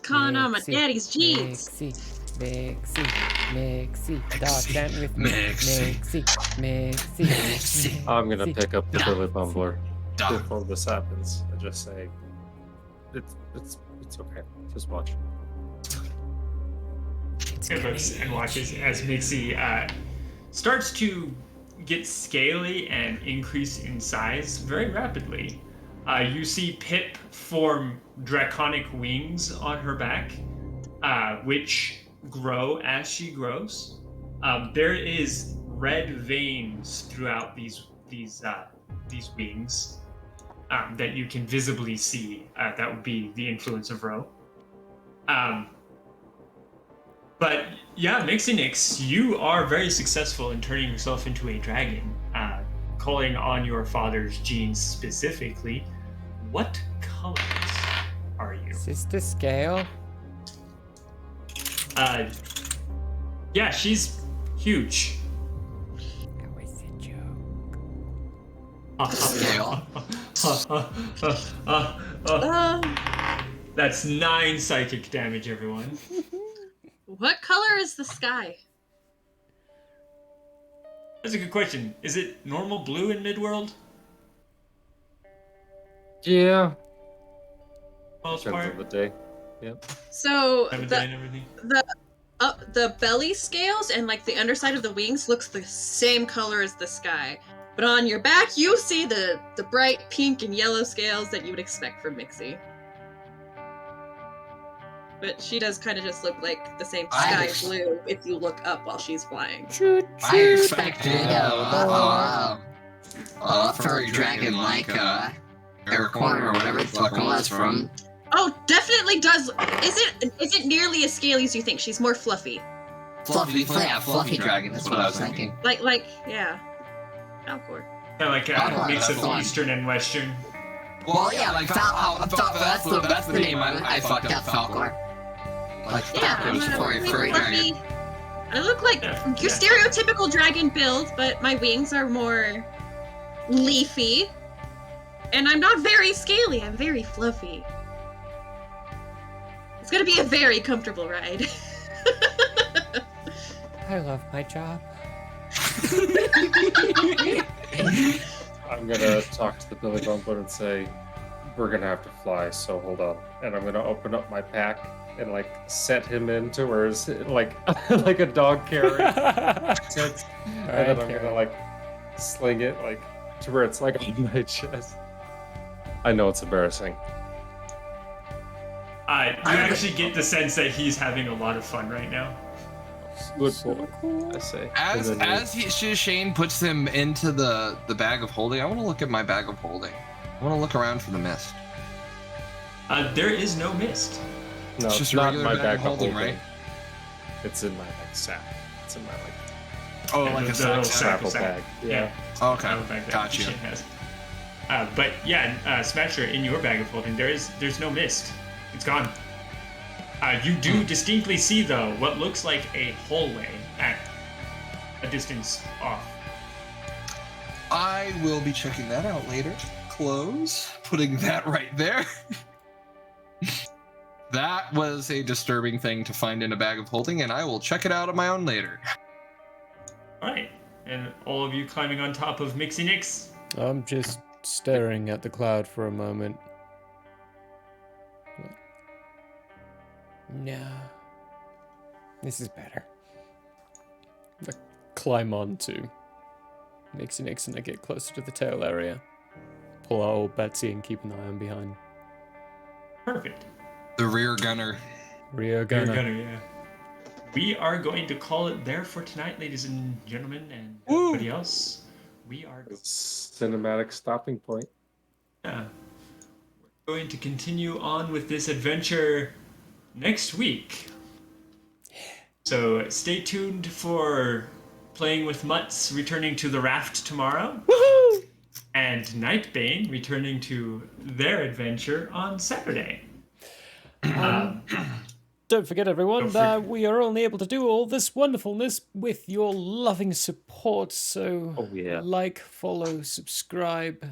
Calling on my daddy's jeans. Mixie, dog dance with me. Mixie. I'm gonna pick up the Billy Bumbler before this happens and just say, it's okay. Just watch. And watches as Mixie starts to get scaly and increase in size very rapidly. You see Pip form draconic wings on her back, which grow as she grows. There is red veins throughout these wings that you can visibly see. That would be the influence of Ro. But yeah, Mixinix, you are very successful in turning yourself into a dragon. Calling on your father's genes specifically, what colors are you? Is this the scale? Yeah, she's huge. That was a joke. That's 9 psychic damage, everyone. What color is the sky? That's a good question. Is it normal blue in Midworld? Yeah. Most Depends part. on the day. Yep. So Time of day and everything. the belly scales and like the underside of the wings looks the same color as the sky. But on your back, you see the bright pink and yellow scales that you would expect from Mixie. But she does kind of just look like the same sky blue if you look up while she's flying. I expected a furry dragon like Aracorn or whatever the fuck it was from. Oh, definitely does. Isn't nearly as scaly as you think. She's more fluffy. Fluffy dragon. That's what I was thinking. Like yeah, Falcor. Yeah, like a mix of Eastern and Western. Well, yeah, like that's the name I fucked up, Falcor. Like Falcor's furry dragon. I look like your stereotypical dragon build, but my wings are more leafy. And I'm not very scaly, I'm very fluffy. It's gonna be a very comfortable ride. I love my job. I'm gonna talk to the Billy Bumbler and say, we're gonna have to fly, so hold on. And I'm gonna open up my pack and like set him into where it's like like a dog carry. And then I'm gonna like sling it like to where it's like on my chest. I know it's embarrassing. You actually get the sense that he's having a lot of fun right now. Good boy, I say. As Shane puts him into the bag of holding, I want to look at my bag of holding. I want to look around for the mist. There is no mist. No, It's just a not regular my bag of holding, holding, right? It's in my like sack. It's in my like. Oh, Yeah, like the a little sack. travel bag. Yeah. Okay, travel bag that gotcha. Shane has. But yeah, Smasher, in your bag of holding, there's no mist. It's gone. You do distinctly see, though, what looks like a hallway at a distance off. I will be checking that out later. Close. Putting that right there. That was a disturbing thing to find in a bag of holding, and I will check it out on my own later. Alright. And all of you climbing on top of Mixinix? I'm just staring at the cloud for a moment. No. This is better. I climb onto Mixinix and I get closer to the tail area. Pull out old Betsy and keep an eye on behind. Perfect. The rear gunner. Rear gunner. Yeah. We are going to call it there for tonight, ladies and gentlemen, and everybody else. We are cinematic stopping point. Yeah. We're going to continue on with this adventure next week. So stay tuned for Playing with Mutts returning to the raft tomorrow. Woohoo! And Nightbane returning to their adventure on Saturday. don't forget, everyone, Don't that forget. we are only able to do all this wonderfulness with your loving support. So, Oh, yeah. like, follow, subscribe.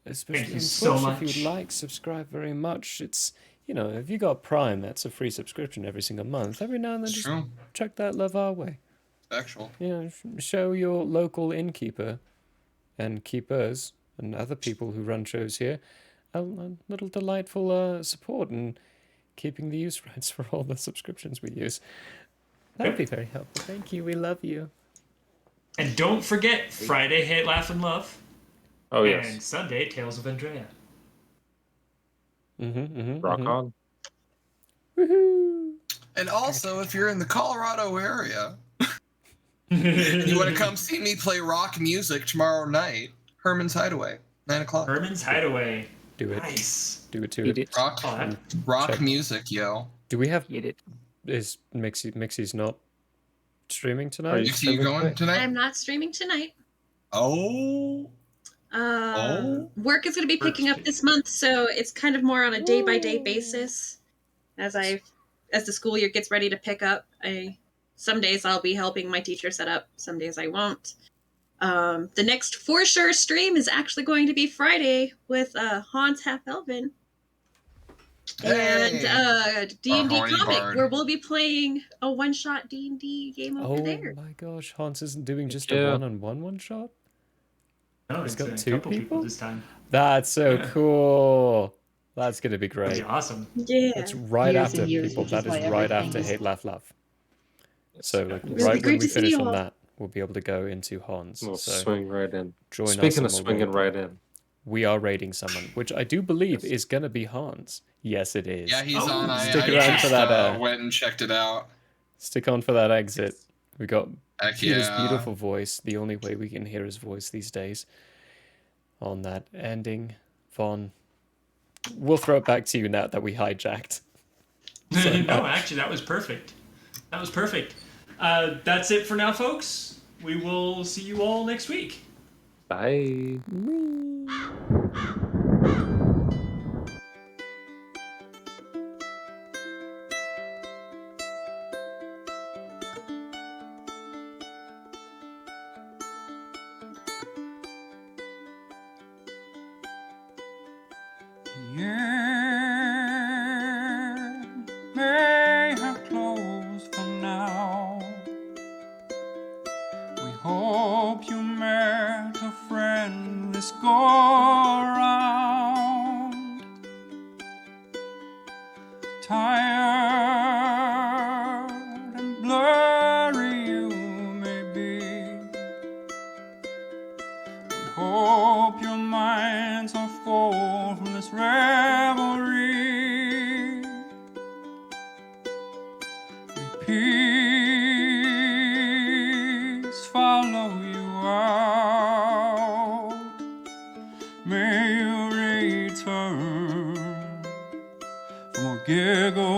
Especially Thank you on so Twitch, much. if you like, subscribe very much. It's, if you got Prime, that's a free subscription every single month. Every now and then, It's just true. chuck that love our way. Actual. Show your local innkeeper and keepers and other people who run shows here a little delightful support and keeping the use rights for all the subscriptions we use. That would be very helpful. Thank you. We love you. And don't forget Friday, Hate, Laugh, and Love. Oh, yes. And Sunday, Tales of Andrea. Rock on. Woohoo! And also, if you're in the Colorado area, and you want to come see me play rock music tomorrow night, Herman's Hideaway, 9 o'clock. Herman's Hideaway. Do it. Nice. Do it to Eat it. it. Rock, Oh, that- rock Check. music, yo. Do we have... Eat it. Is Mixie's not streaming Are tonight? you You going tonight? I'm not streaming tonight. Oh. Work is going to be picking up this month, so it's kind of more on a day-by-day basis. As the school year gets ready to pick up, some days I'll be helping my teacher set up, some days I won't. The next for sure stream is actually going to be Friday with Hans Half Elven and D&D horny comic, bard. where we'll be playing a one-shot D&D game over Oh there. my gosh, Hans isn't doing just Yeah. a one-on-one one-shot? No, He's it's got a two couple people? this time. That's so Yeah. cool. That's going to be That'd great. be awesome. Yeah. That's right Years after and years, people. which That is is why right everything after is- Hate, Laugh, Love. So like, It'll be right when great we to see finish you on all. that, we'll be able to go into Hans. We'll So swing right in. join us Speaking and of we'll swinging raid. right in. We are raiding someone, which I do believe is going to be Hans. Yes, it is. Yeah, he's Oh, on. I stick around just, for that, went and checked it out. Stick on for that exit. We got Heck Peter's yeah. beautiful voice, the only way we can hear his voice these days. On that ending, Vaughn, we'll throw it back to you now that we hijacked. So, No, actually, that was perfect. That was perfect. That's it for now, folks. We will see you all next week. Bye. May have closed for now. We hope you met a friend this go around. Tired and blurry you may be. We hope your minds are full from this revelry. Peace follow you out. May you return for more giggles